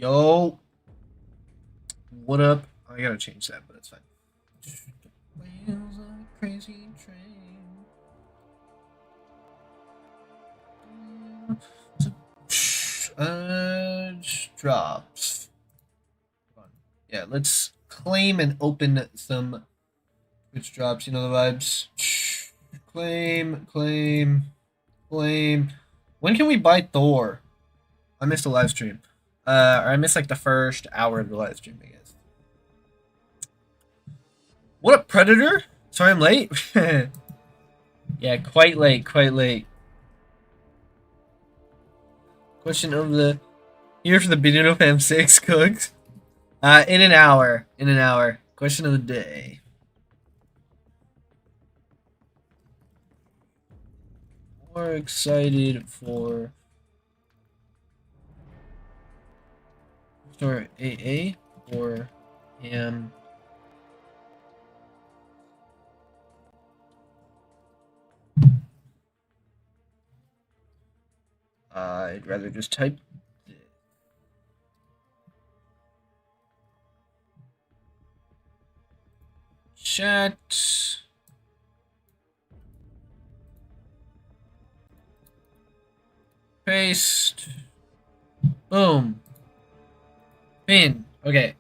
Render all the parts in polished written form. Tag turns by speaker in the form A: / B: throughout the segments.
A: Yo, what up? I gotta change that, but it's fine. Wheels on a crazy train. Drops. Yeah, let's claim and open some Twitch drops. You know the vibes. Claim, claim, claim. When can we buy Thor? I missed a live stream. Or I missed like the first hour of the live stream, I guess. What up, Predator? Sorry I'm late. Yeah, quite late, quite late. Question of the here for the beginning of M6 cooks. In an hour. In an hour. Question of the day. More excited for store AA or am I'd rather just type chat. Paste. Boom. Pin. Okay.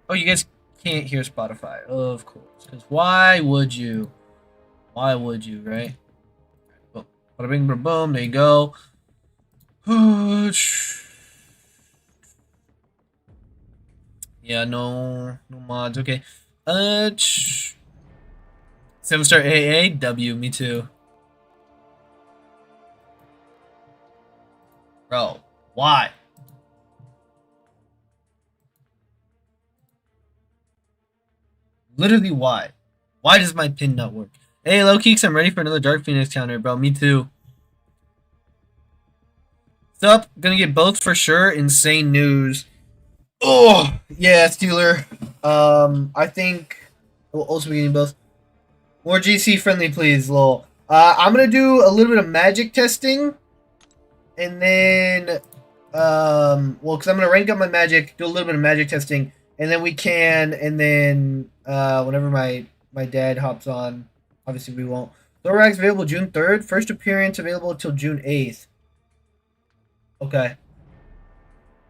A: Oh, you guys can't hear Spotify. Of course. Because why would you? Why would you, right? Boom. Bada bing, bada boom. There you go. Yeah, no mods. Okay. 7-star AA. W. Me too. Bro, why? Literally, why? Why does my pin not work? Hey, low keeks, I'm ready for another Dark Phoenix counter, bro. Me too. What's up? Gonna get both for sure. Insane news. Oh, yeah, Steeler. I think we'll also be getting both. More GC friendly, please, lol. I'm gonna do a little bit of magic testing, and then, well, because I'm gonna rank up my magic, do a little bit of magic testing, and then we can, and then, whenever my dad hops on, obviously we won't. Thorax available June 3rd. First appearance available until June 8th. Okay.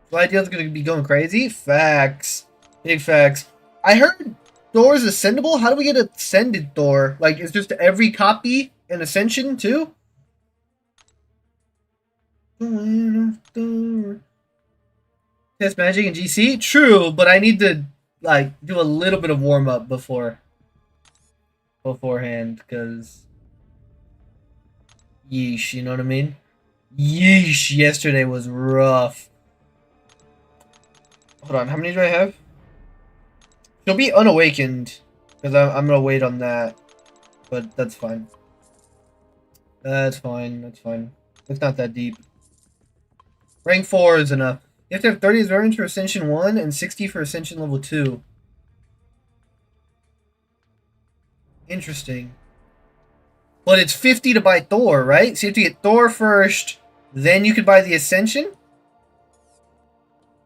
A: Fly deal's gonna be going crazy. Facts. Big facts. I heard Thor is ascendable. How do we get ascended Thor? Like, is just every copy an ascension too? Test magic and GC? True, but I need to like do a little bit of warm up beforehand, because yeesh, you know what I mean? Yeesh, yesterday was rough. Hold on, how many do I have? She'll be unawakened, because I'm gonna wait on that, but that's fine. That's fine, that's fine. It's not that deep. Rank 4 is enough. You have to have 30 observance for Ascension 1 and 60 for Ascension Level 2. Interesting. But it's 50 to buy Thor, right? So you have to get Thor first, then you could buy the Ascension?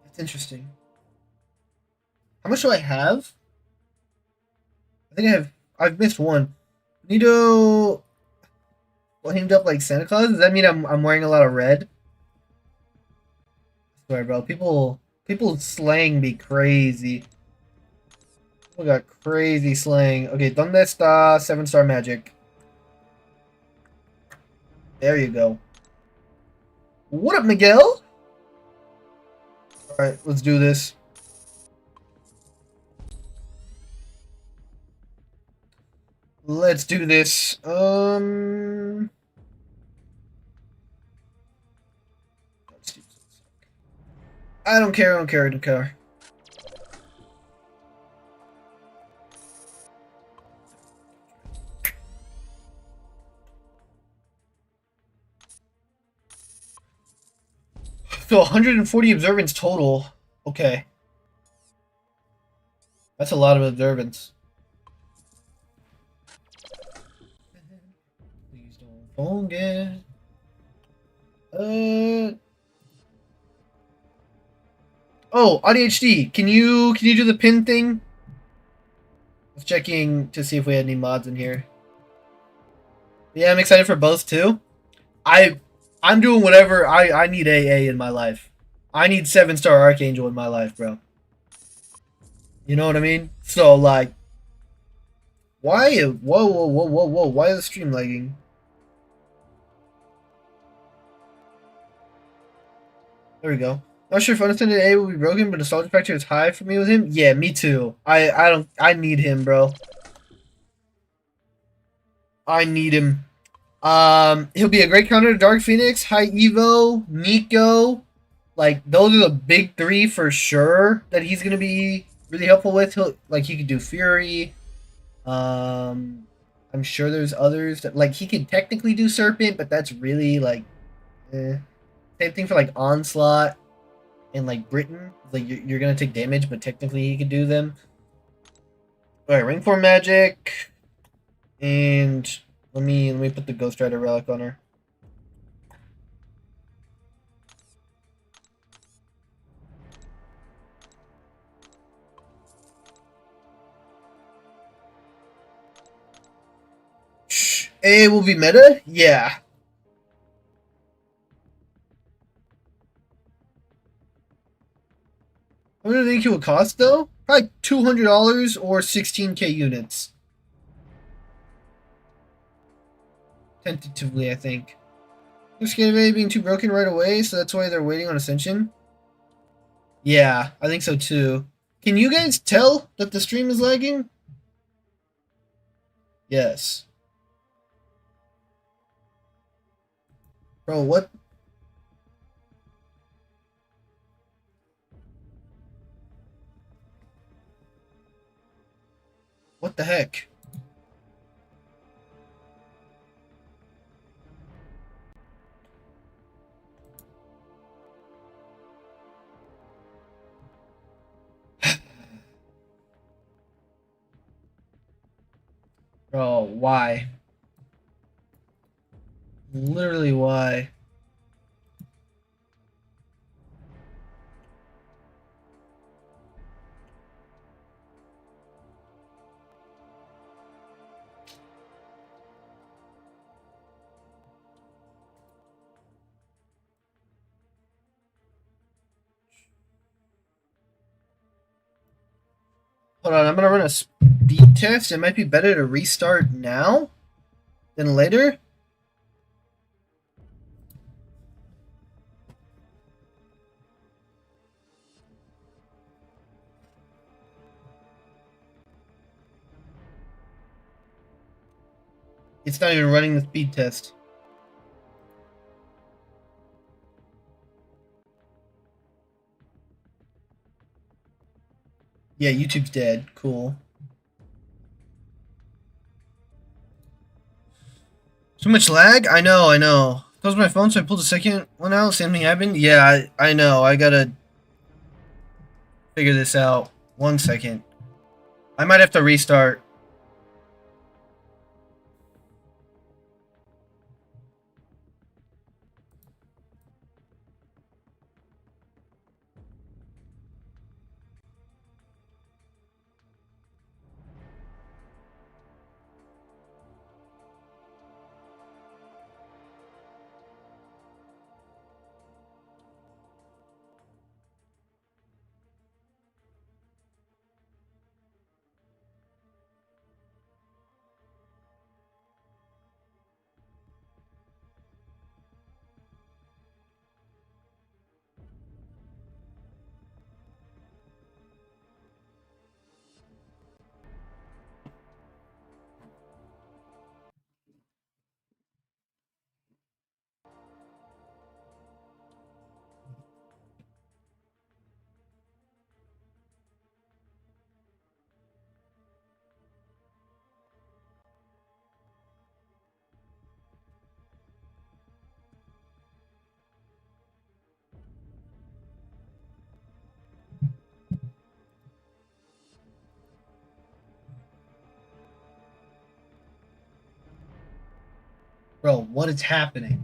A: That's interesting. How much do I have? I think I've missed one. Nito flamed up like Santa Claus? Does that mean I'm wearing a lot of red? I swear, bro. People slang be crazy. People got crazy slang. Okay, ¿Dónde está 7-star magic? There you go. What up, Miguel? Alright, let's do this. Let's do this. I don't care, I don't care, I don't care. So 140 observance total. Okay. That's a lot of observance. Please don't forget. Oh, ADHD. Can you do the pin thing? I was checking to see if we had any mods in here. Yeah, I'm excited for both too. I I'm doing whatever I need AA in my life. I need 7-star Archangel in my life, bro. You know what I mean? So like why whoa, why is the stream lagging? There we go. Not sure if Unattended A will be broken, but nostalgia factor is high for me with him. Yeah, me too. I need him, bro. I need him. He'll be a great counter to Dark Phoenix, High Evo, Nico. Like those are the big three for sure that he's gonna be really helpful with. He could do Fury. Um, I'm sure there's others that like he could technically do Serpent, but that's really like same thing for like Onslaught and like Britain. Like you're gonna take damage, but technically he could do them. All right, Ring Form Magic, and let me put the Ghost Rider relic on her. A will be meta? Yeah. What do you think it would cost though? Probably $200 or 16k units. Tentatively, I think. They're scared of A being too broken right away, so that's why they're waiting on Ascension. Yeah, I think so too. Can you guys tell that the stream is lagging? Yes. Bro, what? What the heck? Bro, why? Literally, why? Hold on, I'm gonna run a speed test. It might be better to restart now than later. It's not even running the speed test. Yeah, YouTube's dead. Cool. Too much lag? I know, I know. Closed my phone, so I pulled the second one out. Same thing happened. Yeah, I know. I gotta figure this out. 1 second. I might have to restart. Bro, what is happening?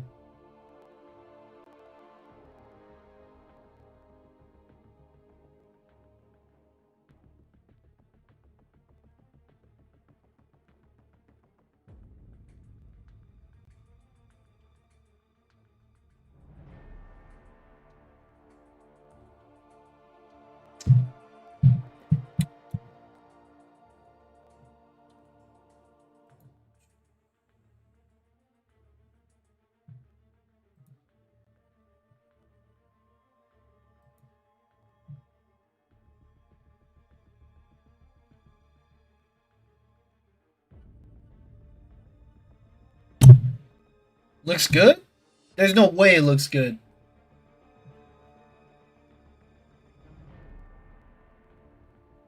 A: Looks good? There's no way it looks good.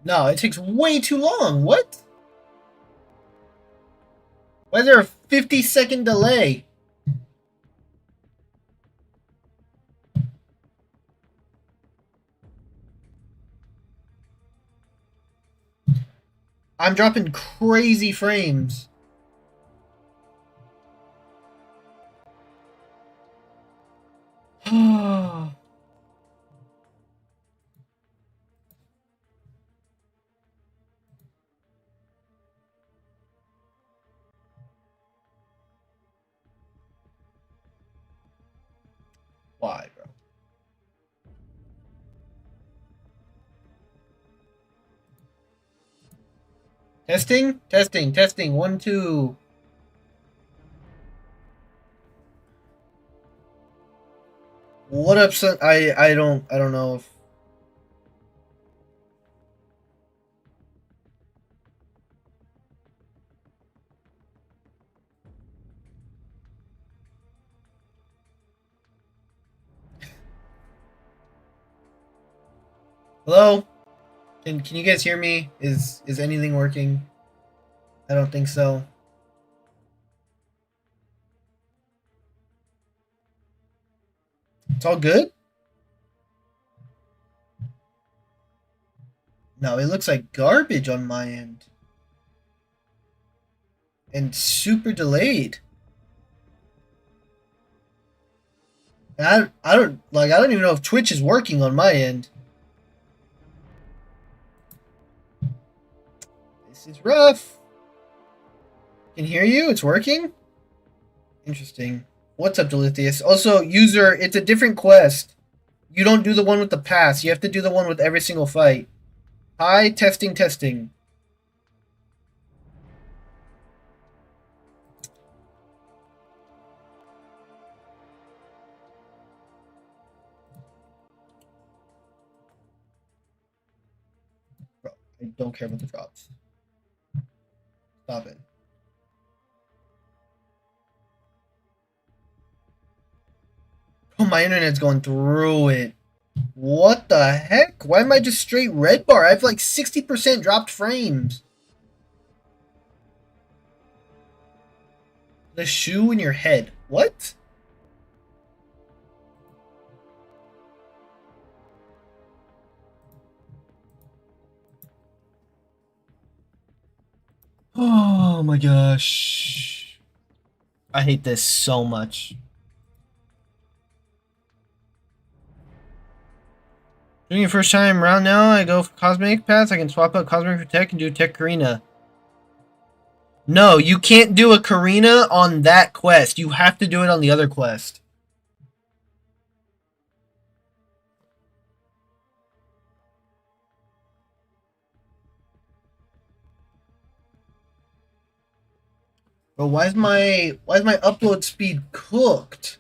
A: No, it takes way too long. What? Why is there a 50-second delay? I'm dropping crazy frames. Why, bro? Testing, testing, testing. 1, 2. What up, son? I don't know if. Hello? Can you guys hear me? Is anything working? I don't think so. It's all good? No, it looks like garbage on my end. And super delayed. And I don't even know if Twitch is working on my end. This is rough. Can hear you? It's working? Interesting. What's up, Delithius? Also, user, it's a different quest. You don't do the one with the pass. You have to do the one with every single fight. Hi, testing, testing. Bro, I don't care about the drops. Stop it. Oh, my internet's going through it. What the heck? Why am I just straight red bar? I have like 60% dropped frames. The shoe in your head. What? Oh my gosh. I hate this so much. Doing your first time around now, I go for Cosmic Pass. I can swap out Cosmic for Tech and do Tech Karina. No, you can't do a Karina on that quest. You have to do it on the other quest. But why is my upload speed cooked?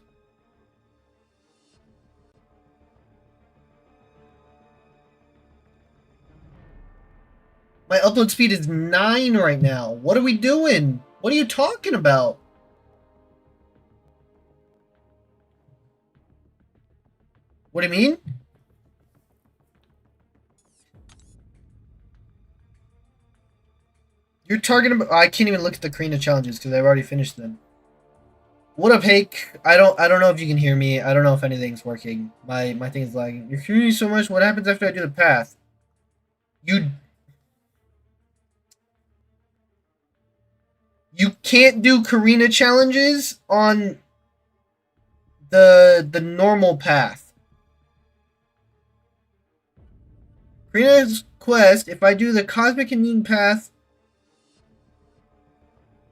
A: My upload speed is 9 right now. What are we doing? What are you talking about? What do you mean? You're talking about. I can't even look at the Karina challenges because I've already finished them. What up, Hake? I don't know if you can hear me. I don't know if anything's working. My thing is lagging. You're hearing me so much. What happens after I do the path? You can't do Karina challenges on the normal path. Karina's quest, if I do the Cosmic and Moon path,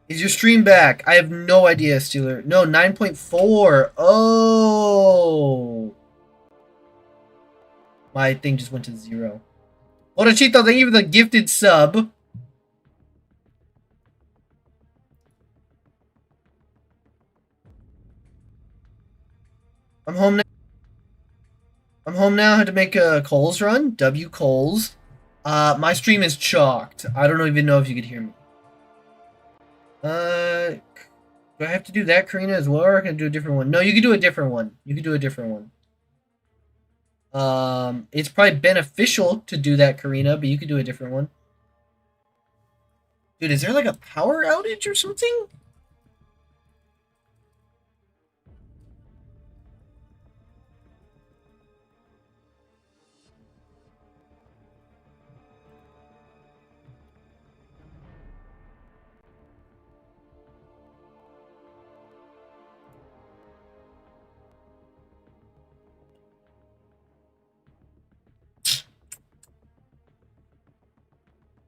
A: is your stream back? I have no idea, Steeler. No, 9.4. Oh. My thing just went to 0. Orachito, thank you for the gifted sub. I'm home now. I'm home now. I had to make a Coles run. W Coles. My stream is chalked. I don't even know if you could hear me. Do I have to do that Karina as well, or can I do a different one? No, you can do a different one. You can do a different one. It's probably beneficial to do that Karina, but you could do a different one. Dude, is there like a power outage or something?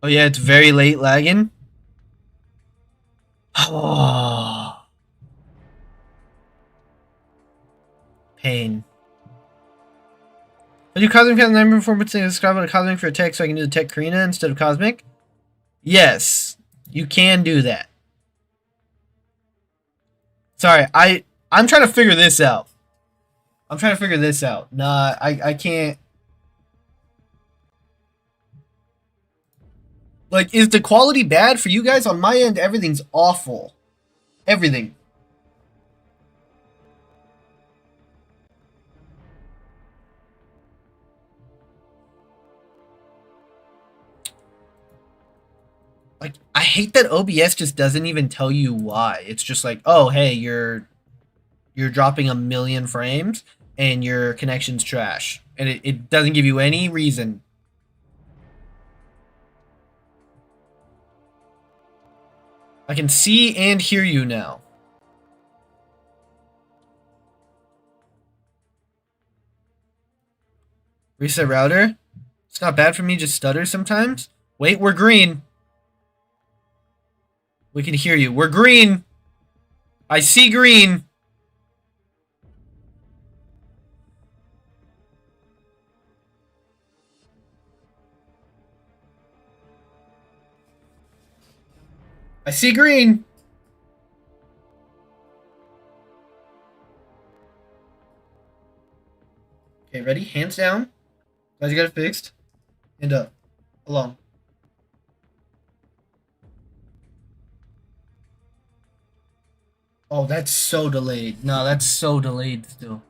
A: Oh yeah, it's very late lagging. Oh, pain. I do Cosmic on the number performance and describe a Cosmic for a tech so I can do the tech Karina instead of Cosmic? Yes, you can do that. Sorry, I'm trying to figure this out. Nah, I can't. Like, is the quality bad for you guys? On my end, everything's awful. Everything. Like, I hate that OBS just doesn't even tell you why. It's just like, oh, hey, you're dropping a million frames and your connection's trash. And it doesn't give you any reason. I can see and hear you now. Reset router. It's not bad for me, just stutters sometimes. Wait, we're green. We can hear you. We're green. I see green. I see green. Okay, ready? Hands down. Guys, you got it fixed. Hand up. Along. Oh, that's so delayed. No, that's so delayed still.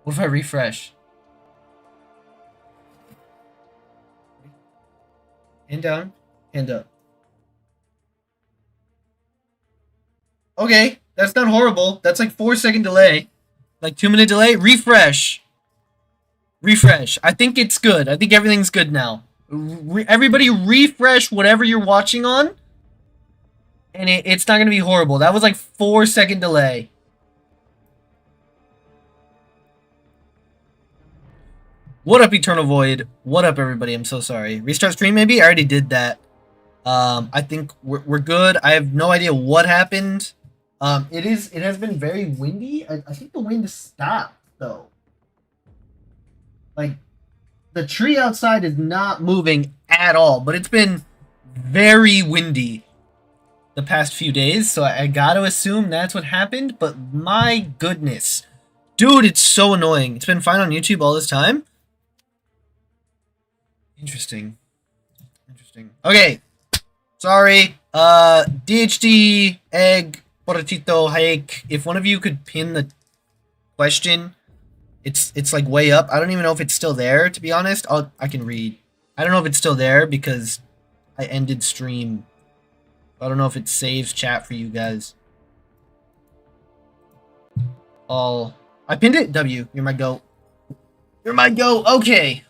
A: What if I refresh? Hand down. Hand up. Okay, that's not horrible. That's like 4-second delay. Like 2-minute delay. Refresh. Refresh. I think it's good. I think everything's good now. Everybody refresh whatever you're watching on. And it's not going to be horrible. That was like 4-second delay. What up, Eternal Void? What up, everybody? I'm so sorry. Restart stream, maybe? I already did that. I think we're good. I have no idea what happened. It has been very windy. I think the wind stopped, though. Like, the tree outside is not moving at all, but it's been very windy the past few days, so I gotta assume that's what happened, but my goodness. Dude, it's so annoying. It's been fine on YouTube all this time. Interesting. Okay. Sorry. DHD, Egg, Portito, Hike. If one of you could pin the question, it's like way up. I don't even know if it's still there, to be honest. I can read. I don't know if it's still there because I ended stream. I don't know if it saves chat for you guys. I pinned it. W. You're my goat. You're my goat. Okay.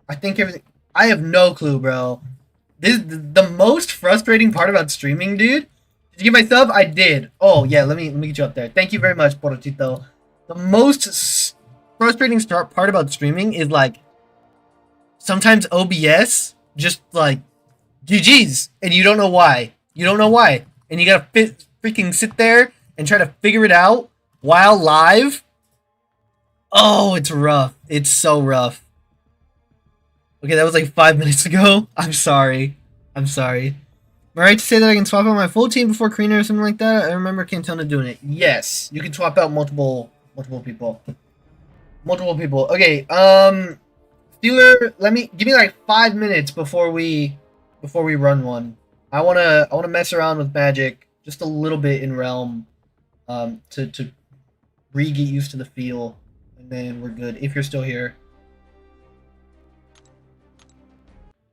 A: I think everything. I have no clue, bro. This the most frustrating part about streaming, dude. Did you get my sub? I did. Oh yeah, let me get you up there. Thank you very much, Portito. The most frustrating part about streaming is like sometimes OBS just like GG's and you don't know why. And you gotta freaking sit there and try to figure it out while live. Oh, it's rough. It's so rough. Okay, that was like 5 minutes ago. I'm sorry. Am I right to say that I can swap out my full team before Karina or something like that? I remember Cantona doing it. Yes, you can swap out multiple people. Okay, Steeler, give me like 5 minutes before we run one. I wanna mess around with magic just a little bit in realm, to re get used to the feel, and then we're good. If you're still here,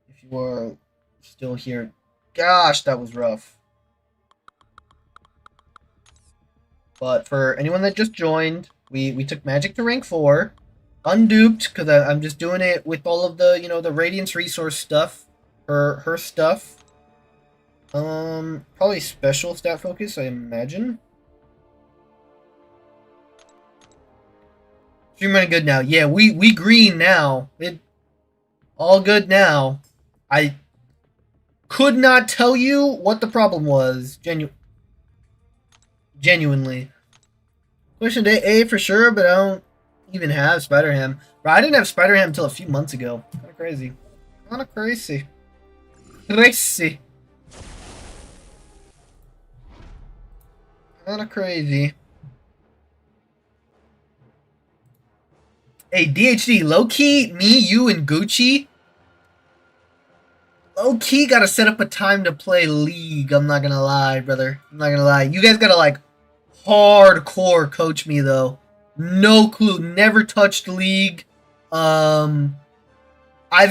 A: if you are still here, gosh, that was rough. But for anyone that just joined, we took magic to rank 4, unduped because I'm just doing it with all of the the radiance resource stuff, her stuff. Probably special stat focus, I imagine. Stream running good now. Yeah, we green now. It all good now. I could not tell you what the problem was. Genuinely. Question day A for sure, but I don't even have Spider Ham. Bro, I didn't have Spider Ham until a few months ago. Kind of crazy. Kind of crazy. Crazy. Kind of crazy. Hey, DHD, low key, me, you, and Gucci. Low key gotta set up a time to play League. I'm not gonna lie, brother. I'm not gonna lie. You guys gotta like hardcore coach me though. No clue. Never touched League. I've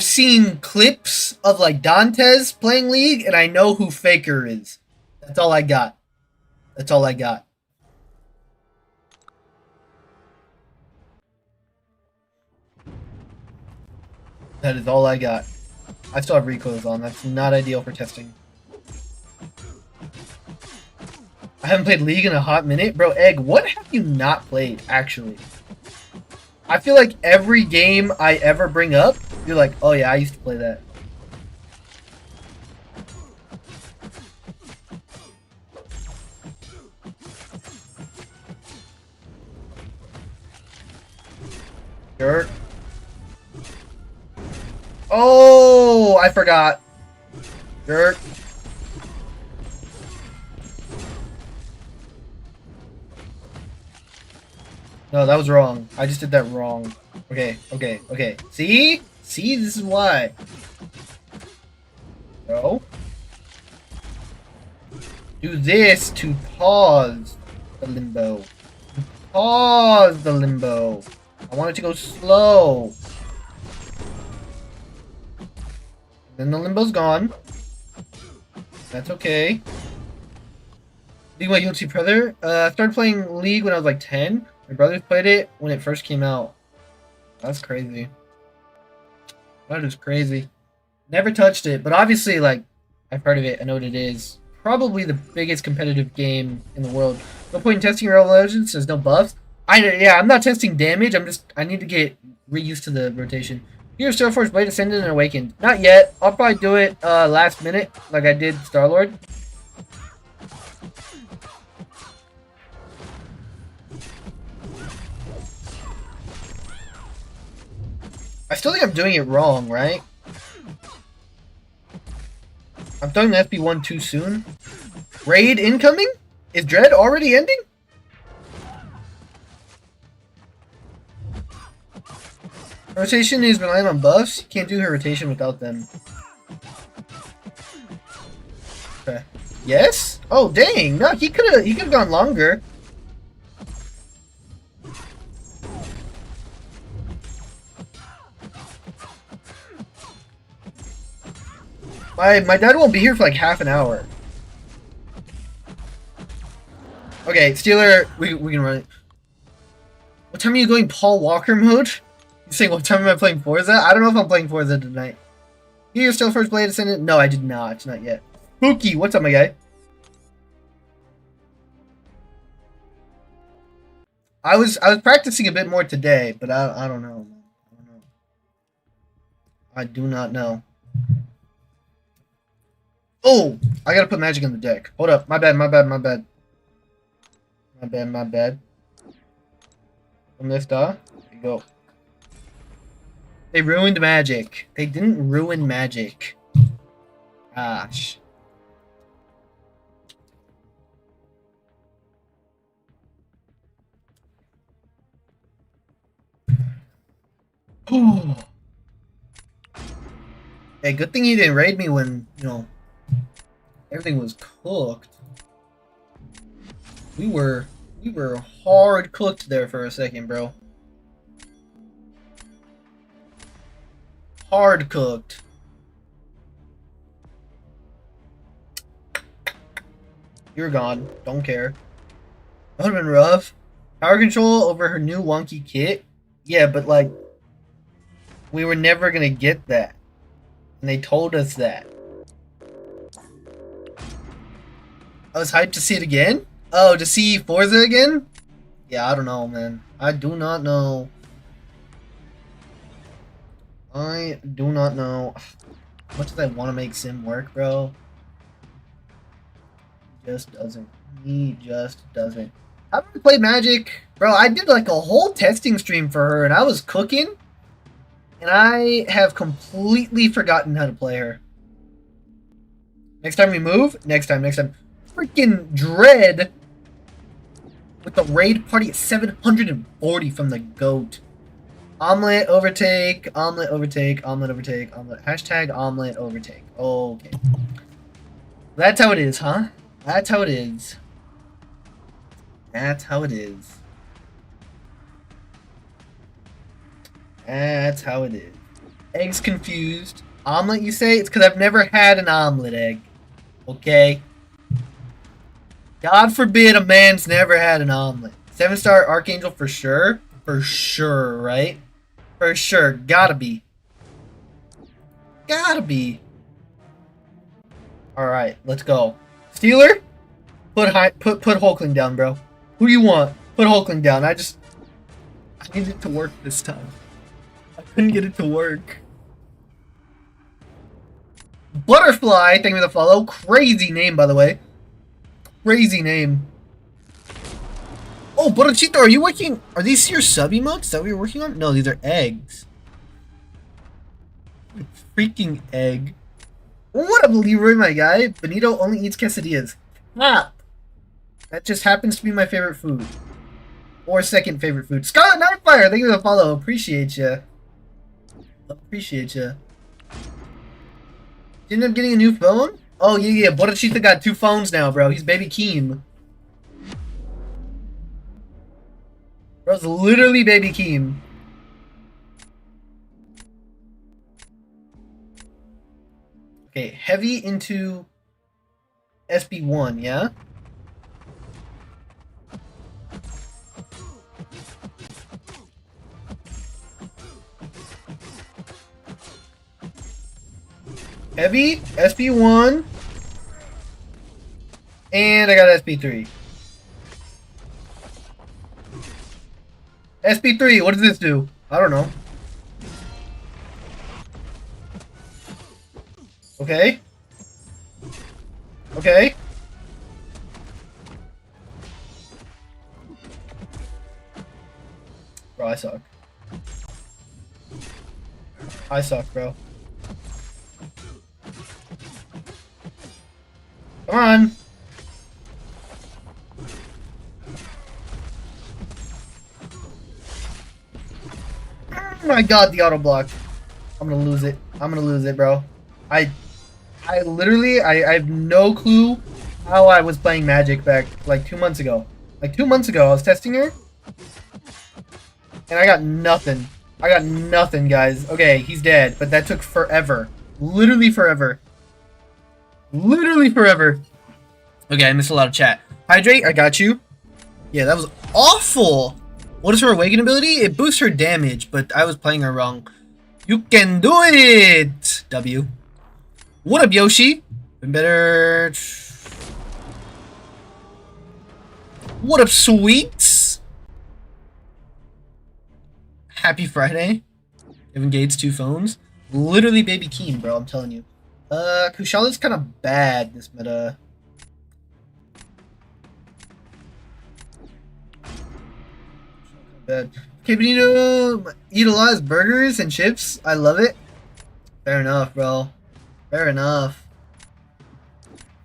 A: seen clips of like Dantes playing League, and I know who Faker is. That's all I got. That's all I got. That is all I got. I still have recoils on. That's not ideal for testing. I haven't played League in a hot minute. Bro, Egg, what have you not played, actually? I feel like every game I ever bring up, you're like, oh yeah, I used to play that. Dirt. Oh, I forgot. Dirt. No, that was wrong. I just did that wrong. Okay, okay, okay. See? See? This is why. No. Do this to pause the limbo. Pause the limbo. I want it to go slow. Then the limbo's gone. That's okay. League my UFC brother. I started playing League when I was like 10. My brothers played it when it first came out. That's crazy. That is crazy. Never touched it, but obviously, like, I've heard of it. I know what it is. Probably the biggest competitive game in the world. No point in testing Real Legends. There's no buffs. I'm not testing damage. I need to get reused to the rotation. Here's Starforce Blade Ascended and Awakened. Not yet. I'll probably do it last minute, like I did Star-Lord. I still think I'm doing it wrong, right? I'm throwing the FP1 too soon. Raid incoming? Is Dread already ending? Rotation is relying on buffs. You can't do her rotation without them. Okay. Yes? Oh dang! No, he could have gone longer. My dad won't be here for like half an hour. Okay, Steeler, we can run it. What time are you going Paul Walker mode? You saying what time am I playing Forza? I don't know if I'm playing Forza tonight. You still first Blade Ascendant? No, I did not. Not yet. Spooky, what's up, my guy? I was practicing a bit more today, but I don't know. I don't know. I do not know. Oh, I gotta put magic in the deck. Hold up, my bad, my bad, my bad. My bad, my bad. From this There you go. They ruined magic. They didn't ruin magic. Gosh. Hey, good thing you didn't raid me when, you know, Everything was cooked. We were hard cooked there for a second, bro. Hard cooked. You're gone. Don't care. That would have been rough. Power control over her new wonky kit. Yeah, but like, we were never gonna get that. And they told us that. I was hyped to see it again? Oh, to see Forza again? Yeah, I don't know, man. I do not know. I do not know. How much do I want to make Sim work, bro? He just doesn't. He just doesn't. How do we play Magic? Bro, I did like a whole testing stream for her and I was cooking. And I have completely forgotten how to play her. Next time we move? Next time. Freaking Dread with the raid party at 740 from the GOAT. Omelet overtake, omelet overtake, omelet overtake, omelet. Hashtag omelet overtake. Okay. That's how it is, huh? That's how it is. That's how it is. That's how it is. Egg's confused. Omelet, you say? It's because I've never had an omelet egg. Okay? God forbid a man's never had an omelet. 7-star Archangel for sure. For sure, right? For sure. Gotta be. Gotta be. Alright, let's go. Steeler? Put Hulkling down, bro. Who do you want? Put Hulkling down. I need it to work this time. I couldn't get it to work. Butterfly, thank you for the follow. Crazy name, by the way. Crazy name. Oh, Borachito, are you working? Are these your sub emotes? Is that what you're working on? No, these are eggs. Freaking egg. What up, Leroy, my guy? Benito only eats quesadillas. Ah! That just happens to be my favorite food. Or second favorite food. Scarlet Nightfire, thank you for the follow. Appreciate ya. Appreciate ya. You ended up getting a new phone? Oh, yeah. Borachito got 2 phones now, bro. He's Baby Keem. Bro's literally Baby Keem. Okay, heavy into SB1, yeah? Heavy, SB1, and I got SB3. SB3, what does this do? I don't know. Okay. Okay. Bro, I suck. I suck, bro. Come on. Oh my god, the auto block. I'm gonna lose it. I'm gonna lose it, bro. I literally, I have no clue how I was playing Magic back like 2 months ago. Like 2 months ago, I was testing her. And I got nothing. I got nothing, guys. Okay, he's dead, but that took forever. Literally forever. Literally forever. Okay, I missed a lot of chat. Hydrate, I got you. Yeah, that was awful. What is her awaken ability? It boosts her damage, but I was playing her wrong. You can do it! W. What up, Yoshi? Been better. What up, sweets? Happy Friday. Kevin Gates, 2 phones. Literally Baby Keem, bro, I'm telling you. Kushala's kind of bad, this meta. Bad. Okay, Benito, eat a lot of burgers and chips. I love it. Fair enough, bro. Fair enough.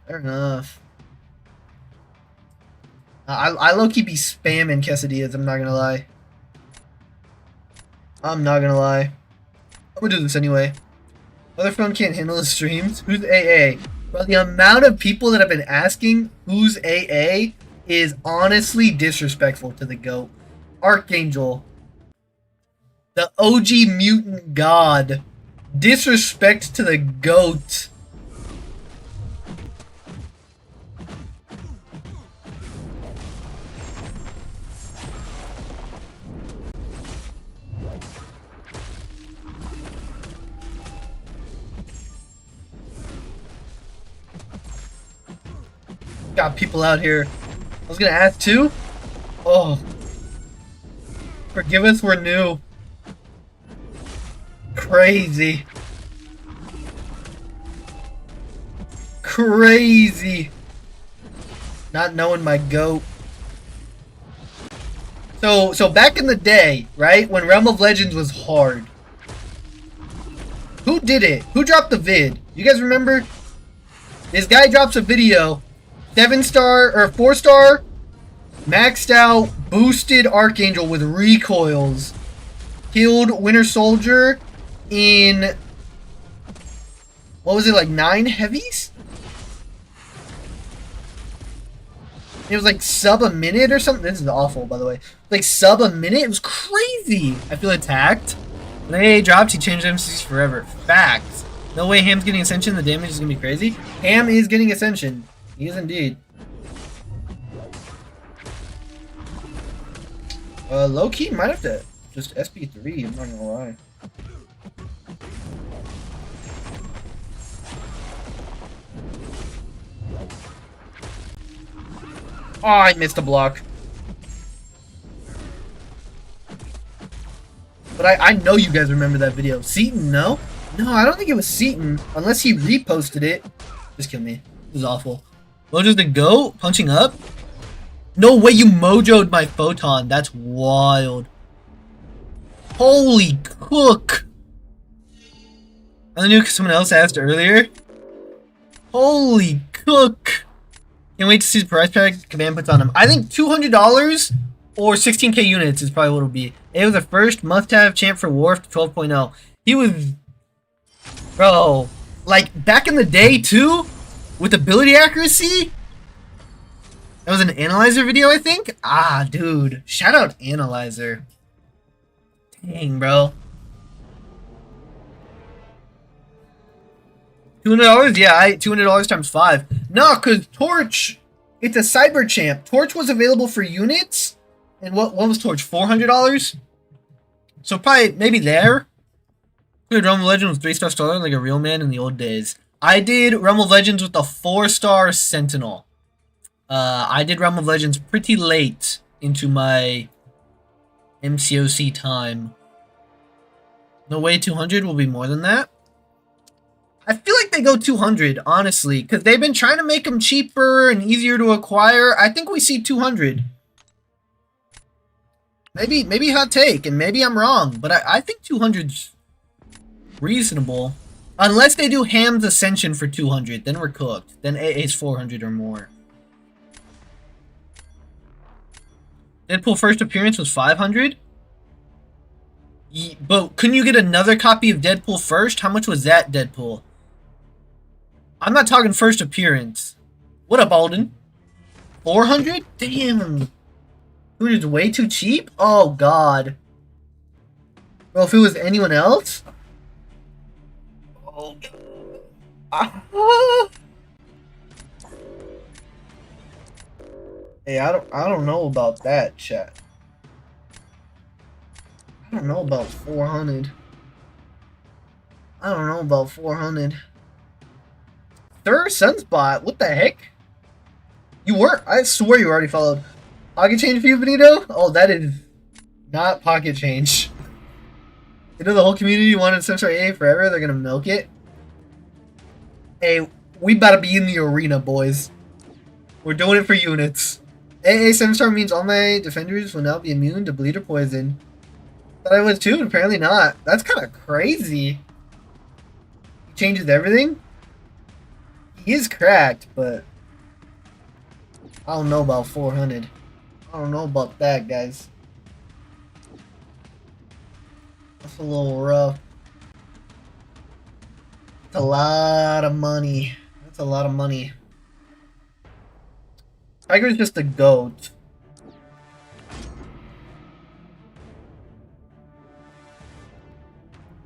A: Fair enough. I low-key be spamming quesadillas, I'm not gonna lie. I'm not gonna lie. I'm gonna do this anyway. Other phone can't handle the streams. Who's AA? Bro, the amount of people that have been asking who's AA is honestly disrespectful to the GOAT. Archangel. The OG mutant god. Disrespect to the GOAT. Got people out here. I was gonna ask too. Oh. Forgive us, we're new. Crazy. Crazy. Not knowing my GOAT. So back in the day, right, when Realm of Legends was hard, who did it? Who dropped the vid? You guys remember? This guy drops a video, 7-star or 4-star, maxed out, boosted Archangel with recoils, killed Winter Soldier in, what was it, like 9 heavies? It was like sub a minute or something. This is awful, by the way. Like sub a minute? It was crazy. I feel attacked. When AA dropped, he changed MCs forever. Facts. No way Ham's getting Ascension. The damage is going to be crazy. Ham is getting Ascension. He is indeed. Low-key might have to just SP3. I'm not going to lie. Oh, I missed a block. But I know you guys remember that video. Seaton, no? No, I don't think it was Seaton. Unless he reposted it. Just kill me. This is awful. Mojo's the GOAT? Punching up? No way you mojoed my photon. That's wild. Holy cook. I knew someone else asked earlier. Holy cook. Can't wait to see the price tag Command puts on him. I think $200 or 16k units is probably what it'll be. It was the first must-have champ for Worf 12.0. He was... Bro, like, back in the day, too, with ability accuracy? That was an Analyzer video, I think? Ah, dude. Shout out Analyzer. Dang, bro. $200? Yeah, $200 times 5. No, because Torch, it's a cyber champ. Torch was available for units. And what was Torch? $400? So probably, maybe there. Realm of Legends with 3-star starter like a real man in the old days. I did Realm of Legends with a 4-star Sentinel. I did Realm of Legends pretty late into my MCOC time. No way 200 will be more than that. I feel like they go 200, honestly, because they've been trying to make them cheaper and easier to acquire. I think we see 200. Maybe hot take, and maybe I'm wrong, but I think 200's reasonable. Unless they do Ham's Ascension for 200, then we're cooked. Then AA's 400 or more. Deadpool first appearance was 500? But couldn't you get another copy of Deadpool first? How much was that Deadpool? I'm not talking first appearance. What up, Alden? 400? Damn. Dude, it's way too cheap? Oh, God. Bro, if it was anyone else? Oh, God. Hey, I don't know about that, chat. I don't know about 400. I don't know about 400. Sir Sunspot, what the heck? You were? I swear you already followed. Pocket change for you, Benito? Oh, that is not pocket change. You know the whole community wanted Samstar AA forever? They're gonna milk it? Hey, we better be in the arena, boys. We're doing it for units. AA Samstar means all my defenders will now be immune to bleed or poison. Thought I was too, and apparently not. That's kind of crazy. He changes everything? He is cracked, but I don't know about 400. I don't know about that, guys. That's a little rough. That's a lot of money. That's a lot of money. Tiger's just a goat.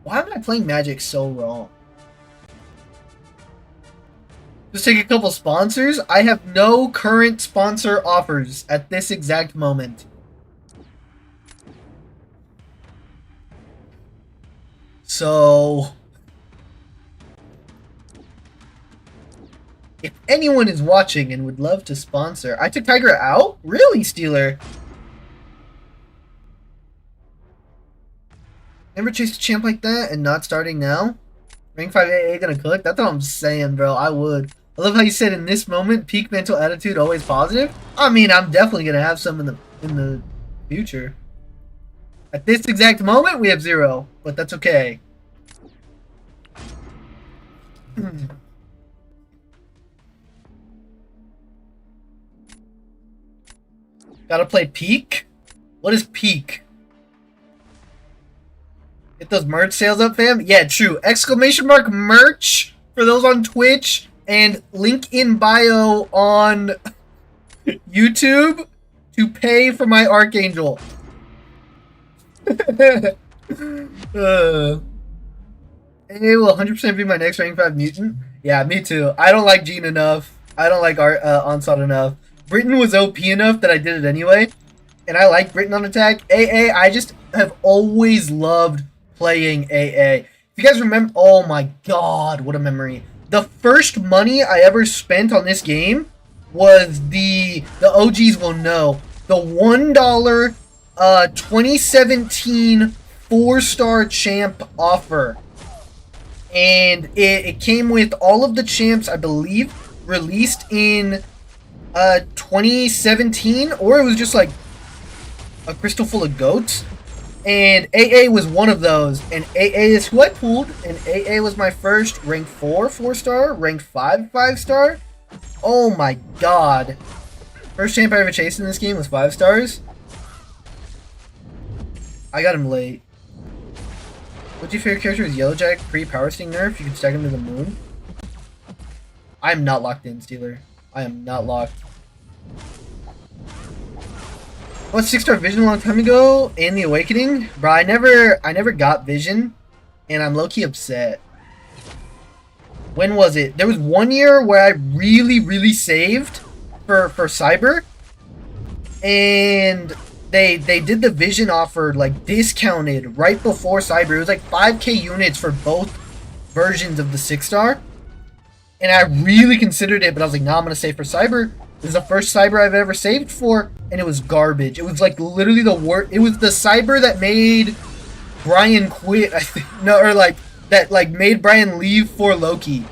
A: Why am I playing Magic so wrong? Just take a couple sponsors. I have no current sponsor offers at this exact moment. So, if anyone is watching and would love to sponsor, I took Tiger out? Really, Steeler? Never chased a champ like that and not starting now? Rank 5 AA gonna cook? That's what I'm saying, bro. I would. I love how you said in this moment, peak mental attitude, always positive. I mean, I'm definitely gonna have some in the future. At this exact moment, we have 0, but that's okay. Gotta play peak? What is peak? Get those merch sales up, fam? Yeah, true. Exclamation mark merch for those on Twitch and link in bio on YouTube to pay for my Archangel. It will 100% be my next rank 5 mutant. Yeah, me too. I don't like Jean enough. I don't like Onslaught enough. Britain was OP enough that I did it anyway. And I like Britain on attack. AA, I just have always loved playing AA. If you guys remember, oh my god, what a memory. The first money I ever spent on this game was the OGs will know, the $1 2017 4-star champ offer. And it came with all of the champs, I believe, released in 2017, or it was just like a crystal full of goats. And AA was one of those, and AA is who I pulled, and AA was my first rank 4 4-star, rank 5 5-star. Oh my god. First champ I ever chased in this game was 5 stars. I got him late. What's your favorite character? Is Yellowjack pre-Power Sting nerf? You can stack him to the moon. I'm not locked in, Steeler. I am not locked. What 6-star Vision a long time ago in the Awakening? Bro, I never got Vision, and I'm low-key upset. When was it? There was one year where I really saved for Cyber, and they did the Vision offer like discounted right before Cyber. It was like 5k units for both versions of the 6-star, and I really considered it, but I was like, nah, I'm gonna save for Cyber. This is the first Cyber I've ever saved for, and it was garbage. It was like literally the worst. It was the Cyber that made Brian quit, I think. No, or like that like made Brian leave for Loki.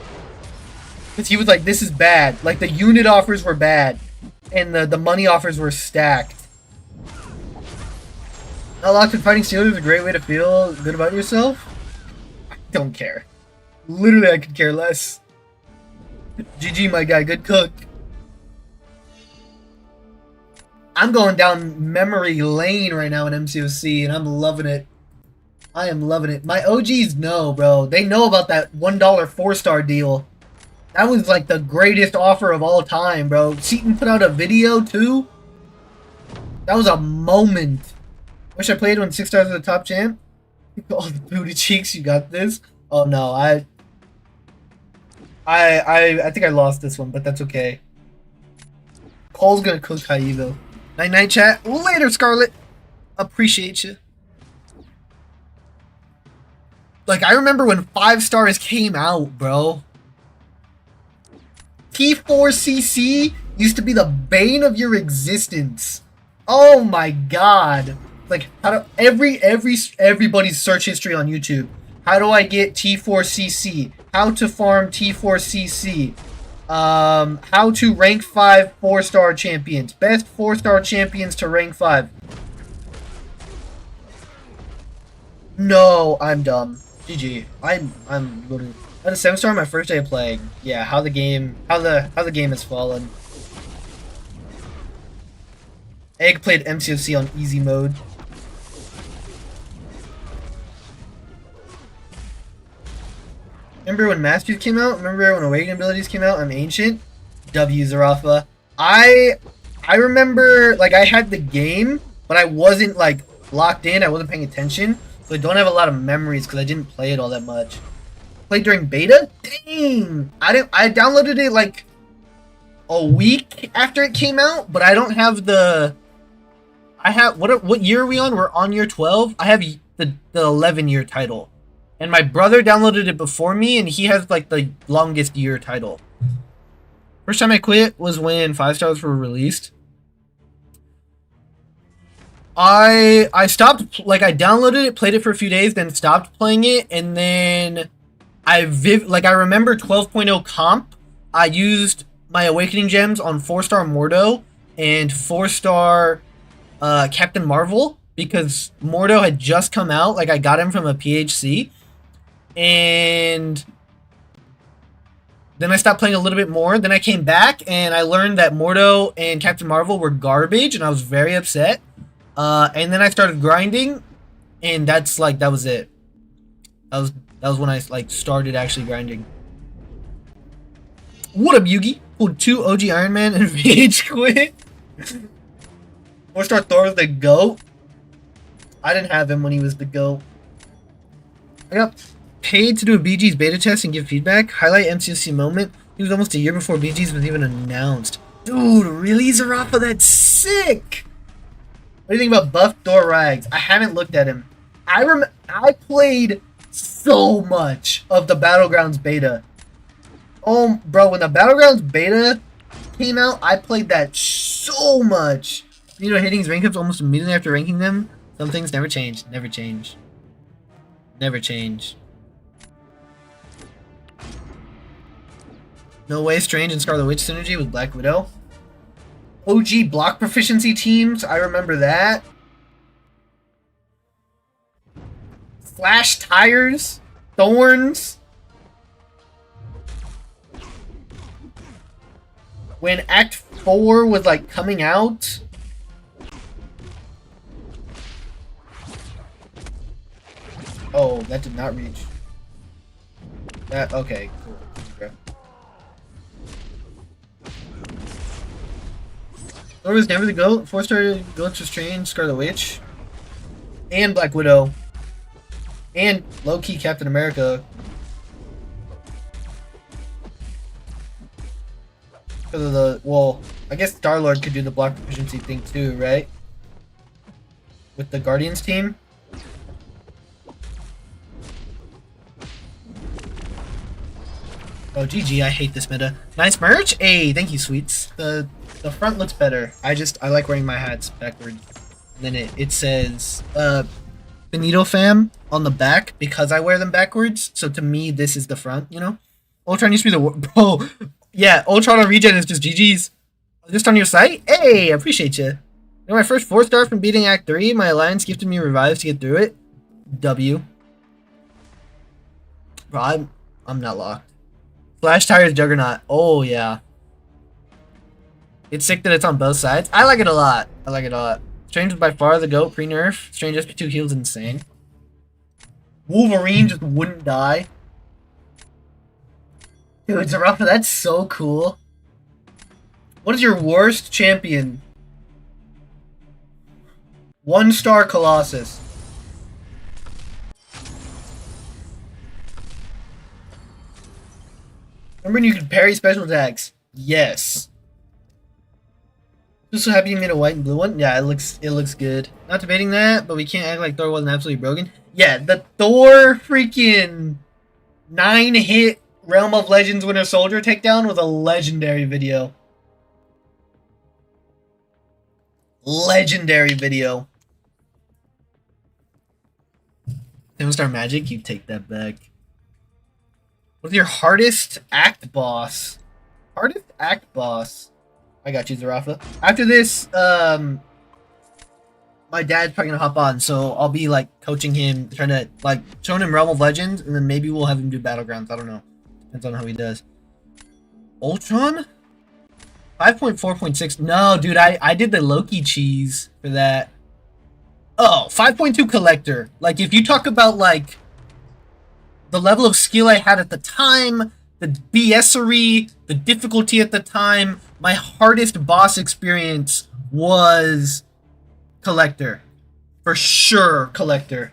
A: Because he was like, this is bad. Like the unit offers were bad, and the money offers were stacked. Not locked in fighting Steelers is a great way to feel good about yourself. I don't care. Literally, I could care less. GG, my guy. Good cook. I'm going down memory lane right now in MCOC, and I'm loving it. I am loving it. My OGs know, bro. They know about that $1 4-star deal. That was like the greatest offer of all time, bro. Seaton put out a video, too. That was a moment. Wish I played when 6 stars was the top champ. All the booty cheeks, you got this. Oh, no. I think I lost this one, but that's okay. Cole's gonna cook Haibo. Night-night, chat. Later, Scarlet. Appreciate you. Like, I remember when 5 stars came out, bro. T4CC used to be the bane of your existence. Oh my god. Like, how do everybody's search history on YouTube. How do I get T4CC? How to farm T4CC? How to rank 5 4-star champions. Best 4-star champions to rank 5. No, I'm dumb. GG. I'm literally at a 7-star my first day of playing. Yeah, how the game has fallen. Egg played MCOC on easy mode. Remember when Masters came out? Remember when Awakening Abilities came out? I'm Ancient. W Zarafa. I remember, like, I had the game, but I wasn't, like, locked in. I wasn't paying attention. So I don't have a lot of memories because I didn't play it all that much. Played during beta? Dang! I downloaded it, like, a week after it came out, but I don't have the... what year are we on? We're on year 12. I have the 11-year title. And my brother downloaded it before me, and he has, like, the longest year title. First time I quit was when 5 stars were released. I stopped, like, I downloaded it, played it for a few days, then stopped playing it, and then I remember 12.0 comp. I used my Awakening Gems on 4-star Mordo and 4-star Captain Marvel, because Mordo had just come out. Like, I got him from a PHC. And then I stopped playing a little bit more. Then I came back and I learned that Mordo and Captain Marvel were garbage, and I was very upset. And then I started grinding, and that was it. That was when I, like, started actually grinding. What up, Yugi? Pulled 2 OG Iron Man and VH quit. 4-star Thor was the GOAT. I didn't have him when he was the GOAT. I got paid to do a BG's beta test and give feedback. Highlight MCOC moment. It was almost a year before BG's was even announced. Dude, really, Zarafa? That's sick! What do you think about Buff Thor Rags? I haven't looked at him. I played so much of the Battlegrounds beta. Oh, bro, when the Battlegrounds beta came out, I played that so much. You know, hitting his rank ups almost immediately after ranking them. Some things never change. Never change. Never change. No way Strange and Scarlet Witch synergy with Black Widow. OG block proficiency teams. I remember that. Flash tires. Thorns. When Act 4 was, like, coming out. Oh, that did not reach. That, okay, cool. Okay. Thor was never the GOAT. 4-star GOATs was Strange, Scarlet Witch. And Black Widow. And low-key Captain America. Because of the, well, I guess Star-Lord could do the block proficiency thing too, right? With the Guardians team. Oh, GG, I hate this meta. Nice merch? Hey, thank you, sweets. The front looks better. I like wearing my hats backwards. And then it says, Benito fam on the back because I wear them backwards. So to me, this is the front, you know? Ultron used to be the... Bro, yeah, Ultron on regen is just GG's. Just on your site? Hey, I appreciate you. You know, my first 4-star from beating Act 3, my alliance gifted me revives to get through it. W. Bro, I'm not locked. Flash Tires Juggernaut. Oh, yeah. It's sick that it's on both sides. I like it a lot. I like it a lot. Strange was by far the GOAT pre-nerf. Strange SP2 heals insane. Wolverine just wouldn't die. Dude, Zarafa, that's so cool. What is your worst champion? 1-star Colossus. Remember when you could parry special attacks? Yes. Just so happy you made a white and blue one. Yeah, it looks good. Not debating that, but we can't act like Thor wasn't absolutely broken. Yeah, the Thor freaking 9-hit Realm of Legends Winter Soldier takedown was a legendary video. Legendary video. 7-star magic, you take that back. What's your hardest act boss? Hardest act boss. I got you, Zarafa. After this, my dad's probably gonna hop on, so I'll be like coaching him, trying to like showing him Realm of Legends, and then maybe we'll have him do Battlegrounds. I don't know. Depends on how he does. Ultron? 5.4.6. No, dude, I did the Loki cheese for that. Oh, 5.2 collector. Like if you talk about like the level of skill I had at the time, the BSery, the difficulty at the time, my hardest boss experience was Collector. For sure, Collector.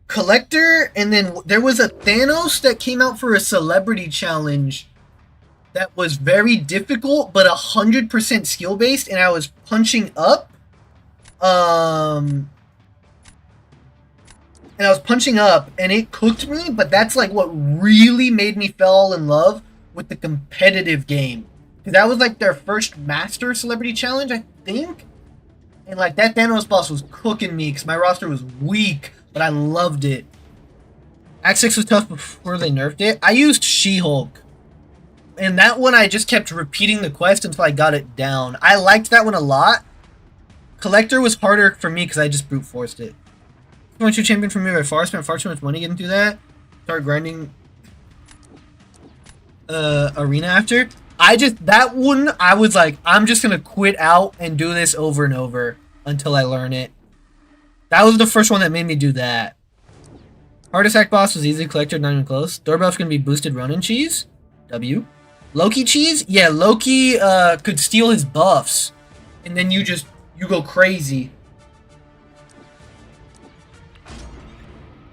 A: Collector, and then there was a Thanos that came out for a celebrity challenge that was very difficult, but 100% skill based, and I was punching up. And I was punching up, and it cooked me. But that's like what really made me fall in love with the competitive game, because that was like their first master celebrity challenge, I think. And like that Thanos boss was cooking me because my roster was weak, but I loved it. Act 6 was tough before they nerfed it. I used She-Hulk. And that one I just kept repeating the quest until I got it down. I liked that one a lot. Collector was harder for me because I just brute forced it. 22 champion for me by far. Spent far too much money getting through that. Started grinding arena after. That one, I was like, I'm just going to quit out and do this over and over until I learn it. That was the first one that made me do that. Hardest act boss was easy. Collector, not even close. Doorbell's going to be boosted Ronin cheese. W. Loki cheese? Yeah, Loki could steal his buffs. And then you go crazy.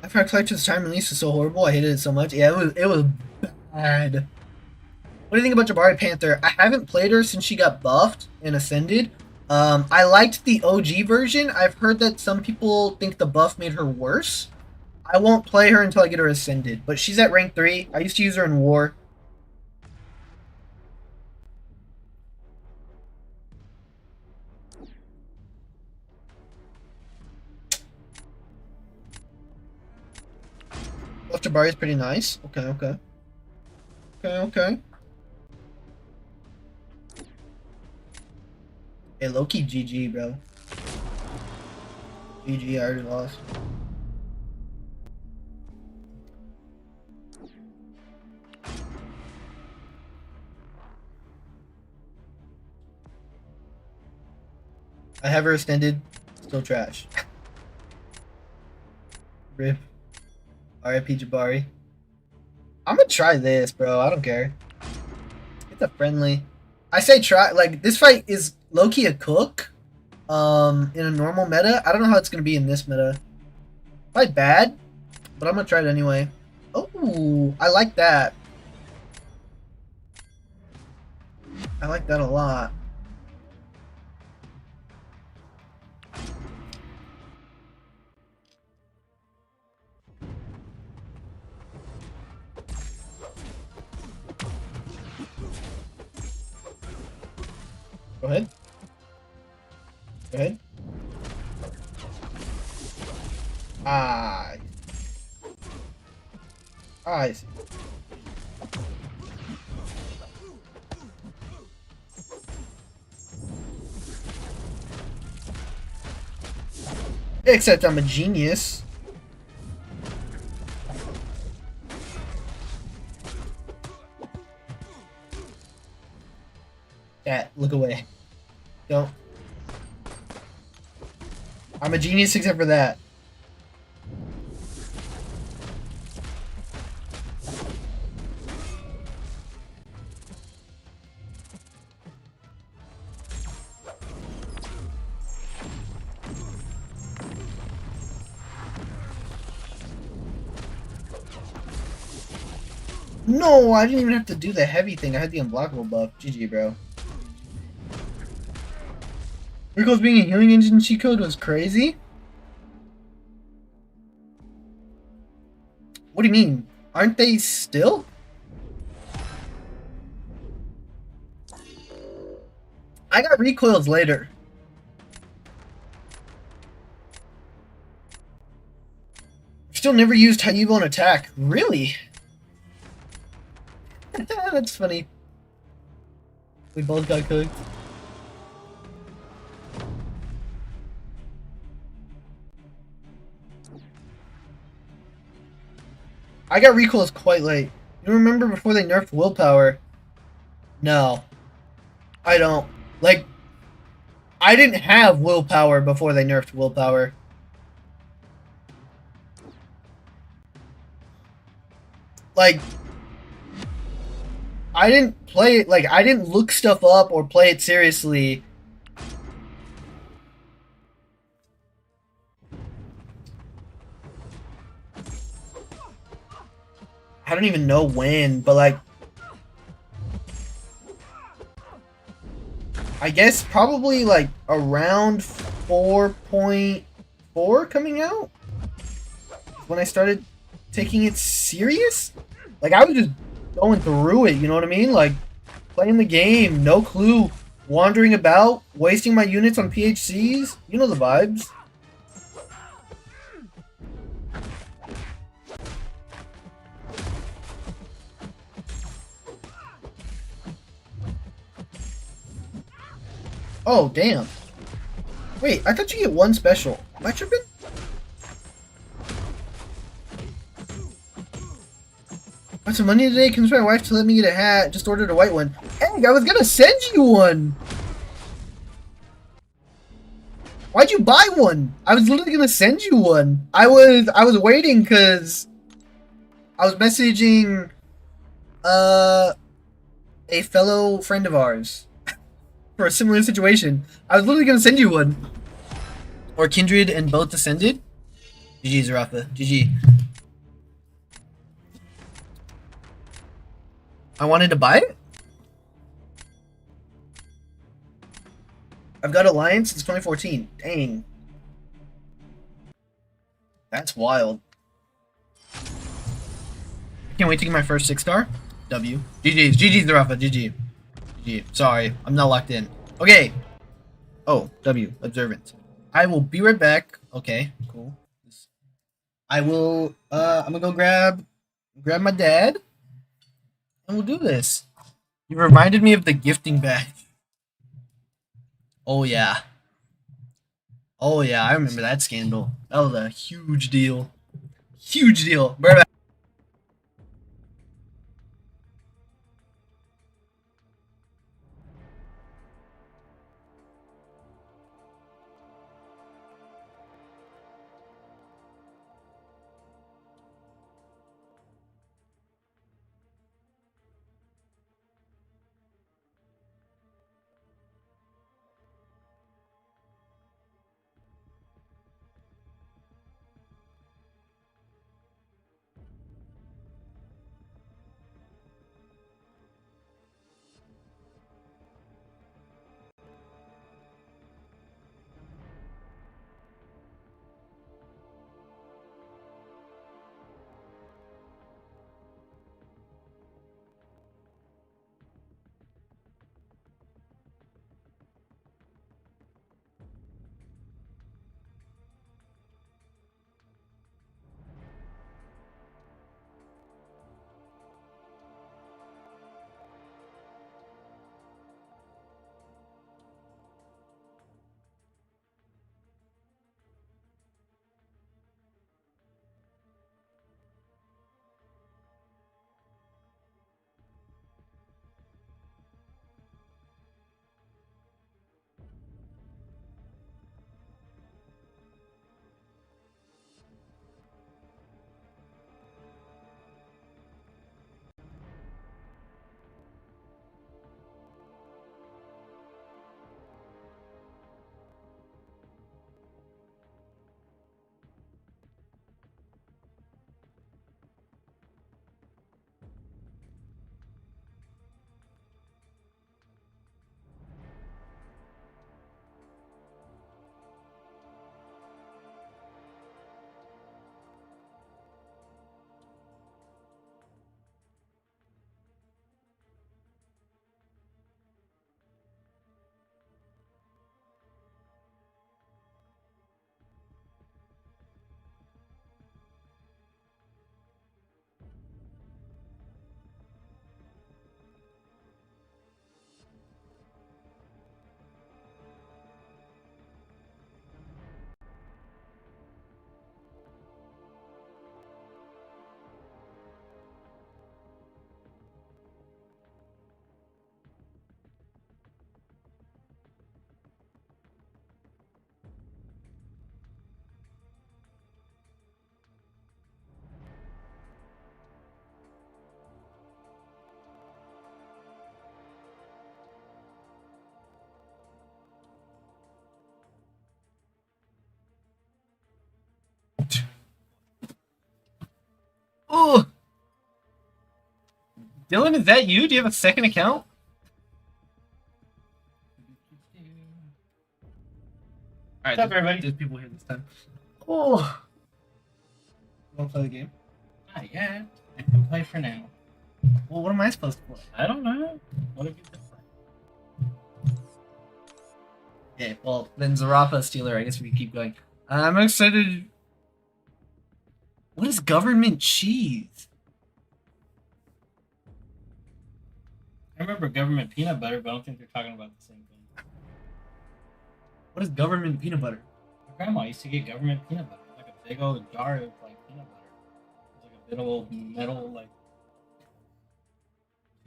A: After Collector's time release was so horrible, I hated it so much. Yeah, it was bad. What do you think about Jabari Panther? I haven't played her since she got buffed and ascended. I liked the OG version. I've heard that some people think the buff made her worse. I won't play her until I get her ascended. But she's at rank 3. I used to use her in War. Buff Jabari is pretty nice. Okay. Hey, low-key GG, bro. GG, I already lost. I have her extended. Still trash. RIP. RIP Jabari. I'm gonna try this, bro. I don't care. It's a friendly. I say try. Like, this fight is low-key a cook. In a normal meta. I don't know how it's gonna be in this meta. Probably bad, but I'm gonna try it anyway. Oh, I like that. I like that a lot. Go ahead. Go ahead. I see. Except I'm a genius. Cat, look away. Don't. I'm a genius except for that. No, I didn't even have to do the heavy thing. I had the unblockable buff. GG, bro. Rico's being a healing engine cheat code was crazy? What do you mean? Aren't they still? I got recoils later. Still never used Hayubo on attack. Really? That's funny. We both got cooked. I got recoils quite late. You remember before they nerfed willpower? No. I don't. Like, I didn't have willpower before they nerfed willpower. Like, I didn't play it, like, I didn't look stuff up or play it seriously. I don't even know when, but like, I guess probably like around 4.4 coming out when I started taking it serious. Like, I was just going through it, you know what I mean? Like, playing the game, no clue, wandering about, wasting my units on PHCs. You know the vibes. Oh, damn. Wait, I thought you get one special. Am I tripping? Got some money today. Convince my wife to let me get a hat. Just ordered a white one. Hey, I was gonna send you one. Why'd you buy one? I was literally gonna send you one. I was waiting because I was messaging a fellow friend of ours for a similar situation. I was literally gonna send you one. Or Kindred and both descended. GG Zarafa. GG. I wanted to buy it? I've got Alliance since 2014. Dang. That's wild. I can't wait to get my first 6-star. W. GG's. GG's the Rafa. GG. GG. Sorry. I'm not locked in. Okay. Oh, W. Observant. I will be right back. Okay. Cool. I will, I'm gonna go grab my dad. And we'll do this. You reminded me of the gifting badge. Oh, yeah. Oh, yeah. I remember that scandal. That was a huge deal. Huge deal. Right back. Dylan, is that you? Do you have a second account? Alright,
B: What's up, everybody?
A: There's people here this time. Oh. You want to play the game?
B: Not yet. I can play for now.
A: Well, what am I supposed to play?
B: I don't know. What have you been playing?
A: Yeah, well, then Zarafa Steeler, I guess we can keep going. I'm excited. What is government cheese?
B: I remember government peanut butter, but I don't think they're talking about the same thing.
A: What is government peanut butter?
B: My grandma used to get government peanut butter. It was like a big old jar of like peanut butter. It was like a big old metal, like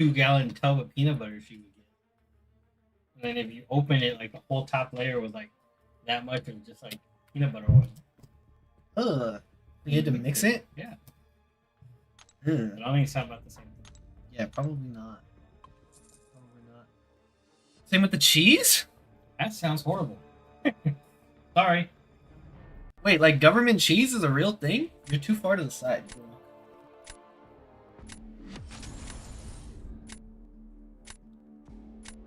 B: 2-gallon tub of peanut butter she would get. And then if you open it, like the whole top layer was like that much of just like peanut butter oil.
A: Ugh. You had to mix it?
B: Yeah.
A: Ugh.
B: But I don't think it's about the same thing.
A: Yeah, probably not. Probably not. Same with the cheese?
B: That sounds horrible. Sorry.
A: Wait, like government cheese is a real thing? You're too far to the side.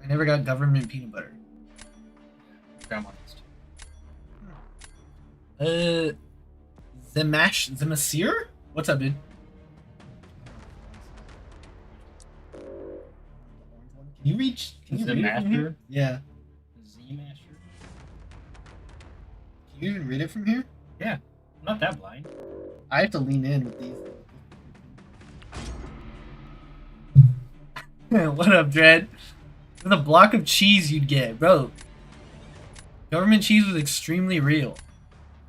A: I never got government peanut butter.
B: Grandma used to.
A: Zemasir? What's up, dude? Can you reach? Can you read it from here? Yeah.
B: Z-Master?
A: Can you even read it from here?
B: Yeah. I'm not that blind.
A: I have to lean in with these. What up, Dread? With a block of cheese you'd get, bro. Government cheese was extremely real.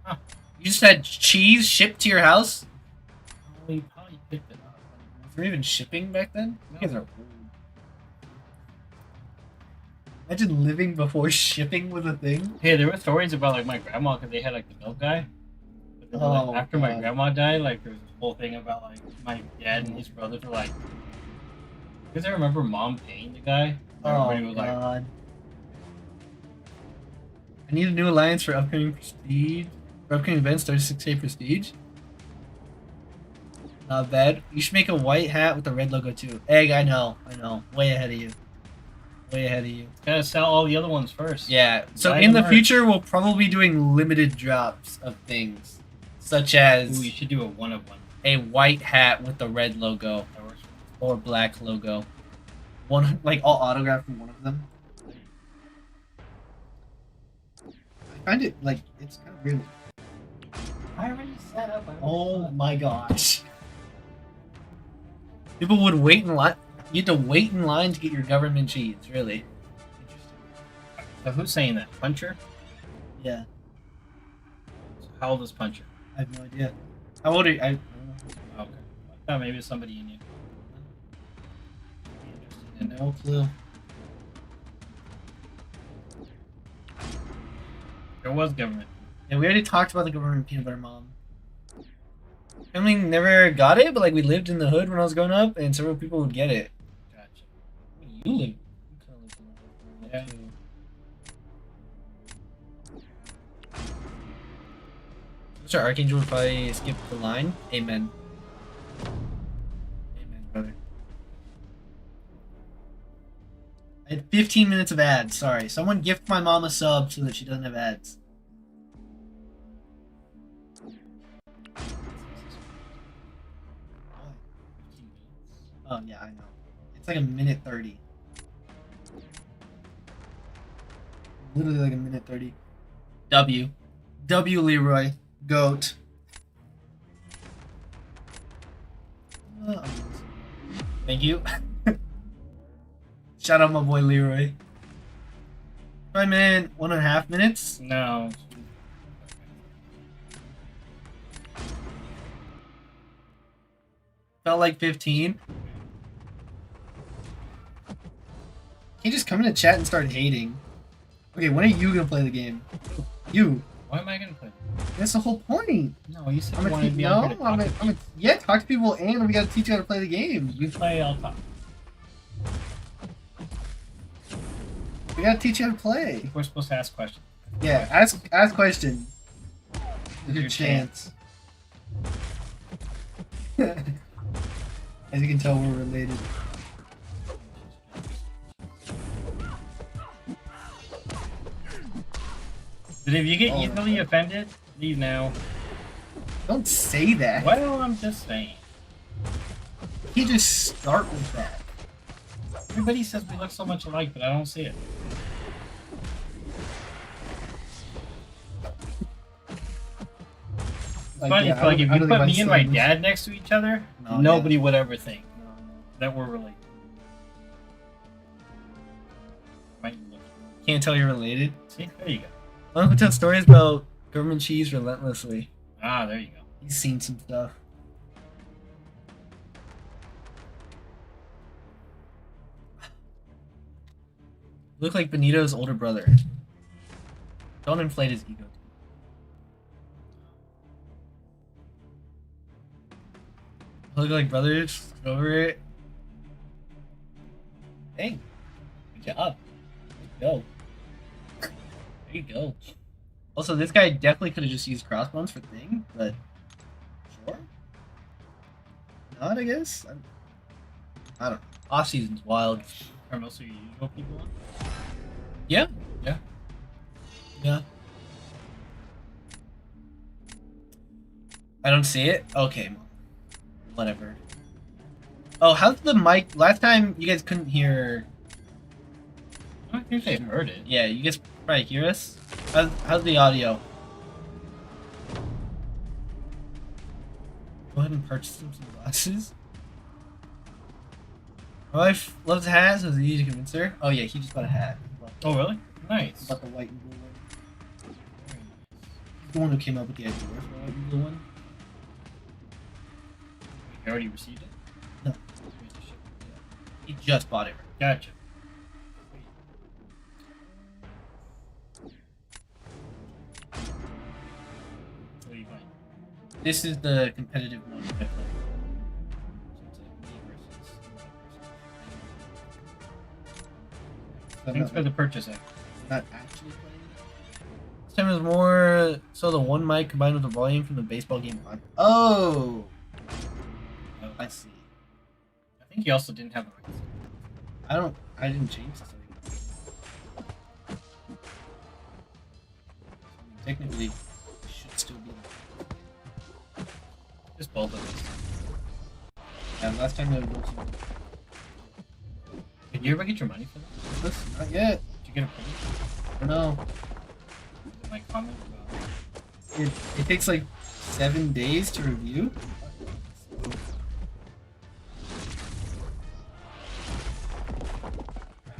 B: Huh.
A: You just had cheese shipped to your house?
B: We probably picked it up.
A: Was there even shipping back then? You guys are old. Imagine living before shipping was a thing.
B: Hey, there were stories about like my grandma because they had like the milk guy. But then, like, after my grandma died, like there was this whole thing about like my dad and his brothers were like, because I remember mom paying the guy. Everybody was
A: God. I need a new alliance for upcoming prestige. For upcoming events, 36K prestige. Not bad. You should make a white hat with the red logo too. Egg, I know. Way ahead of you. Way ahead of you.
B: Gotta sell all the other ones first.
A: Yeah. So
B: Buy
A: in
B: the
A: the
B: merch.
A: future, we'll probably be doing limited drops of things, such as
B: Ooh, you should do a one of one.
A: a white hat with the red logo
B: That works.
A: or black logo. One, like all autographed from one of them. I find it like it's kind of weird.
B: I already set up.
A: Oh my gosh. People would wait in line. You had to wait in line to get your government cheese, really. Interesting.
B: So who's saying that? Puncher?
A: Yeah,
B: So how old is Puncher?
A: I have no idea. How old are you? I don't know.
B: Okay. I thought maybe it's somebody in you. Interested in that.
A: No clue.
B: There was government.
A: Yeah, we already talked about the government peanut butter mom. I mean, never got it, but like we lived in the hood when I was growing up, and several people would get it.
B: Gotcha.
A: You live. You kind of live in the hood.
B: Yeah.
A: Mr. Archangel would probably skip the line. Amen. Amen, brother. I had 15 minutes of ads. Sorry. Someone gift my mom a sub so that she doesn't have ads. Oh, yeah, I know. It's like a minute 30. Literally like a minute 30. W. W, Leroy. Goat. Thank you. Shout out my boy Leroy. Right, man. 1.5 minutes.
B: No.
A: Felt like 15. Can't you just come in the chat and start hating? Okay, when are you gonna play the game? You.
B: Why am I gonna play?
A: That's the whole point.
B: No, you said
A: I'm
B: you
A: a
B: wanted to be
A: no.
B: on here to talk to people.
A: Yeah, talk to people, and we gotta teach you how to play the game.
B: You play, I'll talk.
A: We gotta teach you how to play.
B: We're supposed to ask questions.
A: Yeah, ask questions.
B: Here's
A: Your chance. As you can tell, we're related.
B: But if you get
A: Oh,
B: easily offended, leave now.
A: Don't say that.
B: Well, I'm just saying.
A: He just start with that.
B: Everybody says we look so much alike, but I don't see it. It's funny,
A: yeah,
B: like if
A: I
B: you
A: don't
B: put
A: think
B: me and my
A: siblings-
B: dad next to each other,
A: No,
B: nobody would ever think that we're related. Might look.
A: Can't tell you're related.
B: See, there you go.
A: Uncle tells stories about government cheese relentlessly.
B: Ah, there you go.
A: He's seen some stuff. Look like Benito's older brother. Don't inflate his ego. Look like brothers. Get over it. Hey, good job. Go. There you go. Also, this guy definitely could have just used crossbones for thing, but sure. Not, I guess. I don't know. Off season's wild.
B: Are most of your usual people on?
A: Yeah.
B: Yeah.
A: Yeah. I don't see it. Okay. Whatever. Oh, how's the mic? Last time you guys couldn't hear.
B: I think they heard it.
A: Yeah, you guys probably hear us. How's the audio? Go ahead and purchase him some glasses. My wife loves hats, so it's easy to convince her. Oh yeah, he just bought a hat.
B: Oh, really? Nice.
A: Bought the white and blue one. He's the one who came up with the idea for the white and blue one.
B: You already received it?
A: No. He just bought it.
B: Gotcha. What are you buying?
A: This is the competitive mode I play.
B: So it's like me versus
A: So I'm
B: Thanks
A: not,
B: for the purchase, X.
A: not actually playing it. This time is more so the one mic combined with the volume from the baseball game. Oh!
B: Oh,
A: I see.
B: I think he also didn't have a
A: I didn't change the setting. Technically, it should still be there.
B: Just both of us.
A: Yeah, last time I was watching
B: Did you ever get your money for that?
A: this. Not yet.
B: Did you get a payment?
A: I don't know.
B: My comment about
A: It takes like 7 days to review.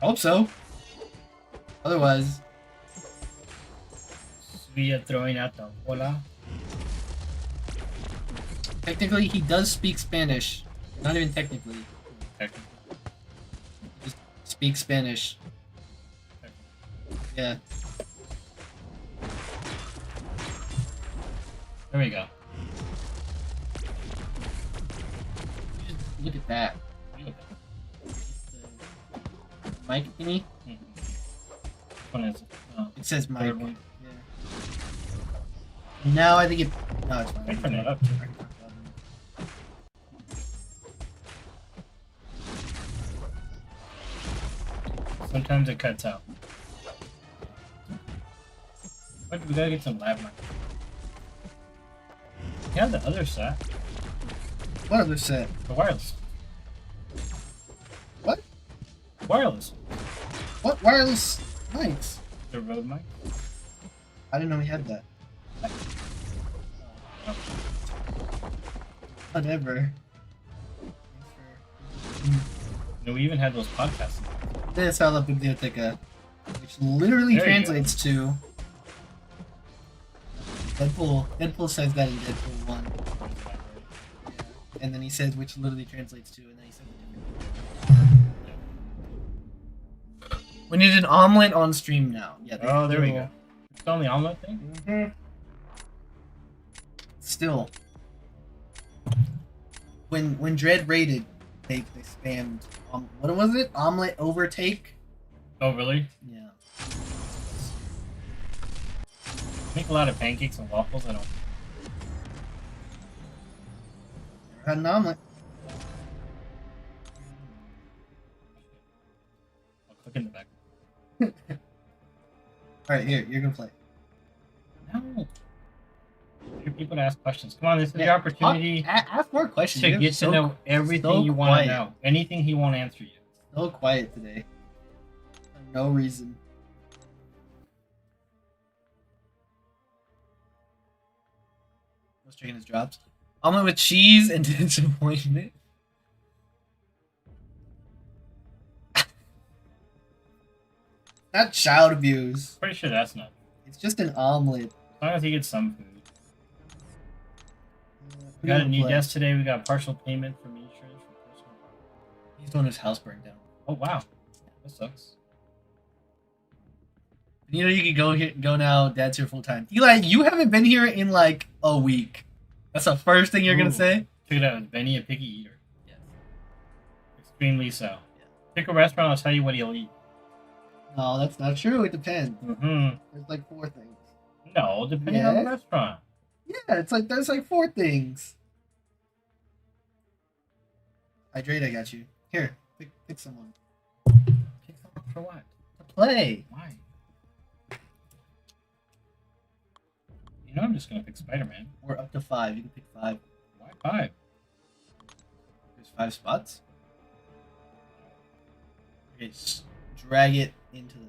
A: I hope so. Otherwise,
B: Suya throwing out the bola.
A: technically he does speak Spanish. Not even technically.
B: Technically.
A: Just speak Spanish. Yeah.
B: There we go.
A: Just look at that.
B: Look at
A: The mic thingy.
B: that. Which one is it? Oh,
A: It says mic.
B: third one.
A: Yeah. Now I think it. No, it's fine.
B: I can turn it up.
A: I can talk about it.
B: Sometimes it cuts out. But we gotta get some lab mic. Yeah, the other set.
A: What other set?
B: The wireless.
A: What?
B: Wireless.
A: What wireless mics?
B: The Rode mic.
A: I didn't know we had that.
B: Oh.
A: Whatever.
B: No, we even had those podcasts.
A: This I love Biblioteca, which literally
B: There you
A: translates to Deadpool. Deadpool says that in Deadpool 1. Yeah. And then he says which literally translates to, and then he says it differently. We need an omelet on stream now. Yeah.
B: Oh, there we go. It's on the omelet thing?
A: Mm-hmm. Still, when Dread raided, they spammed. What was it? Omelet overtake.
B: Oh, really?
A: Yeah.
B: Make a lot of pancakes and waffles. I don't.
A: Never had an omelet.
B: I'll cook in the back.
A: All right, here you're gonna play.
B: gonna ask questions. Come on, this is your opportunity
A: Ask more questions.
B: to get to know everything you want to know. Anything he won't answer you.
A: So quiet today. For no reason. Let's check in his drops. Omelet with cheese and disappointment. Not child abuse.
B: Pretty sure that's not.
A: It's just an omelet.
B: As long as he gets some food. We got a new desk today. We got partial payment from insurance for personal.
A: He's doing his house burned down.
B: Oh wow, that sucks.
A: You know, you can go now. Dad's here full time. Eli, you haven't been here in like a week. That's the first thing you're gonna say.
B: Check it out. Is Benny a picky eater?
A: Yes.
B: Extremely so.
A: Yeah.
B: Pick a restaurant. I'll tell you what he'll eat.
A: No, that's not true. It depends.
B: Mm-hmm.
A: There's like 4 things.
B: No, depending on the restaurant.
A: Yeah, it's like there's like 4 things. Hydrate, I got you. Here, pick someone.
B: Pick someone for what?
A: To play.
B: Why? You know I'm just gonna pick Spider-Man.
A: Or up to 5. You can pick 5.
B: Why 5?
A: There's 5 spots. Okay, just drag it into the.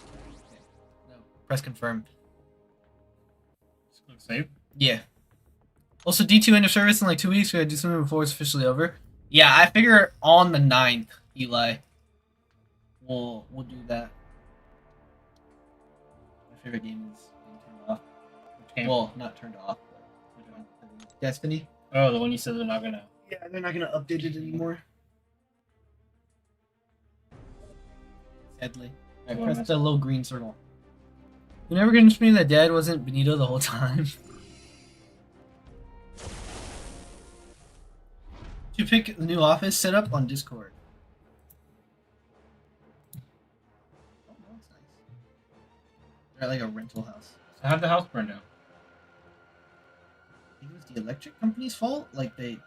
A: Okay. No. Press confirm.
B: Just click save.
A: Yeah. Also, D2 end of service in like 2 weeks. We gotta do something before it's officially over. Yeah, I figure on the 9th, Eli. We'll do that. My favorite game is being turned off.
B: Which game?
A: Well, not turned off, but which one? Destiny.
B: Oh, the one you said they're not gonna.
A: Yeah, they're not gonna update it anymore. Sadly. I pressed the little green circle. You never convinced me that Dad wasn't Benito the whole time. To pick the new office setup on Discord. Oh, that's nice. They're at like a rental house.
B: So how'd the house burn down?
A: I think it was the electric company's fault. Like the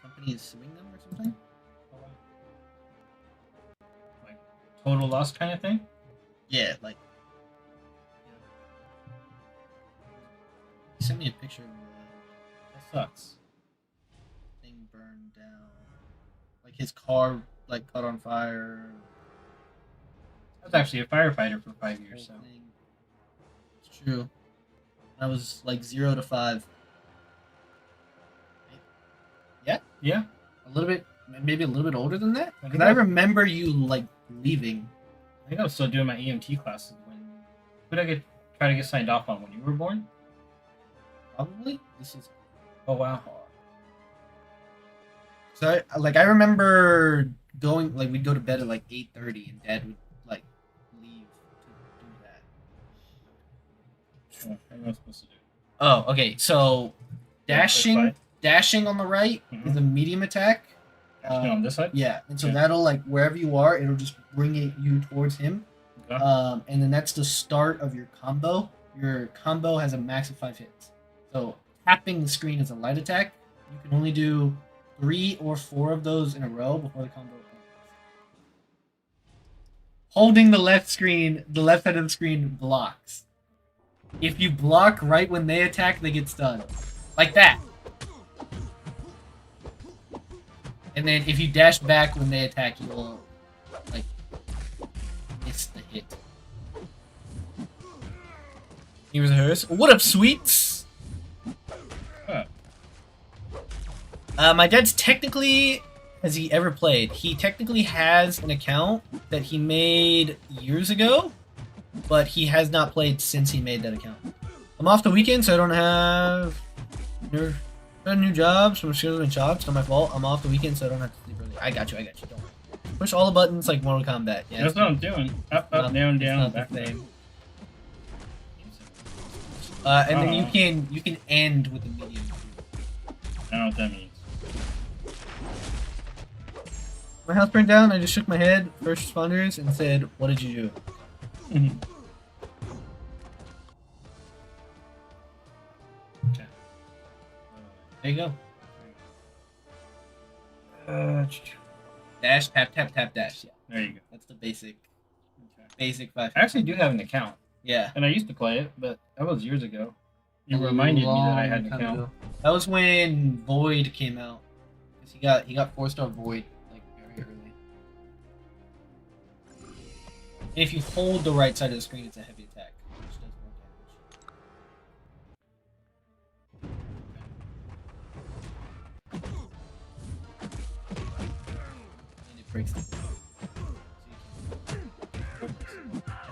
A: company is suing them or something.
B: Like total loss kind of thing?
A: Yeah, like. He sent me a picture of
B: That sucks.
A: thing burned down. Like his car like caught on fire.
B: I was actually a firefighter for 5 years, so.
A: It's true. I was like 0 to 5. Yeah?
B: Yeah.
A: A little bit, maybe a little bit older than that?
B: I
A: Because
B: think
A: I
B: I-
A: remember you like leaving.
B: I think I was still doing my EMT classes when. Who did I try to get signed off on when you were born?
A: Probably. This is.
B: Oh wow.
A: So I remember going like we'd go to bed at like 8:30 and Dad would like leave to do that.
B: What am I supposed to do?
A: Oh, okay. So dashing
B: Right.
A: dashing on the right is a medium attack.
B: Actually, on this side?
A: Yeah, and so
B: Yeah.
A: that'll like wherever you are, it'll just bring you towards him.
B: Okay.
A: And then that's the start of your combo. Your combo has a max of 5 hits. So tapping the screen is a light attack. You can only do 3 or 4 of those in a row before the combo ends. Holding the left side of the screen blocks. If you block right when they attack, they get stunned. Like that. And then if you dash back when they attack, you will, like, miss the hit. He was hers. What up, sweets?
B: Huh.
A: My dad's technically, has he ever played? He technically has an account that he made years ago, but he has not played since he made that account. I'm off the weekend, so I don't have new jobs. I'm scheduling jobs. It's not my fault. I'm off the weekend, so I don't have to sleep early. I got you. Don't worry. Push all the buttons like Mortal Kombat. Yeah,
B: That's what I'm doing. Up, up, down, down, back, back.
A: And then you can end with the medium.
B: I don't know what that means.
A: My house burned down. I just shook my head, first responders, and said, "What did you do?"
B: Okay.
A: There you go. Dash, tap, tap, tap, dash. Yeah,
B: There you go.
A: that's the basic
B: Okay.
A: 5.
B: I actually do have an account.
A: Yeah.
B: And I used to play it, but that was years ago. You reminded me that I had an
A: Long time
B: account.
A: ago. That was when Void came out. 'Cause he got 4-star Void like very early. And if you hold the right side of the screen, it's a heavy attack, which does more damage. And it breaks the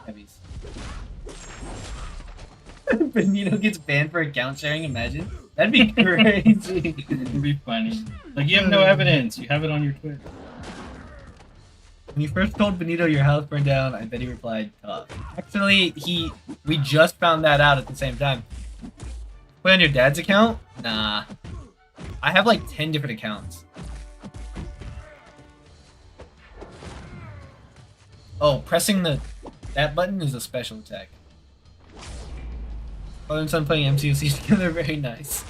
A: heavies. Benito gets banned for account sharing, imagine. That'd be crazy.
B: It'd be funny. Like, you have no evidence. You have it on your Twitter.
A: When you first told Benito your house burned down, I bet he replied, tough. Actually, we just found that out at the same time. Play on your dad's account? Nah. I have like 10 different accounts. Oh, pressing that button is a special attack. Father and son playing MCOC together, very nice.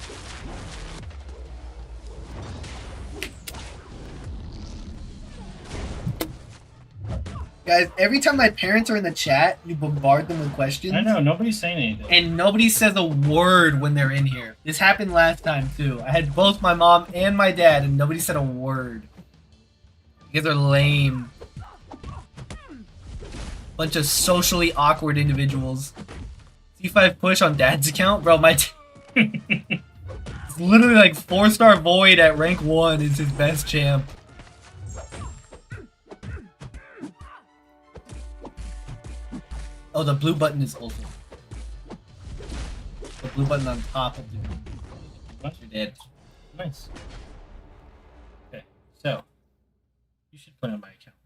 A: Guys, every time my parents are in the chat, you bombard them with questions.
B: I know, nobody's saying anything.
A: And nobody says a word when they're in here. This happened last time, too. I had both my mom and my dad, and nobody said a word. You guys are lame. Bunch of socially awkward individuals. C5 push on dad's account? Bro, my... It's literally like 4-star Void at rank 1 is his best champ. Oh, the blue button is also. The blue button on top of the... You're dead.
B: Nice. Okay, so. You should put on my account.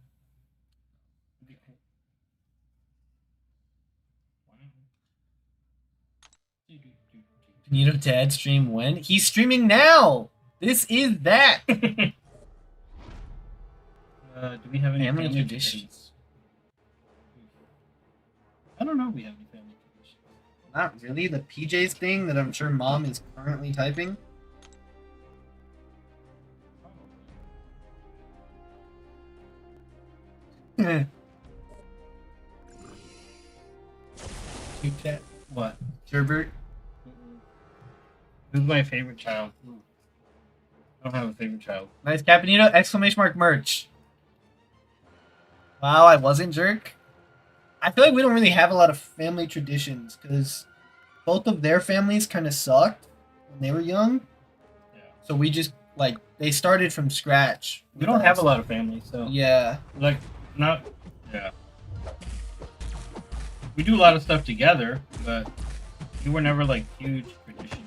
B: It'd be cool.
A: Benito dad stream when? He's streaming now! This is that!
B: Do we have any
A: Family
B: family
A: traditions?
B: I don't know if we have any family traditions.
A: Not really. The PJs thing that I'm sure mom is currently typing.
B: Cute chat? What?
A: Gerbert.
B: Who's my favorite child? I don't have a favorite child.
A: Nice Caponito! Exclamation mark merch. Wow, I wasn't jerk. I feel like we don't really have a lot of family traditions because both of their families kind of sucked when they were young.
B: Yeah.
A: So we just like they started from scratch.
B: We don't have a lot of family, so
A: Yeah.
B: like not yeah. We do a lot of stuff together, but we were never like huge traditions.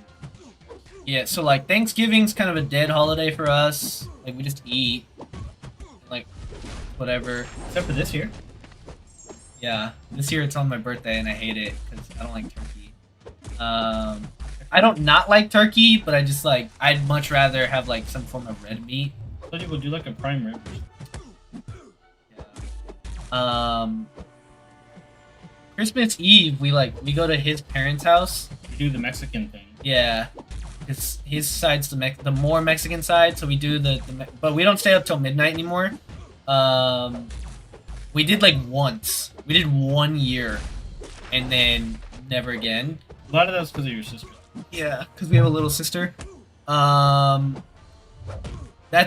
A: Yeah, so like Thanksgiving's kind of a dead holiday for us. Like we just eat. Like whatever.
B: Except for this year.
A: Yeah. This year it's on my birthday and I hate it because I don't like turkey. I don't not like turkey, but I just like I'd much rather have like some form of red meat.
B: Some people do like a prime rib.
A: Yeah. Christmas Eve we go to his parents' house.
B: We do the Mexican thing.
A: Yeah. His side's the more Mexican side, so we do but we don't stay up till midnight anymore. We did like once. We did 1 year, and then never again.
B: A lot of that's because of your sister.
A: Yeah, because we have a little sister. That's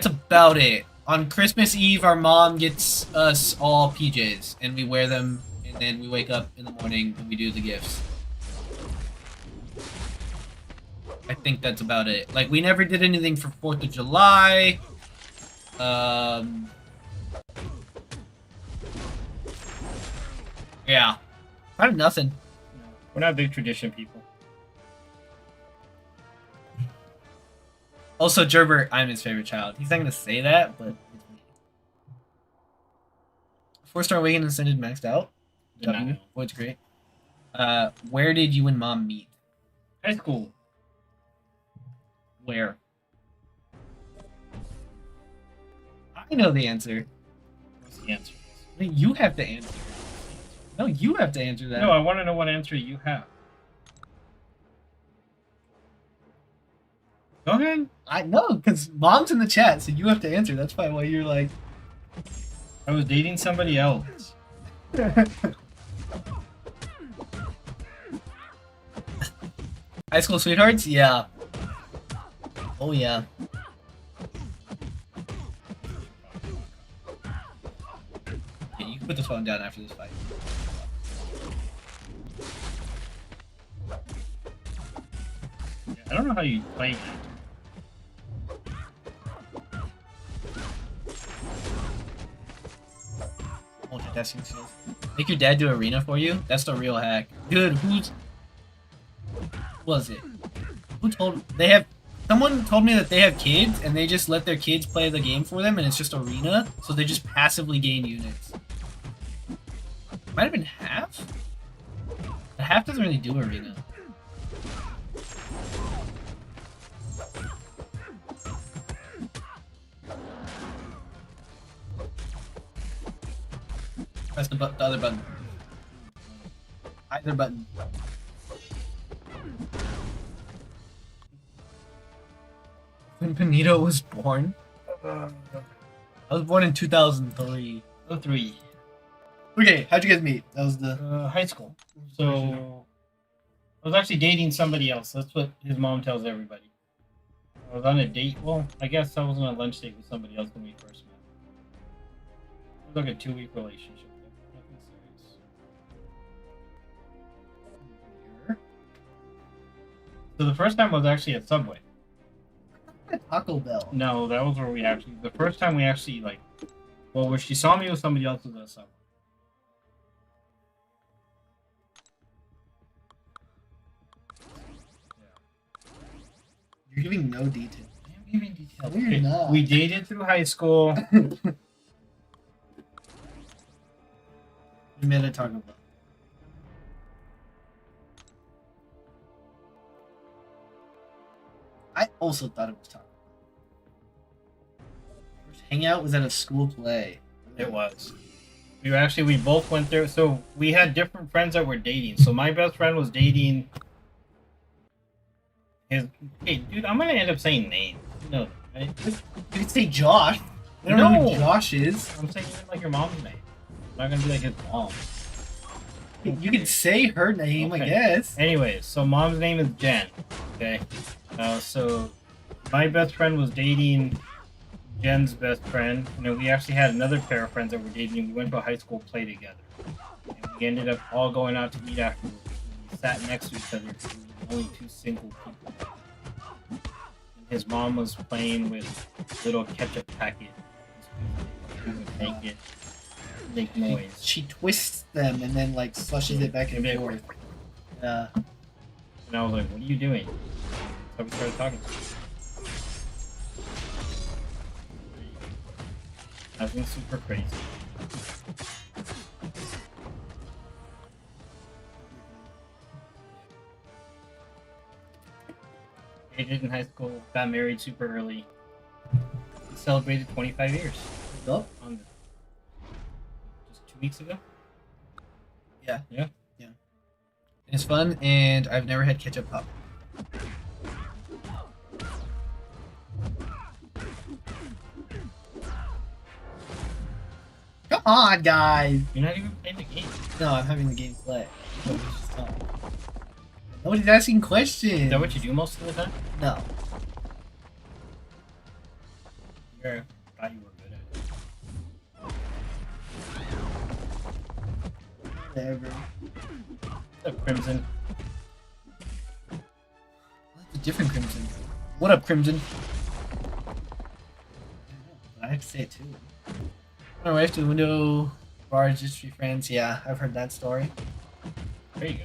A: about it. On Christmas Eve, our mom gets us all PJs, and we wear them, and then we wake up in the morning and we do the gifts. I think that's about it. Like, we never did anything for 4th of July. Yeah. Kind of nothing.
B: No, we're not big tradition people.
A: Also, Gerbert, I'm his favorite child. He's not gonna say that, but it's me. 4-star Awakened Ascended maxed out.
B: No.
A: What's great. Where did you and mom meet?
B: High school.
A: Where? I know the answer.
B: What's the answer?
A: You have to answer. No, you have to answer that.
B: No, I want to know what answer you have. Go ahead.
A: I know, because mom's in the chat, so you have to answer. That's probably why you're like...
B: I was dating somebody else.
A: High School Sweethearts? Yeah. Oh yeah. Yeah, you can put this phone down after this fight.
B: Yeah, I don't know how you play that.
A: Multitasking skills. Make your dad do arena for you? That's the real hack. Dude, who was it? Who told they have someone told me that they have kids and they just let their kids play the game for them and it's just arena, so they just passively gain units. Might have been half? The half doesn't really do arena. Press the other button. Either button. When Benito was born? I was born in 2003.
B: 03.
A: Okay, how'd you guys meet? That was the...
B: High school. So, I was actually dating somebody else. That's what his mom tells everybody. I was on a date. Well, I guess I was on a lunch date with somebody else when we first met. It was like a 2-week relationship. Nothing serious. So the first time was actually at Subway.
A: Taco Bell.
B: No, that was where we actually... The first time we actually, like... Well, where she saw me with somebody else was at Subway.
A: You're giving no details.
B: I am giving details.
A: No, you're not.
B: We dated through high school.
A: We met at Taco Bell. I also thought it was Taco Bell. First hangout was at a school play.
B: It was. We both went there. So we had different friends that were dating. So my best friend was dating his. Hey, dude, I'm gonna end up saying names. You know, right?
A: You could say Josh. I don't know who Josh is.
B: I'm saying even like your mom's name. I'm not gonna be like his mom.
A: You can say her name,
B: Okay.
A: I guess.
B: Anyways, so mom's name is Jen. Okay. So my best friend was dating Jen's best friend. You know, we actually had another pair of friends that were dating. We went to a high school play together. And we ended up all going out to eat afterwards. We sat next to each other. We were only 2 single people. And his mom was playing with little ketchup packet. She would make noise.
A: She twists them and then like slushes it back and forth. Yeah.
B: And I was like, what are you doing? So we started talking. Nothing super crazy. Dated in high school, got married super early. We celebrated 25 years.
A: Yup.
B: On just 2 weeks ago.
A: Yeah.
B: Yeah.
A: It's fun, and I've never had ketchup pop. Come on, guys!
B: You're not even playing the game.
A: No, I'm having the game play. Nobody's asking questions.
B: Is that what you do most of the time?
A: No.
B: Yeah. Thought you were good at it.
A: Whatever.
B: What's up, Crimson?
A: What's a different Crimson? What up, Crimson? I have to say it too. On our way to the window, bars, just three friends. Yeah, I've heard that story.
B: There you go.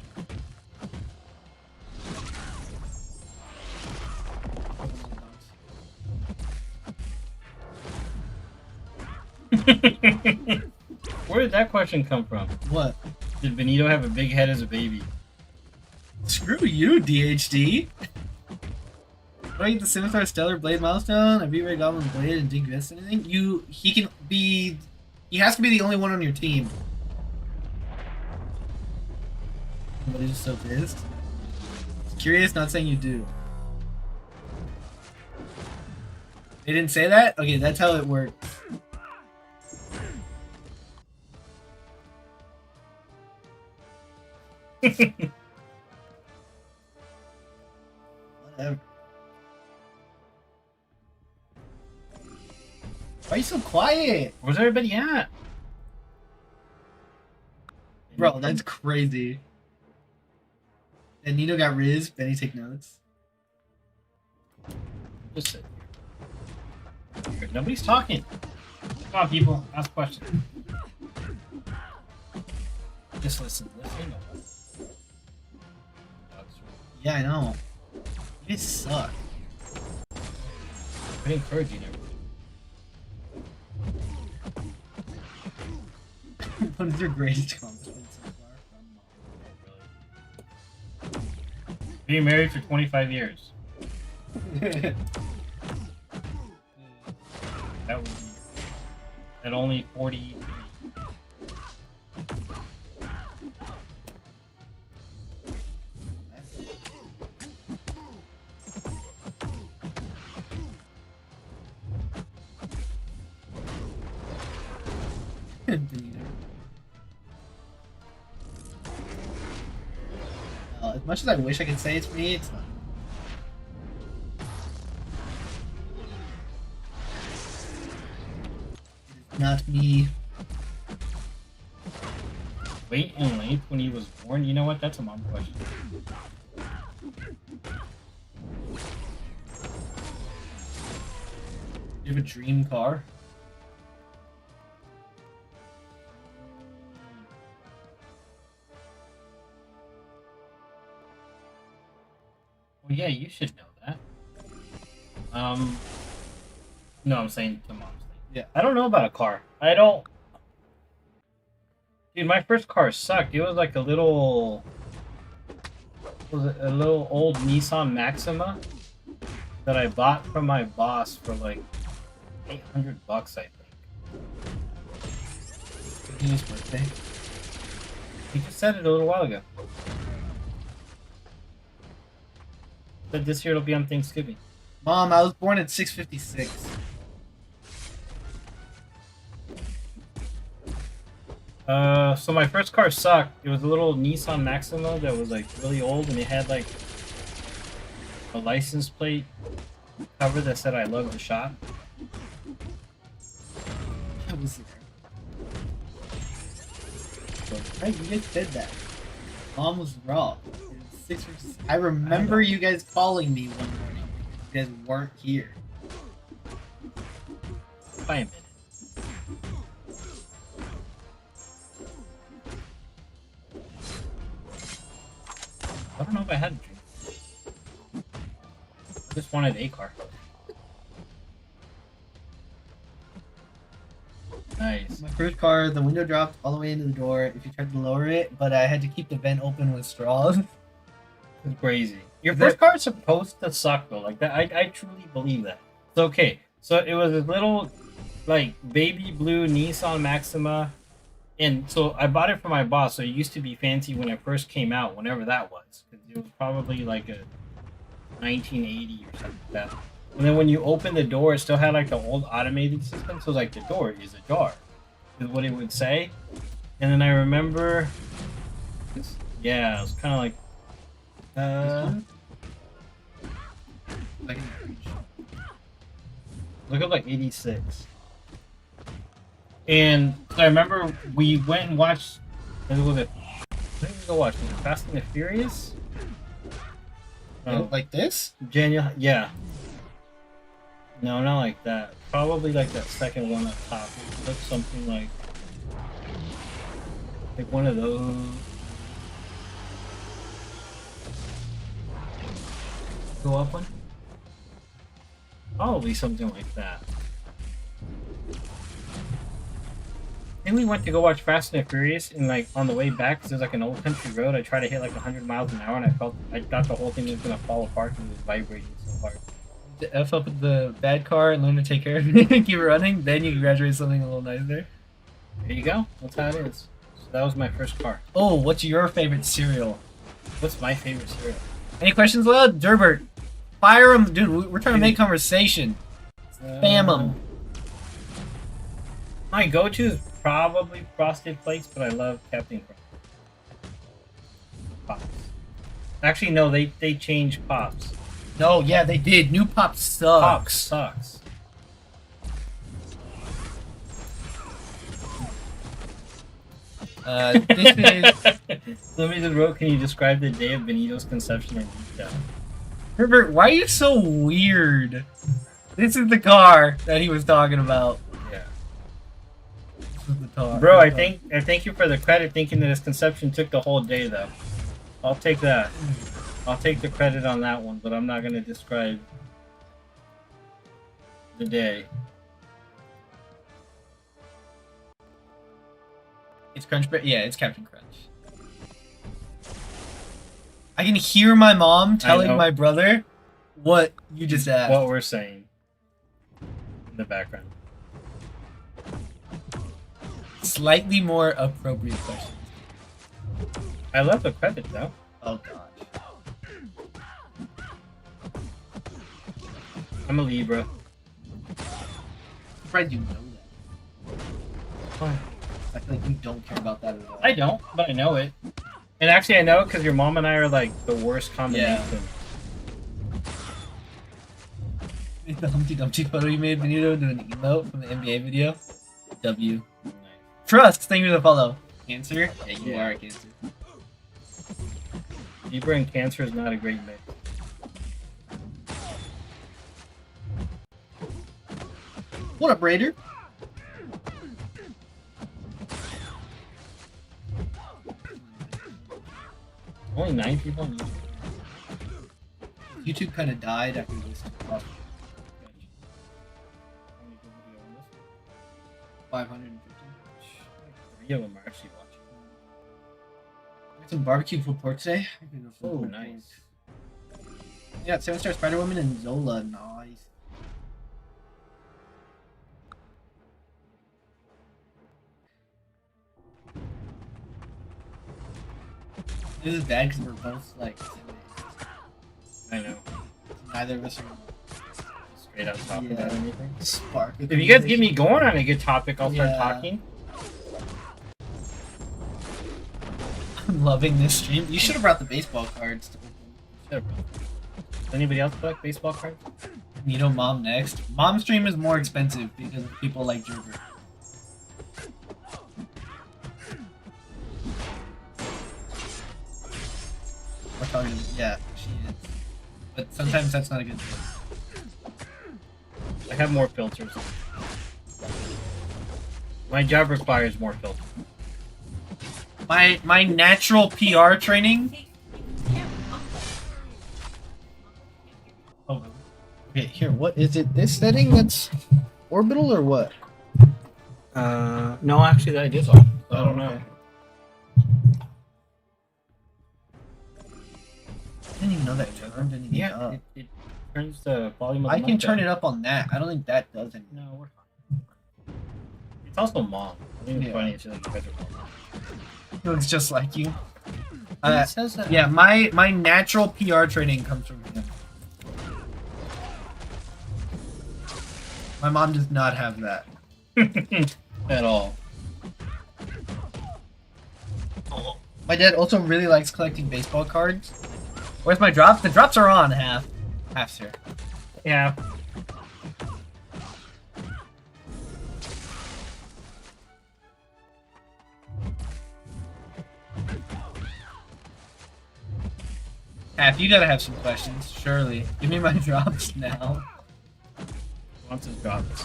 B: Where did that question come from?
A: What?
B: Did Benito have a big head as a baby?
A: Screw you, DHD. Do I get the Scimitar Stellar Blade milestone? I beat Red Goblin Blade and didn't miss anything? He has to be the only one on your team. But he's just so pissed. It's curious, not saying you do. They didn't say that? Okay, that's how it works. Whatever. Why are you so quiet?
B: Where's everybody at?
A: Bro, that's crazy. And Nino got Riz. Benny take notes.
B: Just sit here. Nobody's talking. Come on, people. Ask questions. Just listen. Listen.
A: Yeah, I know. You guys suck.
B: I encourage you never.
A: What is your greatest accomplishment so far?
B: Being married for 25 years. That would be at only 40.
A: As much as I wish I could say it's me, it's not. It's not me.
B: Weight and length when he was born? You know what? That's a mom question.
A: You have a dream car?
B: Well, yeah, you should know that. No, I'm saying to mom's thing.
A: Yeah.
B: I don't know about a car. I don't. Dude, my first car sucked. It was like a little old Nissan Maxima that I bought from my boss for like $800, I think.
A: His birthday.
B: He just said it a little while ago. But this year it'll be on Thanksgiving.
A: Mom, I was born at 6:56.
B: So my first car sucked. It was a little Nissan Maxima that was like really old, and it had like a license plate cover that said "I love the shop."
A: I was there. Right, you guys said that. Mom was wrong. It was 6:56. I remember you guys calling me one morning. You guys weren't here.
B: By a minute. I don't know if I had a dream. I just wanted a car. Nice.
A: My first car, the window dropped all the way into the door if you tried to lower it, but I had to keep the vent open with straws.
B: It's crazy. Your first car is supposed to suck though. Like that, I truly believe that. So okay, so it was a little like baby blue Nissan Maxima, and so I bought it for my boss. So it used to be fancy when it first came out, whenever that was, because it was probably like a 1980 or something like that. And then when you open the door, it still had like the old automated system. So like the door is ajar, is what it would say. And then I remember, yeah, it was kind of like. Look up like 86. And I remember we went and watched. What did we go watch? Was it Fast and the Furious?
A: Like this?
B: Yeah. No, not like that. Probably like that second one up top. It looks something like one of those. Go up one? Probably something like that. Then we went to go watch Fast and the Furious, and like on the way back, 'cause there's like an old country road, I tried to hit like 100 miles an hour, and I thought the whole thing was gonna fall apart because it was vibrating so hard.
A: To F up with the bad car and learn to take care of it and keep it running, then you can graduate something a little nicer.
B: There you go. That's how it is. So that was my first car.
A: Oh, what's your favorite cereal?
B: What's my favorite cereal?
A: Any questions, Lud? Durbert, fire him, dude. We're trying to make conversation. Spam him.
B: My go-to is probably Frosted Flakes, but I love Captain Crunch. Pops. Actually, no, they changed Pops.
A: No, yeah, they did. New pop
B: Pop
A: sucks.
B: sucks.
A: This is
B: Let me just wrote, can you describe the day of Benito's conception in detail?
A: Herbert. Why are you so weird? This is the car that he was talking about.
B: Yeah.
A: This is the car.
B: Bro, I thank you for the credit thinking that his conception took the whole day though. I'll take that. I'll take the credit on that one, but I'm not gonna describe the day.
A: It's Crunch. Yeah, it's Captain Crunch. I can hear my mom telling my brother what you just asked.
B: What we're saying in the background.
A: Slightly more appropriate questions.
B: I love the credit though.
A: Oh gosh.
B: I'm a Libra.
A: I'm surprised you know that.
B: Why?
A: I feel like you don't care about that at all.
B: I don't, but I know it. And actually, I know it because your mom and I are like the worst combination.
A: Yeah. The Humpty Dumpty photo you made, Benito, do an emote from the NBA video. W.
B: Nice.
A: Trust, thank you for the follow. Cancer? Yeah, you
B: Yeah.
A: are a Cancer.
B: Libra and Cancer is not a great mix.
A: What up, Raider?
B: Only 9 people on YouTube.
A: YouTube kind of died after this.
B: How many people do you own this?
A: 550.
B: Like 3 of them are actually watching.
A: Got some barbecue pulled pork today.
B: Oh, nice.
A: Yeah, 7-star Spider Woman and Zola. Nice. This is bad because we're both like.
B: I know.
A: Neither of us are
B: Straight up talking about anything.
A: spark.
B: If you guys get me going on a good topic, I'll start
A: Yeah.
B: talking.
A: I'm loving this stream. You should have brought the baseball cards.
B: Shut up. Does anybody else collect baseball cards?
A: Nito Mom next. Mom stream is more expensive because people like Gerber. We're talking, yeah, she is. But sometimes that's not a good thing.
B: I have more filters. My job requires more filters.
A: My natural PR training. Oh, okay. Here, what is it? This setting that's orbital or what?
B: No, actually, that is off. I don't know.
A: I didn't even know that turned anything
B: Yeah,
A: up.
B: it turns the volume of
A: I
B: the
A: can
B: mic
A: turn
B: down.
A: it up on that. I don't think that does anything.
B: No, we're fine. It's also mom. I think it's
A: Yeah.
B: funny. It's like you guys are mom.
A: It looks just like you.
B: It says that.
A: Yeah, my natural PR training comes from him. My mom does not have that.
B: At all.
A: My dad also really likes collecting baseball cards. Where's my drop? The drops are on half. Half's here.
B: Yeah.
A: Half, you gotta have some questions, surely. Give me my drops now.
B: Wants his drops.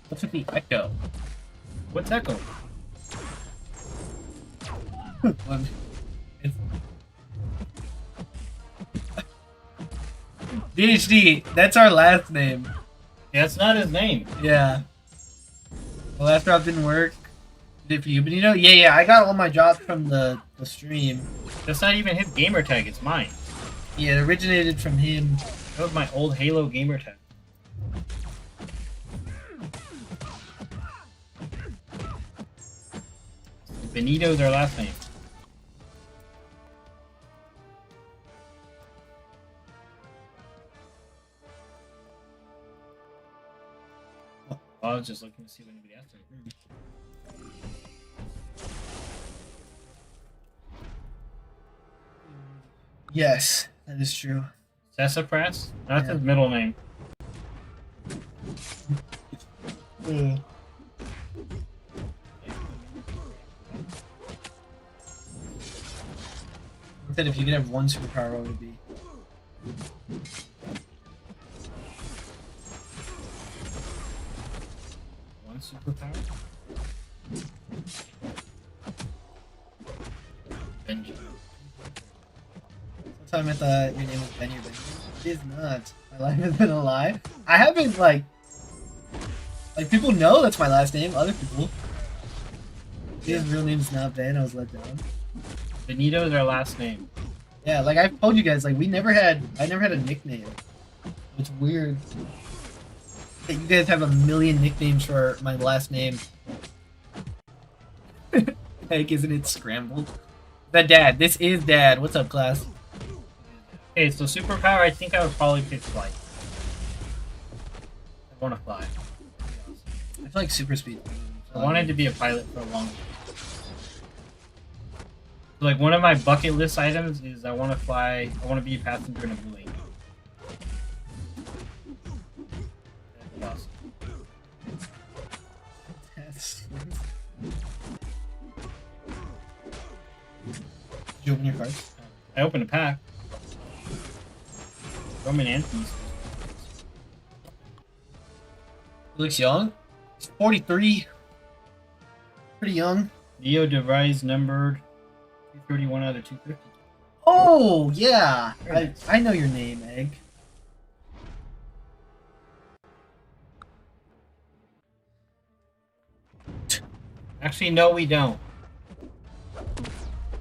A: What's with the echo?
B: What's echo?
A: It's... DHD, that's our last name.
B: Yeah, it's not his name.
A: Yeah. The last drop didn't work. Did it for you, Benito? Yeah, I got all my drops from the stream.
B: That's not even his gamer tag. It's mine.
A: Yeah, it originated from him.
B: That was my old Halo gamer tag. Benito's our last name. I was just looking to see if anybody asked anything.
A: Yes, that is true.
B: Sassafras? That's
A: Yeah.
B: his middle name.
A: I said if you could have one superpower, what would it be?
B: One superpower? Benji.
A: Sometime I thought your name was Benny or Benji. It is not. My life has been a lie. I haven't like people know that's my last name. Other people. His real name's not Ben. I was let down.
B: Benito is our last name.
A: Yeah, like I've told you guys, like I never had a nickname. It's weird that you guys have a million nicknames for my last name. Heck, isn't it scrambled? That Dad. This is Dad. What's up, class?
B: Okay, so superpower, I think I would probably pick flight. I want to fly.
A: I feel like super speed.
B: I wanted to be a pilot for a long time. So, like, one of my bucket list items is I want to fly, I want to be a passenger in a balloon. That'd be awesome.
A: Did you open your cards?
B: I opened a pack. Roman Anthony's.
A: He looks young. He's 43. Pretty young.
B: Neo device numbered 231 out of 250.
A: Oh, yeah.
B: Very nice.
A: I know your name, Egg.
B: Actually, no, we don't.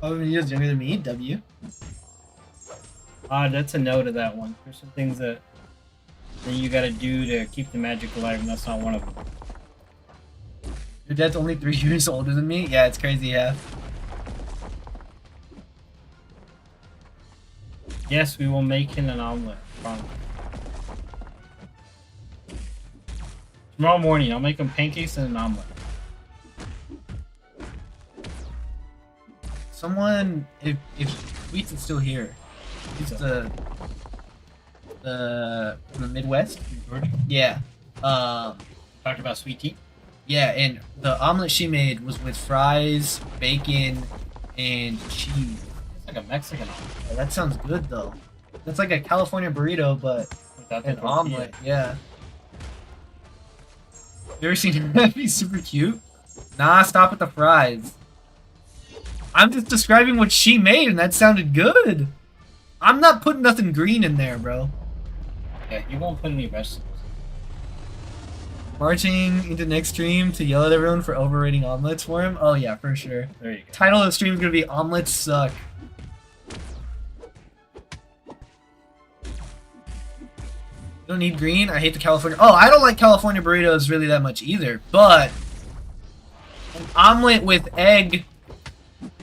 A: Oh, you're younger than me, W.
B: That's a no to that one. There's some things that you gotta do to keep the magic alive, and that's not one of them.
A: Your dad's only 3 years older than me? Yeah, it's crazy, yeah.
B: Yes, we will make him an omelet. Promise. Tomorrow morning, I'll make him pancakes and an omelet.
A: Someone, if Sweets is still here, he's the from the Midwest.
B: Georgia?
A: Yeah.
B: Talked about sweet tea.
A: Yeah, and the omelet she made was with fries, bacon, and cheese.
B: It's like a Mexican omelet.
A: Oh, that sounds good though. That's like a California burrito, but
B: Without
A: an
B: the tortilla.
A: omelet. Yeah. You ever seen that? Be super cute. Nah, stop at the fries. I'm just describing what she made, and that sounded good. I'm not putting nothing green in there, bro.
B: Yeah, you won't put any vegetables.
A: Marching into next stream to yell at everyone for overrating omelets for him? Oh yeah, for sure.
B: There you go.
A: Title of the stream is gonna be Omelets Suck. You don't need green? I hate the California... Oh, I don't like California burritos really that much either, but... An omelet with egg...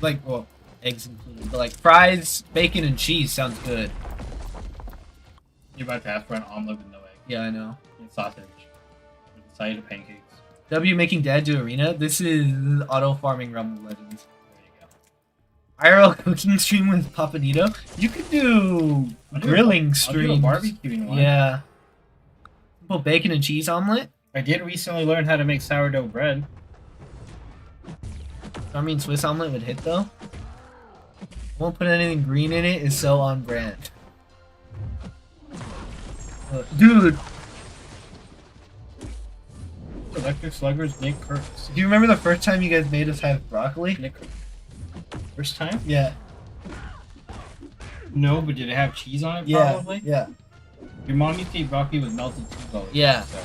A: Like, well, eggs included, but like fries, bacon, and cheese sounds good.
B: You're about to ask for an omelet with no egg.
A: Yeah, I know.
B: And sausage. With a side of pancakes.
A: W making Dad do arena? This is Auto Farming Rumble Legends.
B: There you go.
A: IRL cooking stream with Papanito? You could do grilling
B: I'll do a
A: streams.
B: barbecuing one.
A: Yeah. Simple bacon and cheese omelet?
B: I did recently learn how to make sourdough bread.
A: I mean, Swiss omelet would hit though. Won't put anything green in it is so on brand. Dude,
B: Electric Sluggers, Nick Kurtz.
A: do you remember the first time you guys made us have broccoli?
B: Nick First time?
A: Yeah.
B: No, but did it have cheese on it
A: Yeah.
B: probably?
A: Yeah.
B: Your mom used to eat broccoli with melted cheese all over.
A: Yeah.
B: So.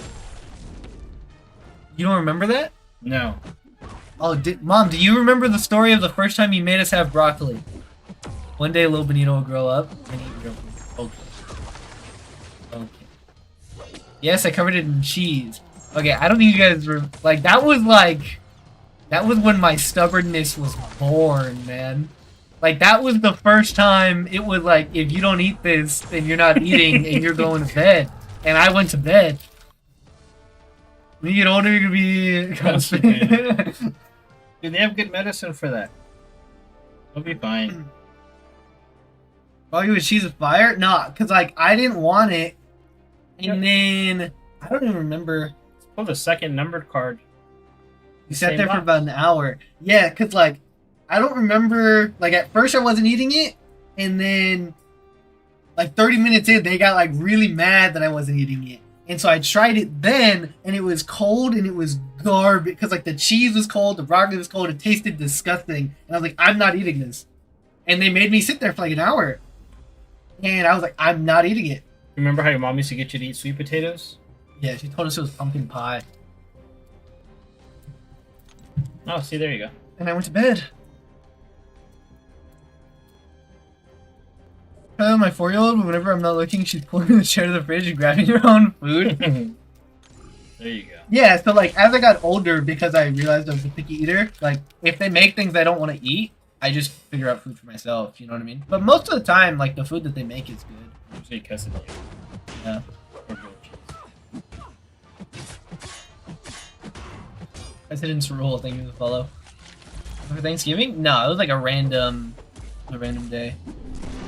A: You don't remember that?
B: No.
A: Oh, Mom, do you remember the story of the first time you made us have broccoli? One day, little Benito will grow up and eat real food. Okay. Okay. Yes, I covered it in cheese. Okay, I don't think you guys were... that was when my stubbornness was born, man. Like, that was the first time it was like, if you don't eat this, then you're not eating and you're going to bed. And I went to bed. When you get older, you're gonna be constipated.
B: Dude, they have good medicine for that. It'll be fine.
A: Barbecue with cheese with fire? Nah, because, like, I didn't want it. And then, I don't even remember.
B: Pull the second numbered card.
A: You sat there for about an hour. Yeah, because, like, I don't remember. Like, at first I wasn't eating it. And then, like, 30 minutes in, they got, like, really mad that I wasn't eating it. And so I tried it then, and it was cold, and it was garbage. Because, like, the cheese was cold, the broccoli was cold, it tasted disgusting. And I was like, I'm not eating this. And they made me sit there for, like, an hour. And I was like, I'm not eating it.
B: Remember how your mom used to get you to eat sweet potatoes?
A: Yeah, she told us it was pumpkin pie.
B: Oh, see, there you go.
A: And I went to bed. My 4-year-old, whenever I'm not looking, she's pulling the chair to the fridge and grabbing her own food.
B: There you go.
A: Yeah, so like as I got older, because I realized I was a picky eater, like if they make things I don't want to eat, I just figure out food for myself, you know what I mean? But most of the time, like the food that they make is good.
B: Usually quesadilla.
A: Yeah.
B: Or grilled cheese.
A: President's rule, thank you for the follow. For Thanksgiving? No, it was like a random day.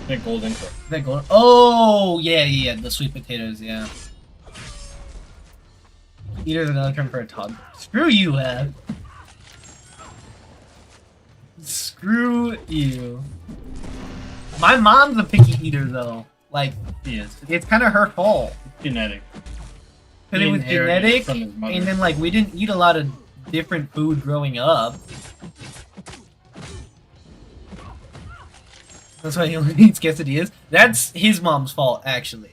B: They're golden cook.
A: That golden. Oh yeah, the sweet potatoes, yeah. Eater's another term for a toddler. Screw you, Ab. Screw you. My mom's a picky eater though. Like,
B: He is.
A: it's kind of her fault.
B: Genetic.
A: Because
B: He
A: it was
B: inherited
A: genetic,
B: from his mother.
A: and then like we didn't eat a lot of different food growing up. That's why he only eats quesadillas. That's his mom's fault, actually.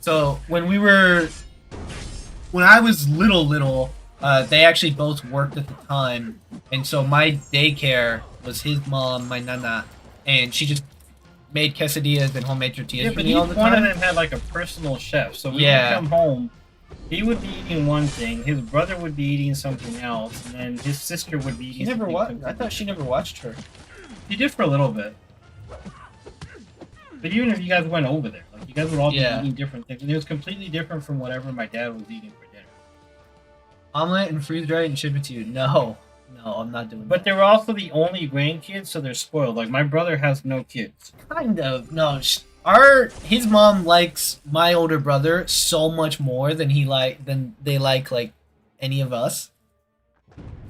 A: So when I was little, they actually both worked at the time, and so my daycare was his mom, my nana, and she just made quesadillas and homemade tortillas
B: Yeah,
A: for
B: but
A: me all the
B: one of
A: time.
B: them had like a personal chef, so when
A: Yeah.
B: he would come home, he would be eating one thing, his brother would be eating something else, and then his sister would be
A: She
B: eating
A: never
B: something
A: watched. I
B: completely
A: thought she never watched her.
B: He did for a little bit. But even if you guys went over there, like you guys would all be
A: Yeah.
B: eating different things, and it was completely different from whatever my dad was eating for dinner.
A: Omelet and freeze dry and ship it to you. No, I'm not doing
B: But
A: that.
B: they were also the only grandkids, so they're spoiled. Like my brother has no kids.
A: Kind of. No, his mom likes my older brother so much more than they like any of us.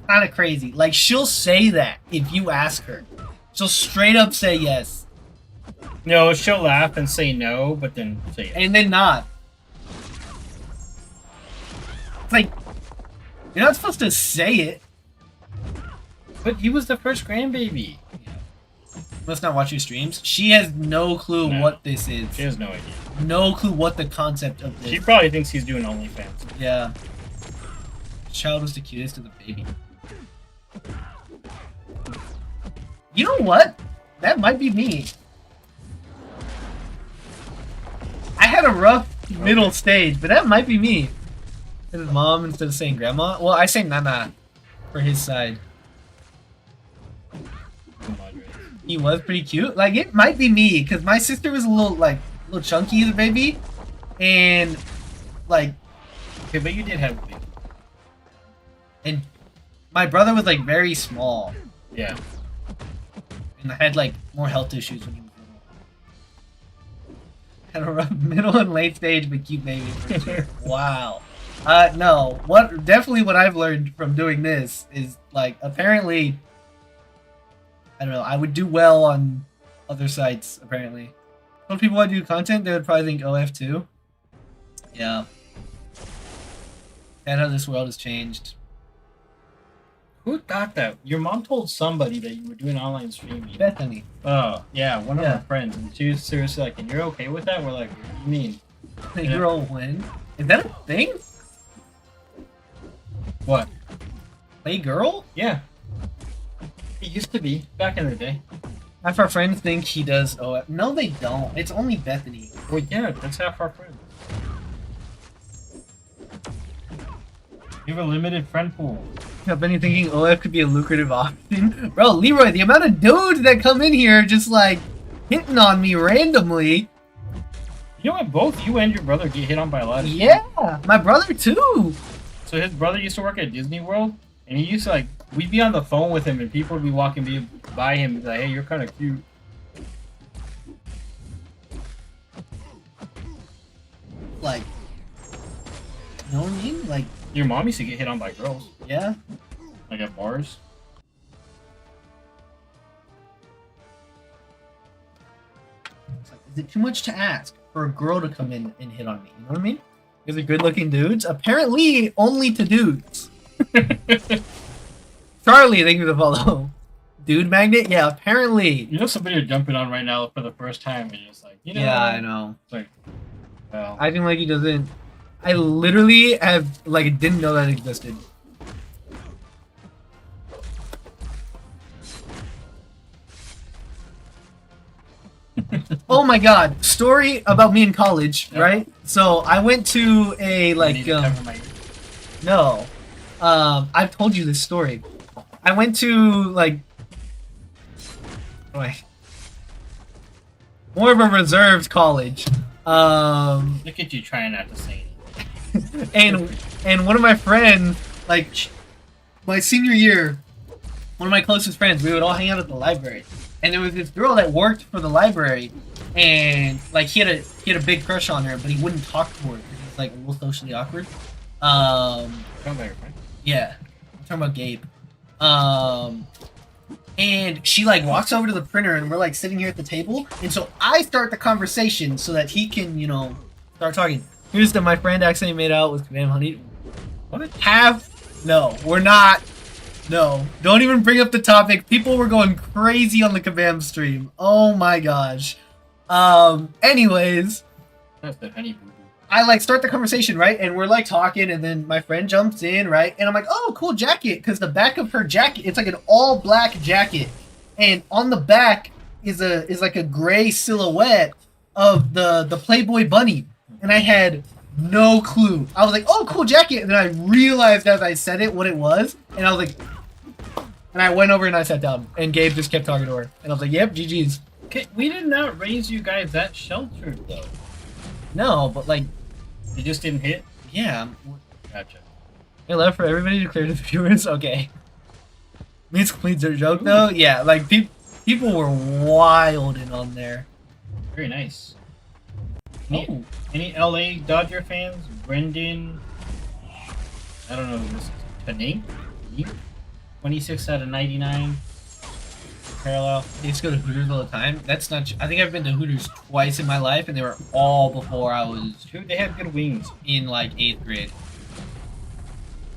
A: Kind of crazy. Like she'll say that if you ask her. She'll straight up say yes
B: No, she'll laugh and say no, but then say yes.
A: and then not. It's like you're not supposed to say it.
B: But he was the first grandbaby.
A: Must not watch your streams. She has no clue
B: No.
A: what this is.
B: She has no idea.
A: No clue what the concept of this.
B: She probably thinks he's doing OnlyFans.
A: Yeah. Child was the cutest of the baby. You know what? That might be me. I had a rough middle stage, but that might be me. His mom instead of saying grandma. Well, I say nana for his side. He was pretty cute. Like it might be me because my sister was a little chunky as a baby, and like,
B: Okay, but you did have a baby.
A: and my brother was like very small,
B: Yeah.
A: and I had like more health issues when he was little. Had a rough middle and late stage, but cute baby for sure. Wow. No. What I've learned from doing this is like apparently, I don't know. I would do well on other sites. Apparently, when people want to do content, they would probably think OF too. Yeah. That's how this world has changed.
B: Who thought that? Your mom told somebody that you were doing online streaming.
A: Bethany.
B: Oh, yeah, one of
A: Yeah.
B: our friends. And she was seriously like, and you're okay with that? We're like, what do you mean?
A: The
B: Yeah.
A: girl win. Is that a thing?
B: What?
A: Play girl?
B: Yeah. It used to be, back in the day.
A: Half our friends think he does OF. No, they don't. It's only Bethany.
B: Well, yeah, that's half our friends. You have a limited friend pool.
A: I've been thinking OF could be a lucrative option. Bro, Leroy, the amount of dudes that come in here just like hitting on me randomly.
B: You know what? Both you and your brother get hit on by a lot of people.
A: Yeah, my brother too.
B: So his brother used to work at Disney World, and he used to like, we'd be on the phone with him, and people would be walking by him and be like, hey, you're kind of cute.
A: Like, you know what I mean? Like,
B: Your mom used to get hit on by girls,
A: yeah.
B: like at bars.
A: It's like, is it too much to ask for a girl to come in and hit on me? You know what I mean? Is it good-looking dudes? Apparently, only to dudes. Charlie, thank you for the follow. Dude magnet? Yeah, apparently.
B: You know, somebody you're jumping on right now for the first time, and you're just like, you know.
A: Yeah, I know.
B: It's like, well,
A: I think like he doesn't. I literally have like didn't know that existed. Oh my god! Story about me in college,
B: Yeah.
A: right? So I went to a
B: I
A: like
B: need to cover my ears.
A: no, I've told you this story. I went to like wait, more of a reserved college.
B: Look at you trying not to say anything.
A: and one of my friends, like my senior year, one of my closest friends, we would all hang out at the library, and there was this girl that worked for the library, and like he had a big crush on her, but he wouldn't talk to her because he was like a little socially awkward.
B: Talking about your friend.
A: Yeah, I'm talking about Gabe. And she like walks over to the printer, and we're like sitting here at the table, and so I start the conversation so that he can, you know, start talking. Here's my friend accidentally made out with Kabam Honey. What? No, we're not. No, don't even bring up the topic. People were going crazy on the Kabam stream. Oh my gosh. Anyways,
B: That's the honey boo boo.
A: I like start the conversation, right? And we're like talking, and then my friend jumps in, right? And I'm like, "Oh, cool jacket," because the back of her jacket, it's like an all black jacket, and on the back is like a gray silhouette of the Playboy bunny, and I had no clue. I was like, "Oh, cool jacket," and then I realized as I said it what it was, and I was like, and I went over and I sat down, and Gabe just kept talking to her, and I was like, "Yep, GG's."
B: Okay, we did not raise you guys that sheltered though.
A: No, but like,
B: You just didn't hit.
A: yeah.
B: Gotcha.
A: I love for everybody to clear the viewers. Okay. Means completes their joke though. Yeah, like people were wild in on there.
B: Very nice.
A: Oh.
B: Any LA Dodger fans? Brendan. I don't know who this is. Tanink? 26 out of 99. Parallel.
A: They used to go to Hooters all the time. That's not. I think I've been to Hooters twice in my life, and they were all before I was
B: Dude, they have good wings.
A: in like 8th grade.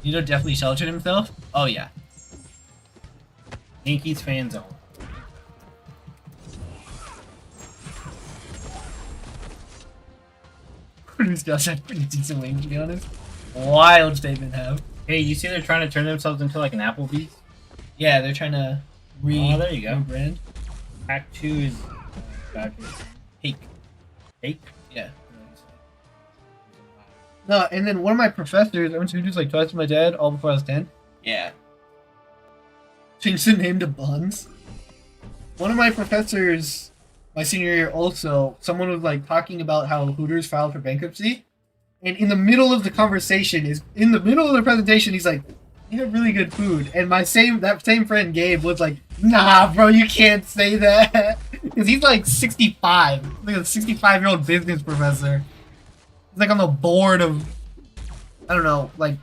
A: You know, definitely sheltered himself. Oh yeah.
B: Yankees fan zone.
A: Hooters does have pretty decent wings, to be honest. Wild statement have.
B: Hey, you see they're trying to turn themselves into like an Applebee's?
A: Yeah, they're trying to
B: Oh, there you go.
A: rebrand.
B: Act 2 is Dodgers.
A: Hake.
B: Fake?
A: Yeah. No, and then one of my professors, I went to Hooters like twice with my dad, all before I was 10. Yeah. Changed the name to Buns. One of my professors, my senior year also, someone was like talking about how Hooters filed for bankruptcy. And in the middle of the conversation, in the middle of the presentation, he's like, "You have really good food." And that same friend Gabe was like, "Nah, bro, you can't say that." Because he's like 65. He's like a 65-year-old business professor. He's like on the board of, I don't know, like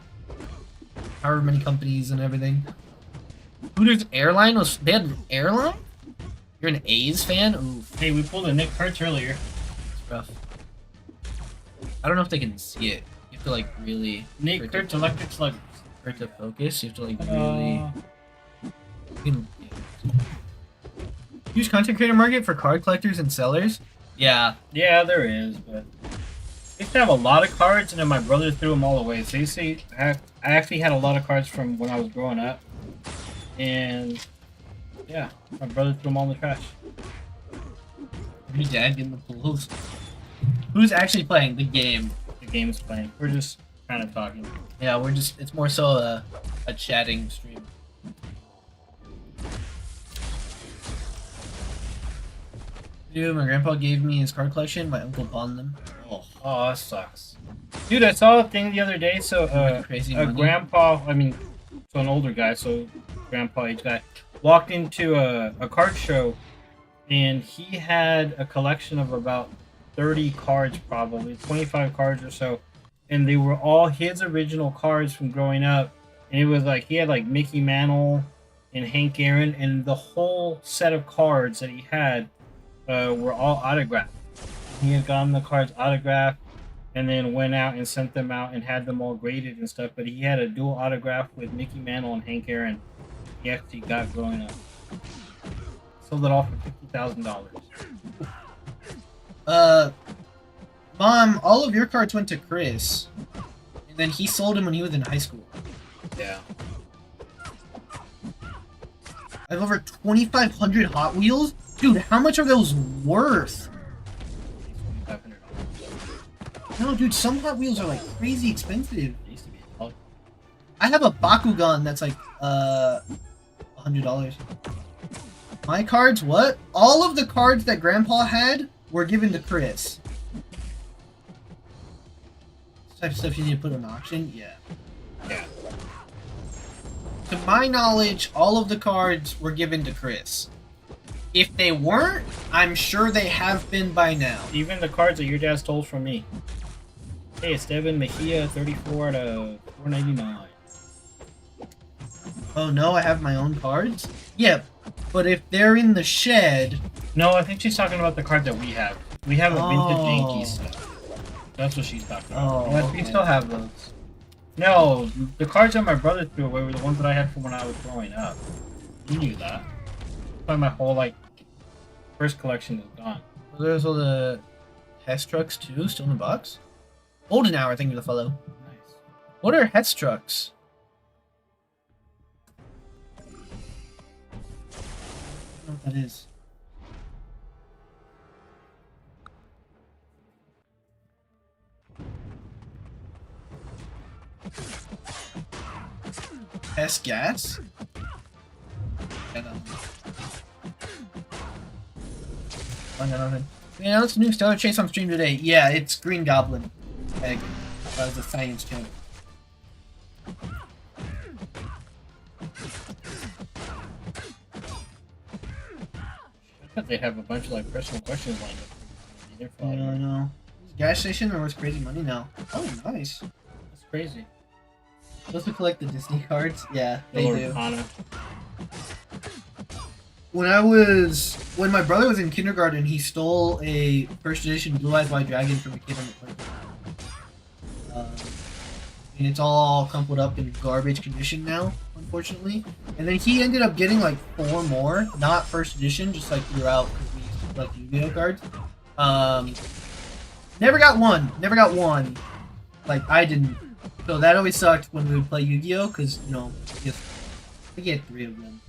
A: however many companies and everything. Hooters airline they had an airline? You're an A's fan? Oof,
B: Hey, we pulled a Nick Kurtz earlier.
A: it's rough. I don't know if they can see it. You have to like really
B: Nick
A: for it
B: Kurtz Electric Sluggers.
A: for it to focus. You have to like really. Huge content creator market for card collectors and sellers. Yeah.
B: Yeah, there is, but I used to have a lot of cards, and then my brother threw them all away. So you see, I actually had a lot of cards from when I was growing up, and yeah, my brother threw them all in the trash.
A: Your dad getting the pools. Who's actually playing the game?
B: The game's playing. We're just kind of talking.
A: Yeah, it's more so a chatting stream. Dude, my grandpa gave me his card collection. My uncle pawned them. Oh,
B: Oh, that sucks. Dude, I saw a thing the other day. So,
A: crazy
B: a
A: money.
B: grandpa, so an older guy, so grandpa age guy, walked into a card show, and he had a collection of about 30 cards, probably 25 cards or so, and they were all his original cards from growing up. And it was like he had like Mickey Mantle and Hank Aaron, and the whole set of cards that he had were all autographed. He had gotten the cards autographed, and then went out and sent them out and had them all graded and stuff. But he had a dual autograph with Mickey Mantle and Hank Aaron. He actually got growing up. Sold it all for $50,000.
A: Mom, all of your cards went to Chris, and then he sold them when he was in high school.
B: Yeah.
A: I have over 2,500 Hot Wheels? Dude, how much are those worth?
B: $2,500.
A: No, dude, some Hot Wheels are like crazy expensive.
B: It used to be a
A: I have a Bakugan that's like, $100. My cards, what? All of the cards that Grandpa had were given to Chris. This type of stuff you need to put on auction? Yeah.
B: Yeah.
A: To my knowledge, all of the cards were given to Chris. If they weren't, I'm sure they have been by now.
B: Even the cards that your dad stole from me. Hey, Esteban Mejia, 34 out of 499.
A: Oh no, I have my own cards? Yeah, but if they're in the shed...
B: No, I think she's talking about the card that we have. We have a vintage
A: Oh.
B: Yankees stuff. That's what she's talking about.
A: Oh,
B: Yes, we still have those. No, the cards that my brother threw away were the ones that I had from when I was growing up. You knew that. That's why my whole, like, first collection is gone.
A: There's all the Hess trucks too, still in the box. Golden Hour, thank you for the follow.
B: Nice.
A: What are Hess trucks? I don't know what that is. Hess gas? Yeah, no. I got nothing. Yeah, that's a new Stellar Chase on stream today. Yeah, it's Green Goblin. Egg. That was a science channel.
B: I thought they have a bunch of, like, personal questions lined up.
A: Yeah, I know. Gas station are worth crazy money now. Oh, nice.
B: That's crazy.
A: Those who collect the Disney cards? Yeah, they
B: Lord
A: do.
B: Hana.
A: When my brother was in kindergarten, he stole a first edition Blue Eyes White Dragon from a kid on the playground. And it's all crumpled up in garbage condition now, unfortunately. And then he ended up getting like 4 more, not first edition, just like throughout, because we used to collect Yu-Gi-Oh cards. Never got one. Like, I didn't. So that always sucked when we would play Yu-Gi-Oh, because, you know, we get 3 of them.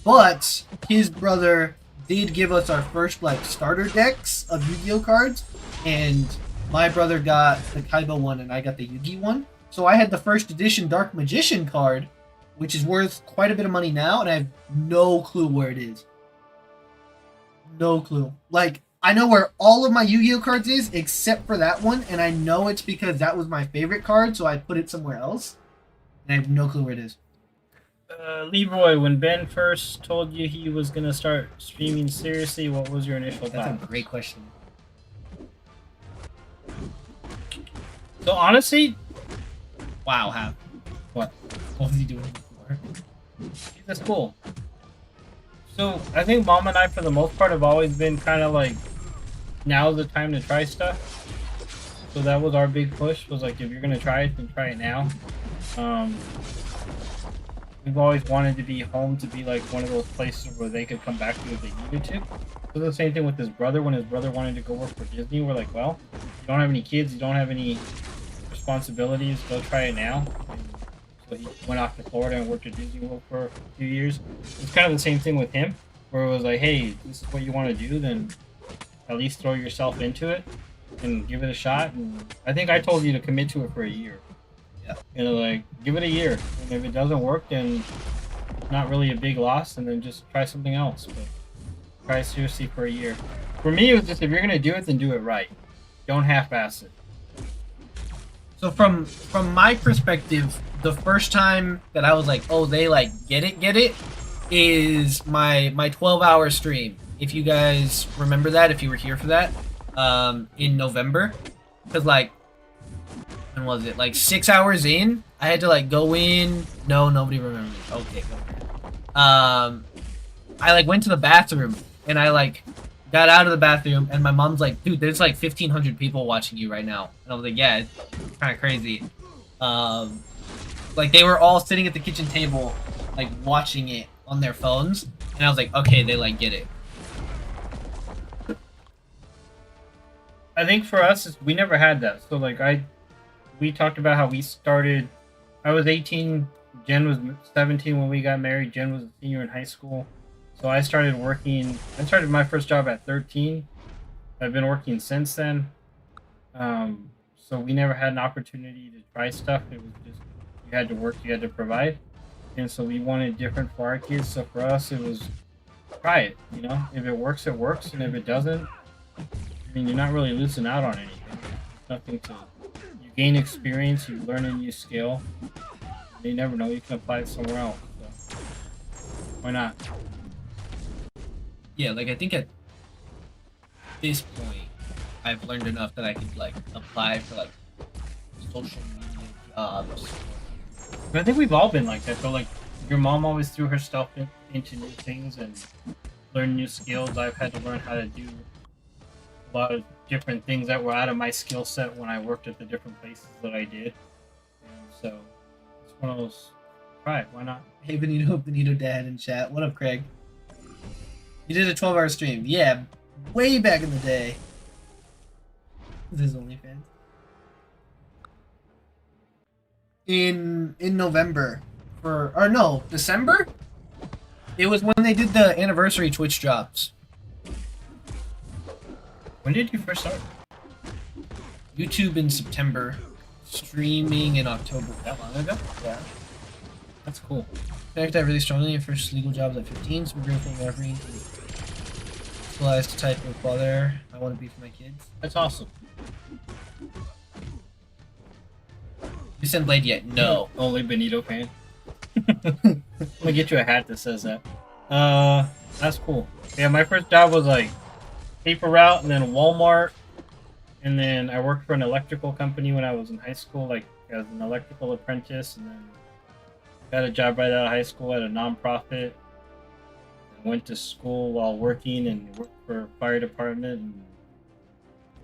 A: But his brother did give us our first, like, starter decks of Yu-Gi-Oh cards, and my brother got the Kaiba one and I got the Yugi one. So I had the first edition Dark Magician card, which is worth quite a bit of money now, and I have no clue where it is. No clue. Like, I know where all of my Yu-Gi-Oh cards is, except for that one, and I know it's because that was my favorite card, so I put it somewhere else. And I have no clue where it is.
B: Leroy, when Ben first told you he was gonna start streaming seriously, what was your initial
A: That's
B: thought?
A: a great question.
B: So honestly,
A: Wow, how?
B: what?
A: What was he doing before?
B: That's cool. So I think Mom and I, for the most part, have always been kind of like, now's the time to try stuff. So that was our big push. Was like, if you're gonna try it, then try it now. We've always wanted to be home, to be like one of those places where they could come back to if they needed to. So the same thing with his brother. When his brother wanted to go work for Disney, we're like, well, you don't have any kids, you don't have any responsibilities, go try it now. And so he went off to Florida and worked at Disney World for a few years. It's kind of the same thing with him, where it was like, hey, this is what you want to do, then at least throw yourself into it and give it a shot. And I think I told you to commit to it for a year.
A: Yeah.
B: You know, like, give it a year. And if it doesn't work, then not really a big loss, and then just try something else. But try it seriously for a year. For me, it was just, if you're going to do it, then do it right. Don't half-ass it.
A: So from my perspective, the first time that I was like, oh, they like get it, is my 12-hour stream. If you guys remember that, if you were here for that, in November, because like when was it? Like 6 hours in, I had to like go in. No, nobody remembers. Okay, go. I like went to the bathroom and I like got out of the bathroom and my mom's like, dude, there's like 1,500 people watching you right now, and I was like, yeah, it's kind of crazy. Like they were all sitting at the kitchen table, like watching it on their phones, and I was like, okay, they like get it.
B: I think for us, we never had that. So like we talked about how we started. I was 18. Jen was 17 when we got married. Jen was a senior in high school. So I started working. I started my first job at 13. I've been working since then. So we never had an opportunity to try stuff. It was just you had to work, you had to provide, and so we wanted different for our kids. So for us, it was try it. You know, if it works, it works, and if it doesn't, I mean, you're not really losing out on anything. There's nothing to. You gain experience, you learn a new skill. You never know, you can apply it somewhere else. So why not?
A: Yeah, like I think at this point, I've learned enough that I could like apply for like social media jobs.
B: But I think we've all been like that. So like, your mom always threw her stuff into new things and learn new skills. I've had to learn how to do a lot of different things that were out of my skill set when I worked at the different places that I did. And so it's one of those. Right? Why not?
A: Hey, Benito Dad in chat. What up, Craig? You did a 12-hour stream. Yeah, way back in the day. This is OnlyFans. In November, or no, December. It was when they did the anniversary Twitch drops.
B: When did you first start?
A: YouTube in September, streaming in October.
B: That long ago?
A: Yeah.
B: That's cool.
A: Connected that really strongly in first legal jobs at 15, so we're grateful for everything. Realized the type of father I want to be for my kids.
B: That's awesome.
A: You sent Blade yet? No.
B: Only Benito fan. I'm gonna get you a hat that says that. That's cool. Yeah, my first job was like paper route and then Walmart. And then I worked for an electrical company when I was in high school, like as an electrical apprentice, and then got a job right out of high school at a nonprofit. Went to school while working and worked for a fire department and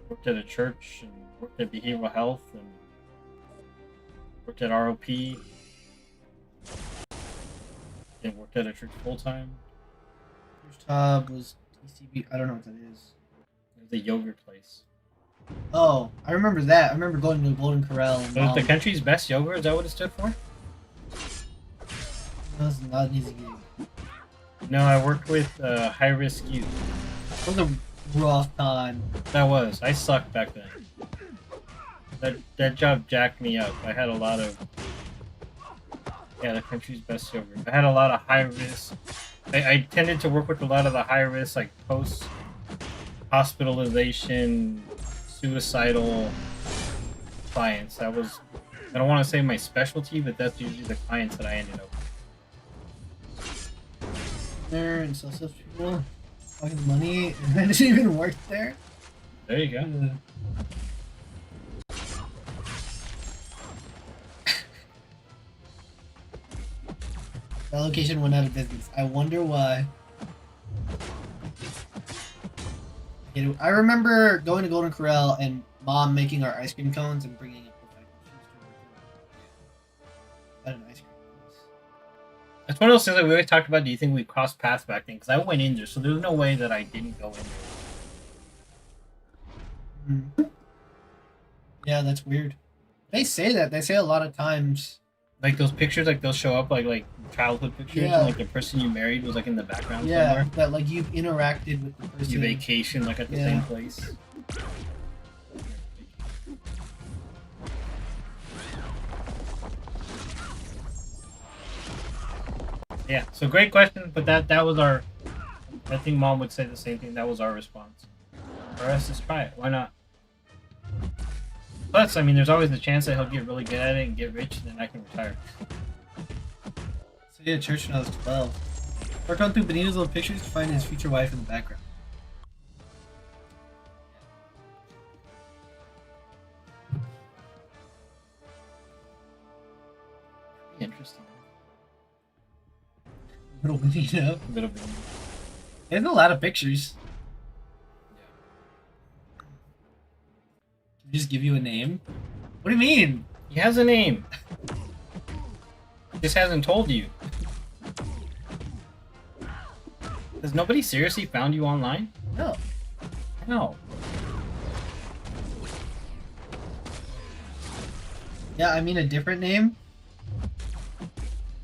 B: worked at a church and worked at behavioral health and worked at ROP and worked at a church full time.
A: First job was TCB. I don't know what that is.
B: It was a yogurt place.
A: Oh, I remember that. I remember going to Golden Corral. And
B: It was the country's best yogurt. Is that what it stood for?
A: That was not an easy game.
B: No, I worked with high-risk youth.
A: It was a rough time.
B: That was. I sucked back then. That job jacked me up. I had a lot of... Yeah, the country's best yogurt. I had a lot of high-risk... I tended to work with a lot of the high-risk, like, post-hospitalization, suicidal clients. That was... I don't want to say my specialty, but that's usually the clients that I ended up with.
A: There and sell stuff to people, fucking money, and I didn't even work there.
B: There you go.
A: That location went out of business. I wonder why. I remember going to Golden Corral and Mom making our ice cream cones and bringing up the fact that she was doing it. At an ice cream.
B: It's one of those things that we always talked about. Do you think we crossed paths back then? Because I went in there, so there's no way that I didn't go in there.
A: Yeah, that's weird. They say that. They say a lot of times.
B: Like those pictures, like they'll show up like childhood pictures,
A: Yeah.
B: and like the person you married was like in the background
A: Yeah,
B: somewhere.
A: that like you've interacted with the person.
B: You vacation like at the same place. Yeah, so great question, but that was our. I think Mom would say the same thing. That was our response. For us, just try it. Why not? Plus, I mean, there's always the chance that he'll get really good at it and get rich, and then I can retire.
A: So he had church when I was 12. Worked on through Benito's little pictures to find his future wife in the background.
B: interesting.
C: Little Benito.
B: A little bit.
C: There's a lot of pictures. Can we just give you a name? What do you mean?
B: He has a name. Just hasn't told you. Has nobody seriously found you online?
C: No.
B: No.
C: Yeah, I mean a different name.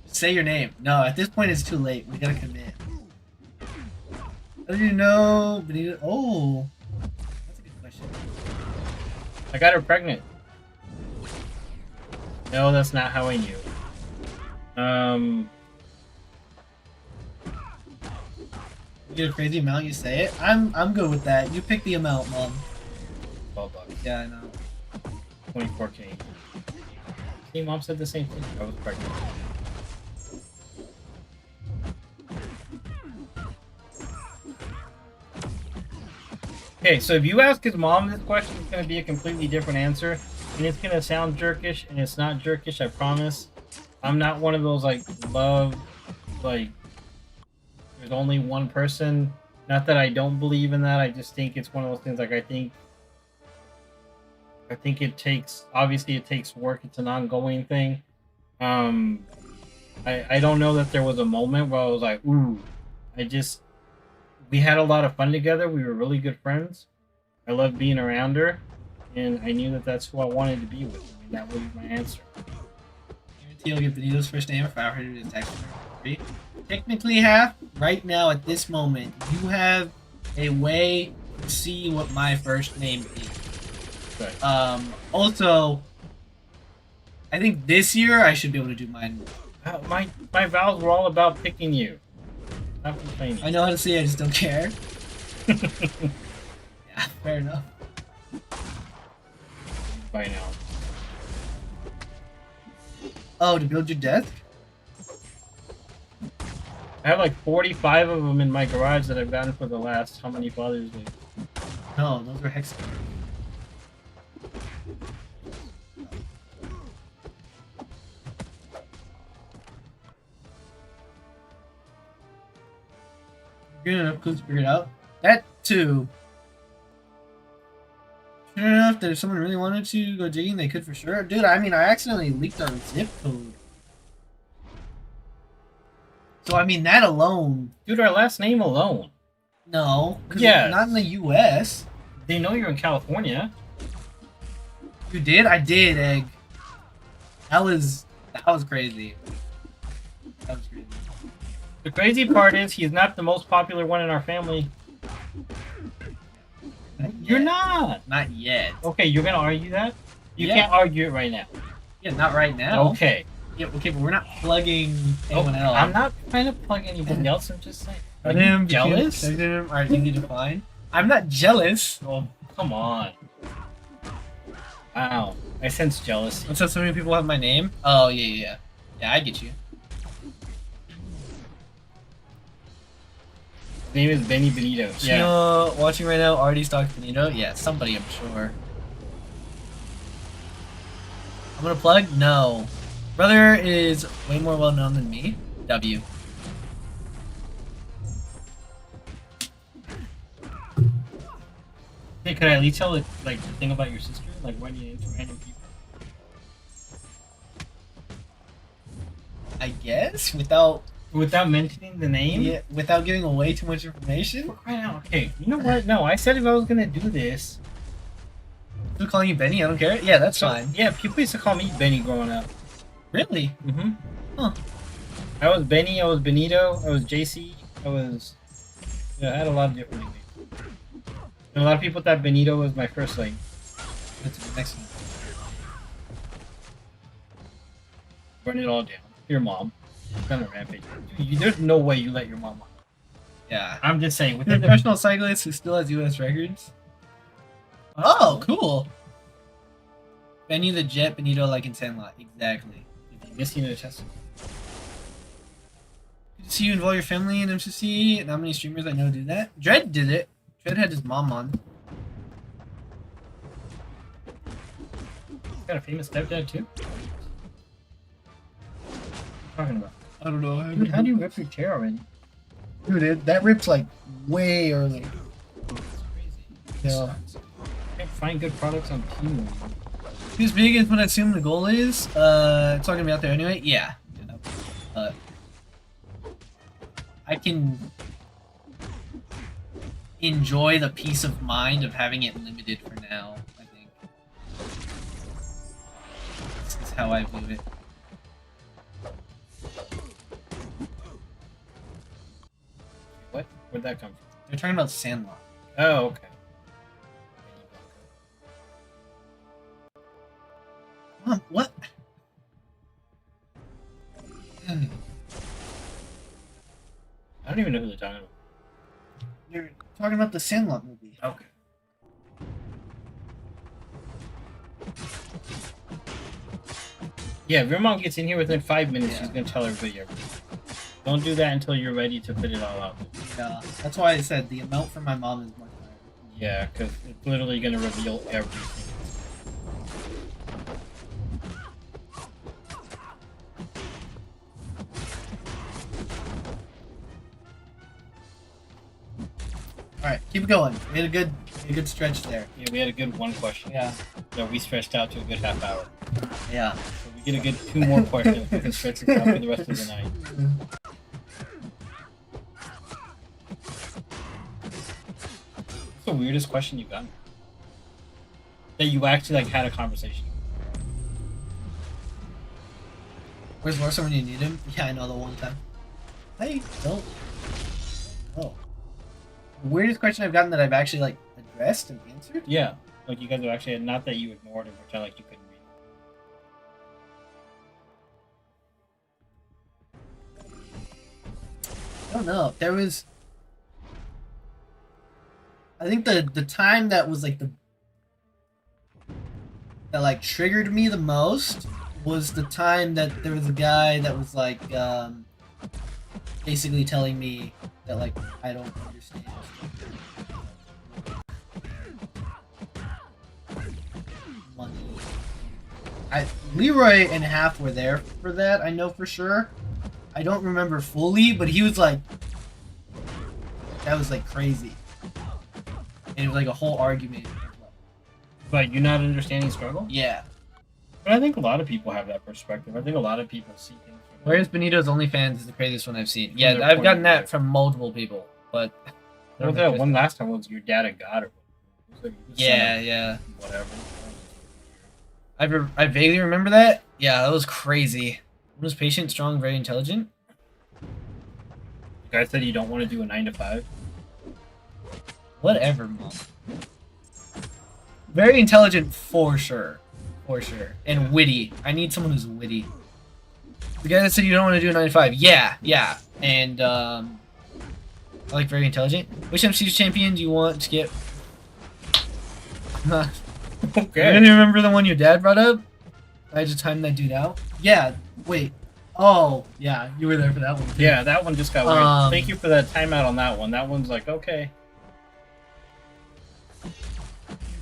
C: Say your name. No, at this point it's too late. We gotta commit. How do you know? Benito? Oh, that's a good question.
B: I got her pregnant. No, that's not how I knew.
C: You get a crazy amount, you say it. I'm good with that. You pick the amount, Mom.
B: $12.
C: Yeah, I know.
B: 24K. See, Mom said the same thing. I was pregnant. Okay, so if you ask his mom this question, it's going to be a completely different answer. And it's going to sound jerkish, and it's not jerkish, I promise. I'm not one of those, like, there's only one person. Not that I don't believe in that, I just think it's one of those things, like, I think it takes, obviously it takes work, it's an ongoing thing. I don't know that there was a moment where I was like, ooh, we had a lot of fun together. We were really good friends. I loved being around her, and I knew that that's who I wanted to be with. I mean, that was my answer.
C: Guarantee you'll get Benito's first name if I heard it text her. Technically, half. Right now, at this moment, you have a way to see what my first name is.
B: Right.
C: Also, I think this year I should be able to do mine.
B: My vows were all about picking you. Not complaining.
C: I know how to say it, I just don't care. Yeah, fair enough.
B: By now.
C: Oh, to build your desk?
B: I have like 45 of them in my garage that I've gotten for the last how many Father's Day?
C: No, those are hex. Good enough clues to figure it out. That too. Sure enough that if someone really wanted to go digging, they could for sure. Dude, I mean, I accidentally leaked our zip code. So, I mean, that alone.
B: Dude, our last name alone.
C: No.
B: Yes.
C: Not in the U.S.
B: They know you're in California.
C: You did? I did, Egg. That was crazy. That was crazy.
B: The crazy part is he's not the most popular one in our family. You're not.
C: Not yet.
B: Okay, you're gonna argue that? You
C: Yeah.
B: can't argue it right now.
C: Yeah, not right now.
B: Okay.
C: Yeah, okay, but we're not plugging anyone else.
B: I'm not trying to plug anybody else. I'm just saying. Are
C: Him,
B: you jealous?
C: Alright, you need to find. I'm not jealous.
B: Oh, come on. Wow. I sense jealousy.
C: What's up? So many people have my name. Oh yeah. Yeah, I get you.
B: His name is Benny Benito.
C: Yeah. You know, watching right now, already stalked Benito. Yeah, somebody, I'm sure. I'm gonna plug. No, brother is way more well known than me. W.
B: Hey, could I at least tell the thing about your sister? Like running into random people?
C: I guess without
B: mentioning the name?
C: yeah, without giving away too much information.
B: Right now. Okay, you know what? No, I said if I was gonna do this.
C: Who's calling you Benny? I don't care. Yeah, that's fine.
B: Yeah, people used to call me Benny growing up.
C: Really?
B: Mm-hmm.
C: Huh.
B: I was Benny, I was Benito, I was JC, I had a lot of different names. And a lot of people thought Benito was my first name.
C: That's the next one.
B: Burn it all down. Your mom. Kind of rampage. There's no way you let your mom on.
C: Yeah.
B: I'm just saying.
C: With a professional cyclist who still has U.S. records. Oh, cool. Benny the Jet, Benito like in Sandlot. Exactly.
B: Missing a chest.
C: Good to see you involve your family in MCC. Not many streamers I know do that. Dread did it. Dread had his mom on.
B: Got a famous stepdad too? talking about?
C: I don't know.
B: Dude, how do you rip your chair already?
A: Dude, that ripped like way early.
B: It's crazy.
A: Yeah.
B: Can't find good products on Temu.
C: Who's big is what I assume the goal is? It's not gonna be out there anyway. Yeah. I can enjoy the peace of mind of having it limited for now. I think this is how I view it.
B: What? Where'd that come from?
C: They're talking about Sandlot.
B: Oh, okay.
C: Mom, what?
B: I don't even know who they're talking about.
C: They're talking about the Sandlot movie.
B: Okay. Yeah, if your mom gets in here within 5 minutes,
C: Yeah.
B: she's gonna tell everybody everything. Don't do that until you're ready to put it all out.
C: Yeah, that's why I said the amount for my mom is much higher.
B: Yeah, because it's literally gonna reveal everything.
C: All right, keep it going. We had a good stretch there.
B: Yeah, we had a good one question.
C: Yeah,
B: That we stretched out to a good half hour.
C: yeah.
B: So we get a good 2 more questions. We can stretch this out for the rest of the night. What's the weirdest question you've gotten? That you actually like had a conversation.
C: Where's Larson when you need him? Yeah, I know the one time. I don't. Oh. The weirdest question I've gotten that I've actually like addressed and answered?
B: Yeah, like you guys are actually not that you ignored it, which I like you couldn't read.
C: I don't know. There was. I think the time that was like that like triggered me the most was the time that there was a guy that was like basically telling me that like I don't understand. Money. Leroy and Half were there for that, I know for sure. I don't remember fully, but he was like that was like crazy. And it was like a whole argument.
B: But you not understanding struggle?
C: Yeah.
B: But I think a lot of people have that perspective. I think a lot of people see things. From
C: Where's Benito's OnlyFans is the craziest one I've seen.
B: From
C: Yeah,
B: their
C: I've
B: point
C: gotten
B: of
C: that
B: view.
C: from multiple people, but
B: Well, that one last time was your dad and God, or it was like,
C: yeah, yeah.
B: whatever.
C: I vaguely remember that. Yeah, that was crazy. He was patient, strong, very intelligent.
B: The guy said you don't want to do a 9 to 5.
C: Whatever, mom. Very intelligent for sure. For sure. And witty. I need someone who's witty. The guy that said you don't want to do a 9 to 5. Yeah, yeah. And I like very intelligent. Which MC's champion do you want to get?
B: Okay.
C: You remember the one your dad brought up? I just timed that dude out. Yeah. Wait. Oh, yeah. You were there for that one. Too.
B: Yeah, that one just got weird. Thank you for that timeout on that one. That one's like, okay.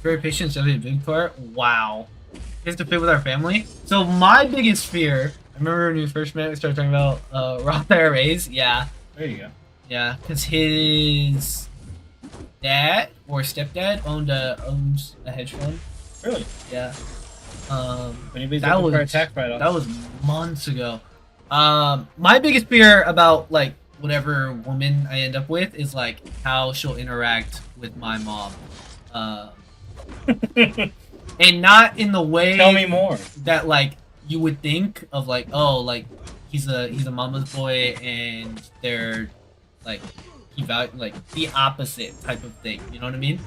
C: Very patient, is definitely a big part. Wow. He has to fit with our family. So my biggest fear, I remember when we first met, we started talking about Roth IRAs. Yeah.
B: There you go.
C: Yeah, because his dad or stepdad owns a hedge fund.
B: Really?
C: Yeah.
B: If anybody's
C: That
B: looking for a
C: was-
B: tax write-off.
C: That was months ago. My biggest fear about like whatever woman I end up with is like how she'll interact with my mom, and not in the way
B: Tell me more.
C: that like you would think of like, oh, like he's a mama's boy and they're like he value like the opposite type of thing. You know what I mean?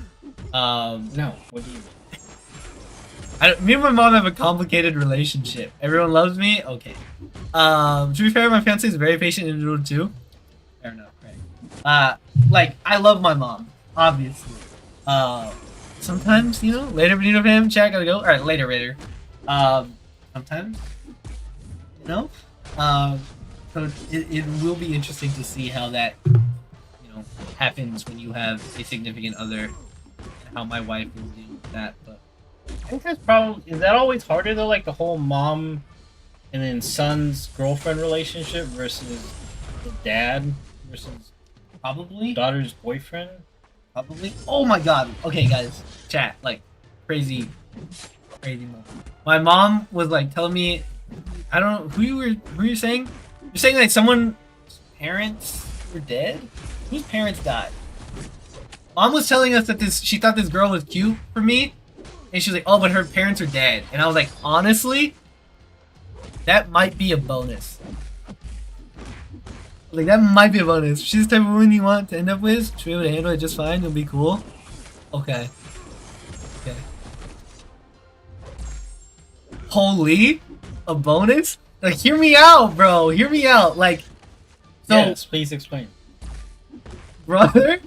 B: No. What do you mean?
C: Me and my mom have a complicated relationship. Everyone loves me. Okay. To be fair, my fiance is a very patient individual too. Fair enough, right? Like I love my mom, obviously. Sometimes, you know, later Benito fam, chat gotta go. All right, later. Sometimes, you know. So it will be interesting to see how that, you know, happens when you have a significant other, and how my wife will deal with that. But
B: I think that's probably... Is that always harder, though? Like, the whole mom and then son's girlfriend relationship versus the dad versus
C: Probably.
B: daughter's boyfriend.
C: Probably. Oh my god. Okay, guys. Chat. Like, crazy moment. My mom was like telling me, I don't know who you saying? You're saying like someone's parents were dead? Whose parents died? Mom was telling us that she thought this girl was cute for me, and she was like, oh, but her parents are dead. And I was like, honestly, that might be a bonus. Like, that might be a bonus. If she's the type of woman you want to end up with, she'll be able to handle it just fine, it'll be cool. Okay. Okay. Holy? A bonus? Like, hear me out, bro. Hear me out. Like, so,
B: Yes, please explain.
C: brother,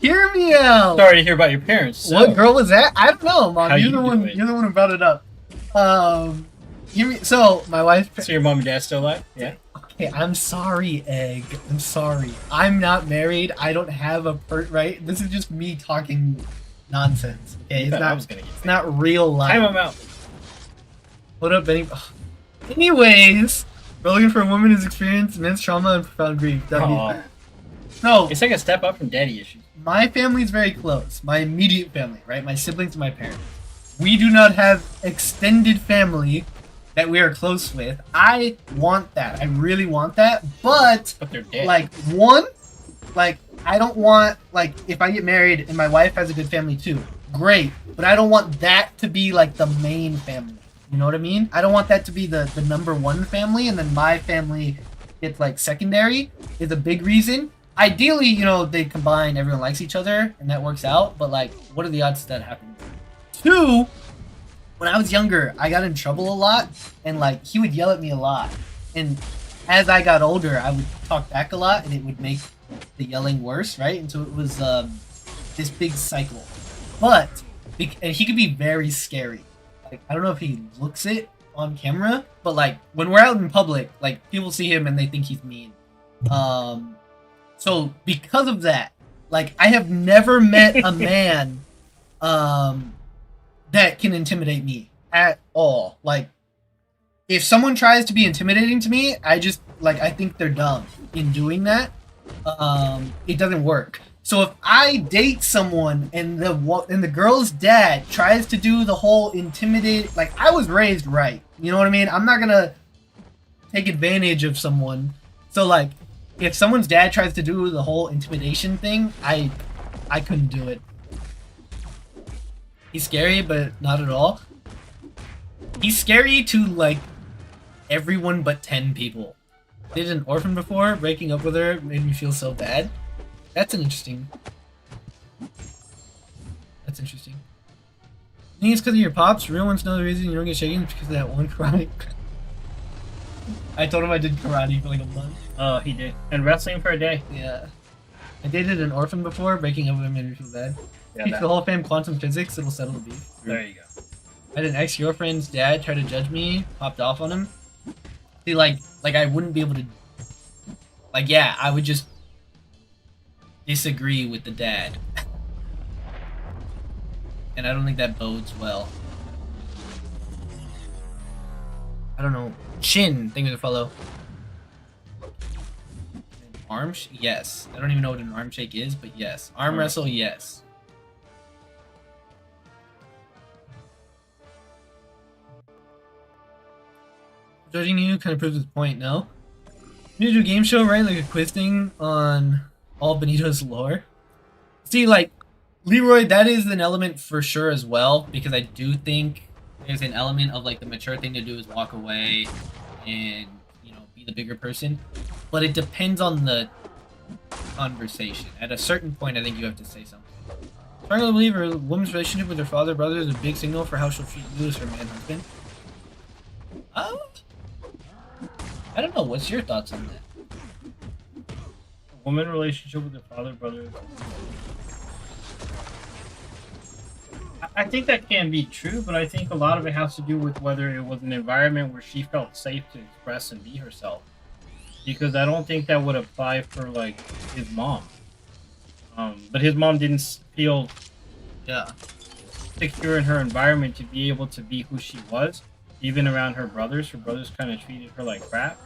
C: hear me out.
B: Sorry to hear about your parents. So.
C: What girl was that? I don't know, Mom.
B: How
C: You're
B: you
C: the one.
B: doing?
C: You're the one who brought it up. Hear me. So my wife.
B: So your mom and dad still alive? Yeah.
C: Okay, I'm sorry, Egg. I'm sorry. I'm not married. I don't have a right. This is just me talking nonsense. Okay, it's
B: I was gonna get
C: It's not real life.
B: time them out.
C: What up, Benny? Anyways, we're looking for a woman who's experienced immense trauma and profound grief.
B: Aw.
C: No,
B: It's like a step up from daddy issues.
C: my family's very close. My immediate family, right? My siblings and my parents. We do not have extended family that we are close with. I want that. I really want that. But,
B: But they're dead.
C: like, I don't want, like, if I get married and my wife has a good family too, great. But I don't want that to be, like, the main family. You know what I mean? I don't want that to be the number one family, and then my family gets, like, secondary is a big reason. Ideally, you know, they combine, everyone likes each other, and that works out. But, like, what are the odds that happens? Two, when I was younger, I got in trouble a lot, and, like, he would yell at me a lot. And as I got older, I would talk back a lot, and it would make the yelling worse, right? And so it was this big cycle. But, and he could be very scary. Like, I don't know if he looks it on camera, but, like, when we're out in public, like, people see him and they think he's mean. So because of that, like, I have never met a man that can intimidate me at all. Like, if someone tries to be intimidating to me, I just, like, I think they're dumb in doing that. It doesn't work. So if I date someone and the girl's dad tries to do the whole intimidate, like, I was raised right. You know what I mean? I'm not gonna take advantage of someone. So, like, if someone's dad tries to do the whole intimidation thing, I couldn't do it. He's scary, but not at all. He's scary to, like, everyone but 10 people. Did an orphan before. Breaking up with her made me feel so bad. That's interesting. That's interesting. I think it's because of your pops. Real ones know the reason you don't get shaken is because of that one karate. I told him I did karate for like a month.
B: Oh, he did. And wrestling for a day.
C: Yeah. I dated an orphan before. Breaking up with him made me feel bad.
B: Yeah,
C: Teach the whole fam quantum physics. It'll settle the beef.
B: There you go.
C: I had an ex-girlfriend's dad try to judge me. Popped off on him. See, like I wouldn't be able to. Like, yeah, I would just disagree with the dad. And I don't think that bodes well. I don't know. Chin, thank you for the follow. Arm yes. I don't even know what an arm shake is, but yes. Arm wrestle, yes. Judging you kind of proves his point, no? You need to do a game show, right? Like a quiz thing on all Benito's lore. See, like, Leroy, that is an element for sure as well, because I do think there's an element of, like, the mature thing to do is walk away and, you know, be the bigger person. But it depends on the conversation. At a certain point, I think you have to say something. I strongly believe a woman's relationship with her father or brother is a big signal for how she'll treat you as her man husband. I don't know. What's your thoughts on that?
B: A woman relationship with her father, brother. I think that can be true, but I think a lot of it has to do with whether it was an environment where she felt safe to express and be herself. Because I don't think that would apply for, like, his mom. But his mom didn't feel secure in her environment to be able to be who she was. even around her brothers kind of treated her like crap.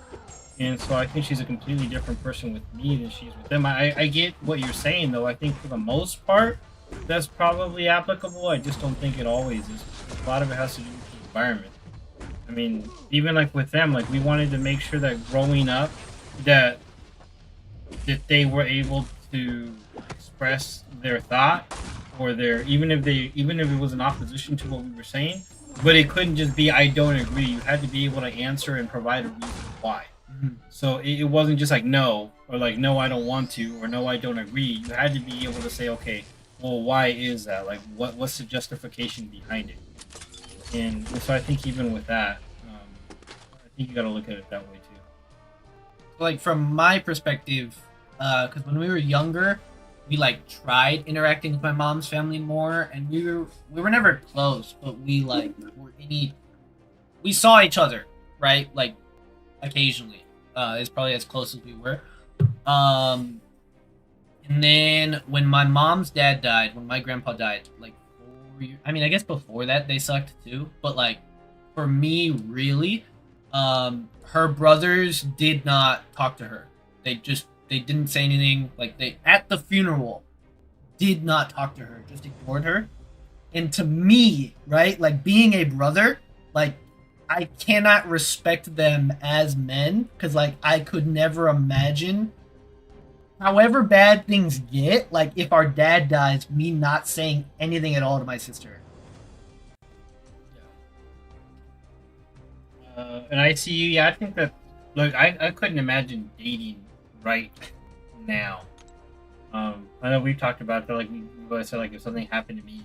B: And so I think she's a completely different person with me than she's with them. I get what you're saying, though. I think for the most part, that's probably applicable. I just don't think it always is. A lot of it has to do with the environment. I mean, even like with them, like we wanted to make sure that growing up, that they were able to express their thought or their even if it was in opposition to what we were saying, but it couldn't just be I don't agree. You had to be able to answer and provide a reason why. So it wasn't just like no, or like no, I don't want to, or no, I don't agree. You had to be able to say, okay, well, why is that? Like, what's the justification behind it? And so I think even with that, I think you got to look at it that way too.
C: Like from my perspective, because when we were younger, we like tried interacting with my mom's family more, and we were never close, but we like we saw each other, right? Like occasionally. It's probably as close as we were. And then when my mom's dad died, when my grandpa died, like 4 years, I mean, I guess before that they sucked too, but like for me, really, her brothers did not talk to her. They didn't say anything. Like they at the funeral did not talk to her, just ignored her. And to me, right, like being a brother, like I cannot respect them as men because like I could never imagine, however bad things get, like if our dad dies, me not saying anything at all to my sister.
B: And I see you. Yeah, I think that. Look, I couldn't imagine dating right now. I know we've talked about that. Like we always said, like if something happened to me,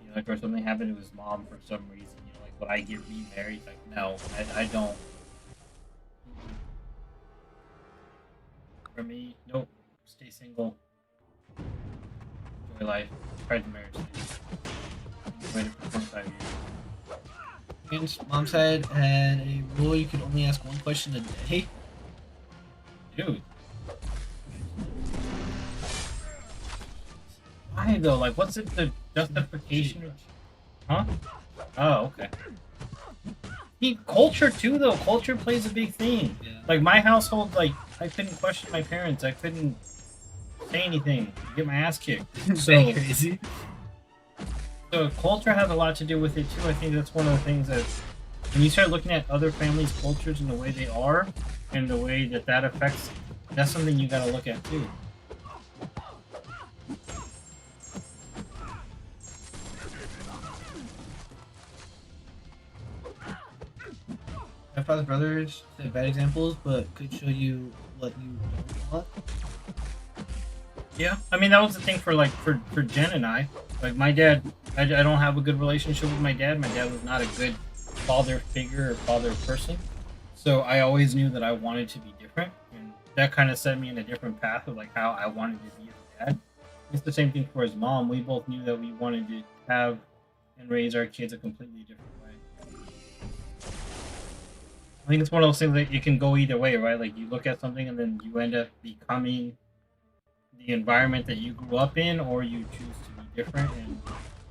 B: you know, like or something happened to his mom for some reason, you know, like would I get remarried? Like no, I don't. For me, nope. Stay single. Enjoy life. Try the marriage. Waited for 25 years.
C: Mom said had a rule you could only ask one question a day.
B: Dude. Why though? Like, what's it the justification? Huh? Oh, okay. Culture too, though. Culture plays a big thing.
C: Yeah.
B: Like my household, like I couldn't question my parents. I couldn't say anything. Get my ass kicked. So
C: crazy.
B: So culture has a lot to do with it too. I think that's one of the things that when you start looking at other families' cultures and the way they are, and the way that affects, that's something you got to look at too.
C: My father's brothers said bad examples, but could show you what you don't want.
B: Yeah, I mean that was the thing for Jen and I. Like my dad, I don't have a good relationship with my dad. My dad was not a good father figure or father person. So I always knew that I wanted to be different, and that kind of set me in a different path of like how I wanted to be as a dad. It's the same thing for his mom. We both knew that we wanted to have and raise our kids a completely different way. I think it's one of those things that it can go either way, right? Like you look at something and then you end up becoming the environment that you grew up in, or you choose to be different. And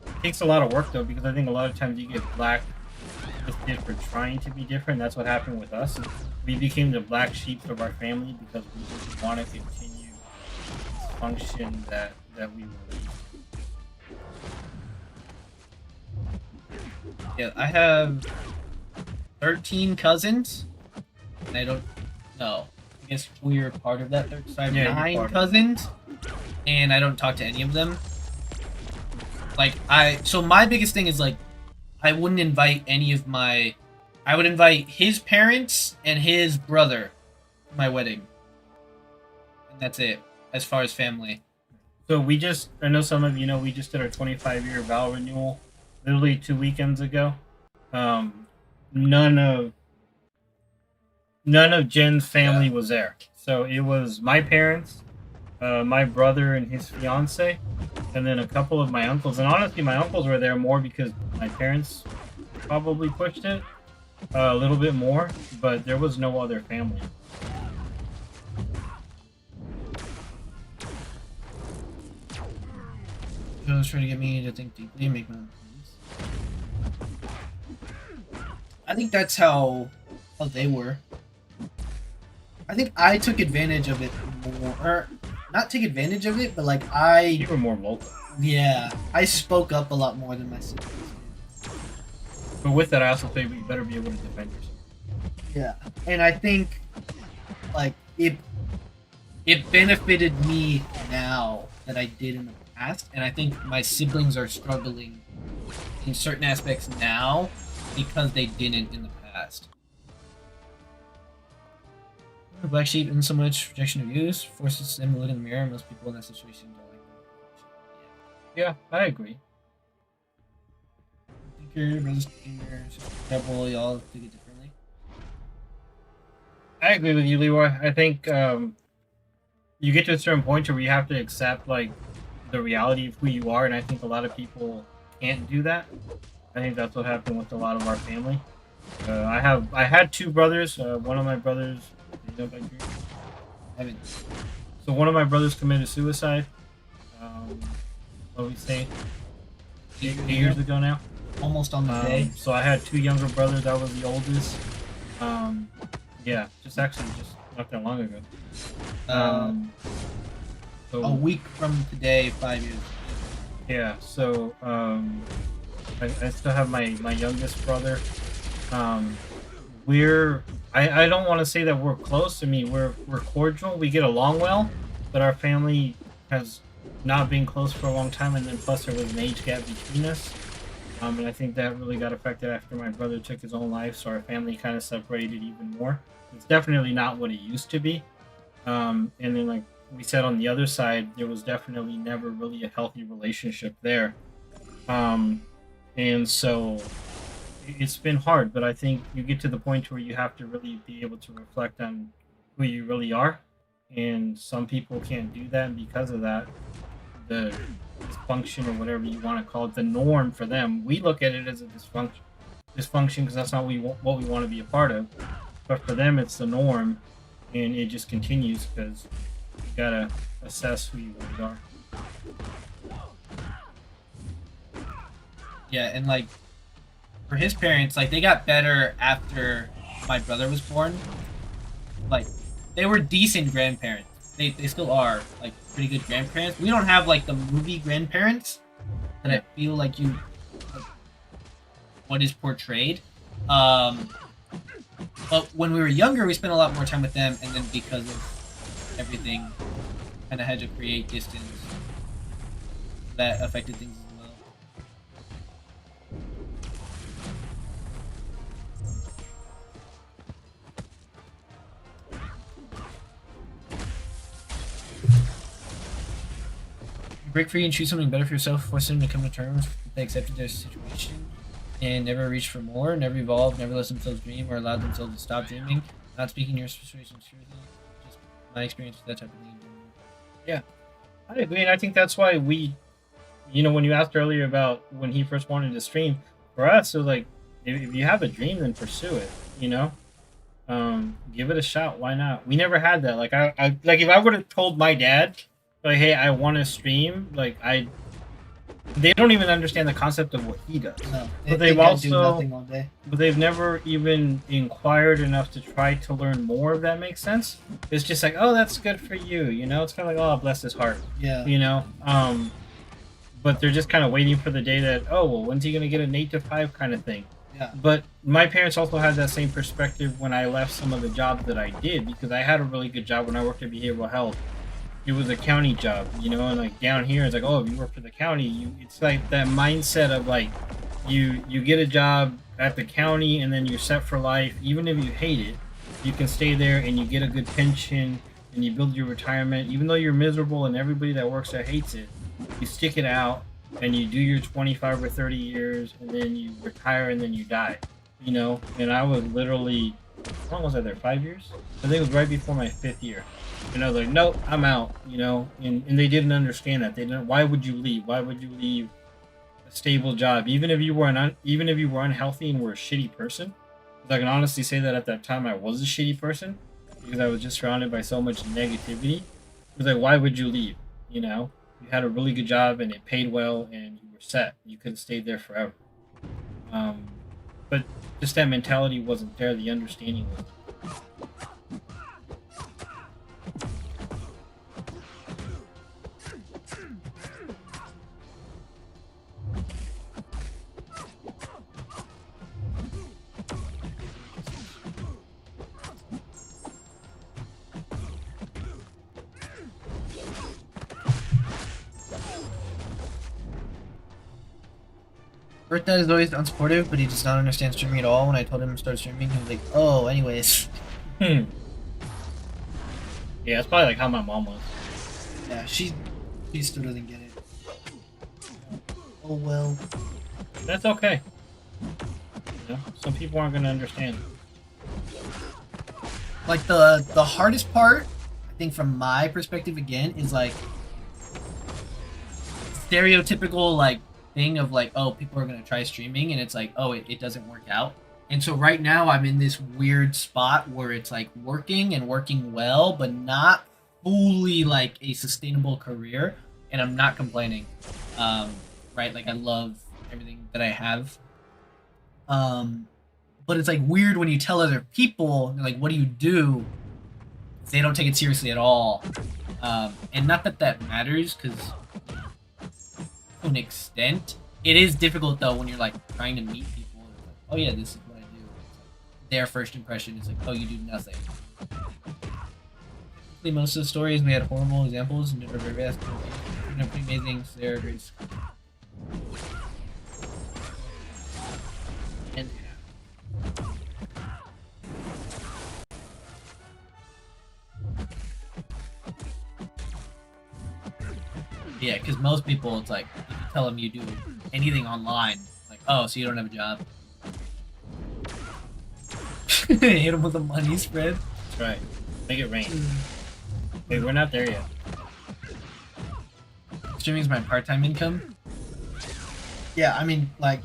B: it takes a lot of work though, because I think a lot of times you get blacklisted for trying to be different. That's what happened with us. We became the black sheep of our family because we just want to continue this function that we were raised.
C: Yeah, I have 13 cousins, and I don't know. I guess we're part of that. So I have 9 cousins, and I don't talk to any of them. Like so my biggest thing is like, I wouldn't invite any of my. I would invite his parents and his brother to my wedding, and that's it as far as family.
B: So I know some of you know, we just did our 25-year vow renewal, literally 2 weekends ago. None of Jen's family was there. So it was my parents, my brother and his fiance, and then a couple of my uncles. And honestly, my uncles were there more because my parents probably pushed it a little bit more, but there was no other family.
C: Joe's trying to get me to think deeply and make my own I think that's how they were. I think I took advantage of it more, or not take advantage of it, but like
B: You were more vocal.
C: yeah, I spoke up a lot more than my siblings.
B: But with that, I also think you better be able to defend yourself.
C: Yeah, and I think like it benefited me now that I did in the past, and I think my siblings are struggling in certain aspects now because they didn't in the past. The black sheep isn't so much rejection of use, forces them to look in the mirror. Most people in that situation don't like them.
B: Yeah, I agree.
C: Thinker, brothers, devil, y'all think it differently.
B: I agree with you, Leroy. I think you get to a certain point where you have to accept like the reality of who you are, and I think a lot of people can't do that. I think that's what happened with a lot of our family. I had two brothers. One of my brothers, you know, about you?
C: Haven't.
B: So one of my brothers committed suicide. What do we say? 8 years ago now.
C: Almost on the day.
B: So I had two younger brothers. I was the oldest. Yeah, just not that long ago. So
C: A week from today, 5 years.
B: yeah, so I still have my youngest brother. I don't want to say that we're close. I mean, we're cordial. We get along well, but our family has not been close for a long time, and then plus there was an age gap between us. And I think that really got affected after my brother took his own life, so our family kind of separated even more. It's definitely not what it used to be. And then, like we said on the other side, there was definitely never really a healthy relationship there. And so it's been hard, but I think you get to the point where you have to really be able to reflect on who you really are. And some people can't do that, and because of that, the dysfunction or whatever you want to call it, the norm for them, we look at it as a dysfunction because that's not what we want to be a part of. But for them, it's the norm, and it just continues because you gotta assess who you really are.
C: Yeah, and like for his parents, like they got better after my brother was born. Like they were decent grandparents. They still are like pretty good grandparents. We don't have like the movie grandparents that I feel like what is portrayed. But when we were younger, we spent a lot more time with them, and then because of everything, kind of had to create distance. That affected things as well. Break free and choose something better for yourself. Force them to come to terms. They accepted their situation and never reached for more, never evolved, never let themselves dream or allowed themselves to stop dreaming. Not speaking your situation seriously, just my experience with that type of thing.
B: Yeah, I agree, and I think that's why we, when you asked earlier about when he first wanted to stream, for us, it was like, if you have a dream, then pursue it. Give it a shot. Why not? We never had that. Like I like if I would have told my dad, like, hey, I want to stream, like they don't even understand the concept of what he does.
C: No,
B: But they've also, do nothing all day. But they've never even inquired enough to try to learn more. If that makes sense, it's just like, oh, that's good for you. It's kind of like, oh, bless his heart.
C: Yeah.
B: But they're just kind of waiting for the day that, oh, well, when's he gonna get an 8 to 5 kind of thing.
C: Yeah.
B: But my parents also had that same perspective when I left some of the jobs that I did, because I had a really good job when I worked at behavioral health. It was a county job, and like down here, it's like, oh, if you work for the county, it's like that mindset of like, you get a job at the county and then you're set for life. Even if you hate it, you can stay there and you get a good pension and you build your retirement. Even though you're miserable and everybody that works there hates it, you stick it out and you do your 25 or 30 years and then you retire and then you die. And I was literally, how long was I there? 5 years? I think it was right before my 5th year. And I was like, nope, I'm out, and they didn't understand that. They didn't. Why would you leave? Why would you leave a stable job, even if you were unhealthy and were a shitty person? Because I can honestly say that at that time I was a shitty person because I was just surrounded by so much negativity. It was like, why would you leave? You had a really good job and it paid well and you were set. You could have stayed there forever. but just that mentality wasn't there. The understanding was.
A: Bert Dad is always unsupportive, but he does not understand streaming at all. When I told him to start streaming, he was like, "Oh, anyways."
B: Yeah, it's probably like how my mom was.
A: Yeah, she still doesn't get it. Oh well.
B: That's okay. You know, some people aren't gonna understand.
A: Like the hardest part, I think, from my perspective again, is like stereotypical like thing of like, oh, people are gonna try streaming, and it's like, oh, it doesn't work out. And so right now I'm in this weird spot where it's like working and working well, but not fully like a sustainable career, and I'm not complaining. Right, like I love everything that I have. But it's like weird when you tell other people, they're like, what do you do? They don't take it seriously at all. And not that that matters, because to an extent, it is difficult though when you're like trying to meet people. And like, oh yeah, this is what I do. It's like, their first impression is like, oh, you do nothing. Most of the stories we had horrible examples and they're very best. They're pretty amazing. So they're great. And yeah, because most people, it's like, if you tell them you do anything online, like, oh, so you don't have a job. Hit them with a money spread.
B: That's right. Make it rain. Wait, we're not there yet.
A: Streaming is my part-time income. Yeah, I mean, like,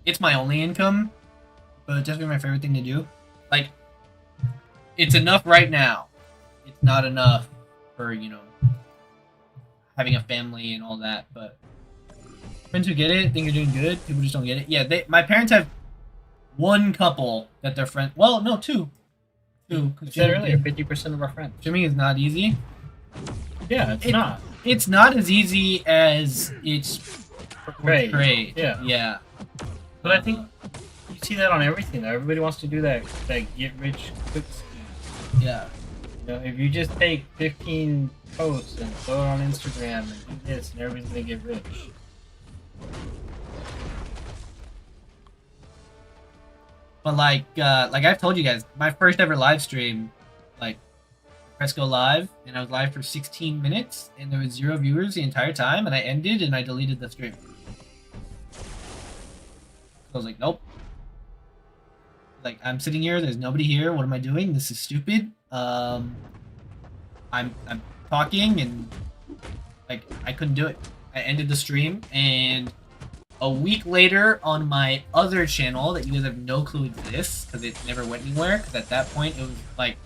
A: it's my only income, but it's definitely my favorite thing to do. Like, it's enough right now. It's not enough for, you know, having a family and all that, but friends who get it think you're doing good. People just don't get it. Yeah, my parents have one couple that they're friends. Well, no, two.
B: You said earlier, 50% of our friends.
A: Streaming is not easy.
B: Yeah, it's not.
A: It's not as easy as it's portrayed.
B: Yeah. But I think you see that on everything though. Everybody wants to do that get rich quick scheme.
A: Yeah.
B: You know, if you just take 15 posts and throw it on Instagram and do this and everybody's gonna get rich.
A: But like I've told you guys, my first ever live stream, like, press go live, and I was live for 16 minutes, and there was 0 viewers the entire time, and I ended and I deleted the stream. So I was like, nope. Like, I'm sitting here, there's nobody here, what am I doing? This is stupid. I'm talking, and like, I couldn't do it. I ended the stream, and a week later on my other channel that you guys have no clue exists because it never went anywhere, because at that point it was like,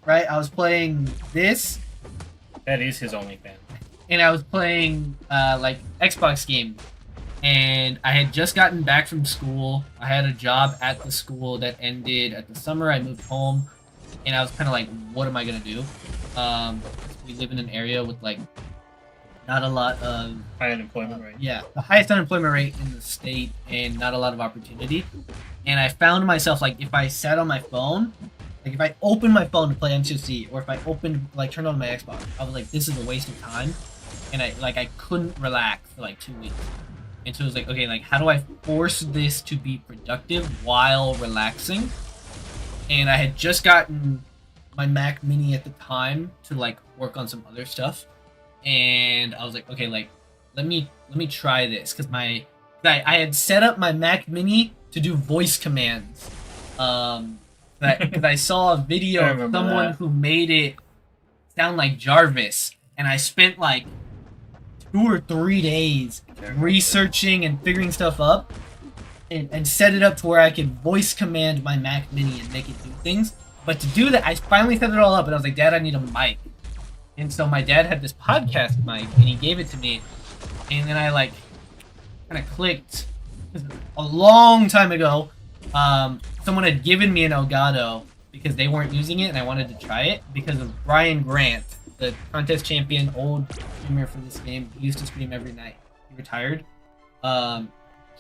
A: right, I was playing this.
B: That is his OnlyFans.
A: And I was playing like Xbox games, and I had just gotten back from school. I had a job at the school that ended at the summer. I moved home, and I was kind of like, what am I gonna do? We live in an area with like not a lot of
B: high unemployment rate.
A: Yeah, the highest unemployment rate in the state, and not a lot of opportunity. And I found myself, like, if I sat on my phone, like if I opened my phone to play MCOC, or if I turned on my Xbox, I was like, this is a waste of time. And I couldn't relax for like 2 weeks. And so it was like, okay, like, how do I force this to be productive while relaxing? And I had just gotten my Mac Mini at the time to like work on some other stuff. And I was like, okay, like, let me try this, because I had set up my Mac Mini to do voice commands. Because I saw a video of someone who made it sound like Jarvis, and I spent like 2 or 3 days researching and figuring stuff up, and set it up to where I could voice command my Mac Mini and make it do things. But to do that, I finally set it all up, and I was like, Dad, I need a mic. And so my dad had this podcast mic, and he gave it to me. And then I like kind of clicked,
C: a long time ago, someone had given me an Elgato because they weren't using it and I wanted to try it because of Brian Grant, the contest champion, old streamer for this game. He used to stream every night. He retired.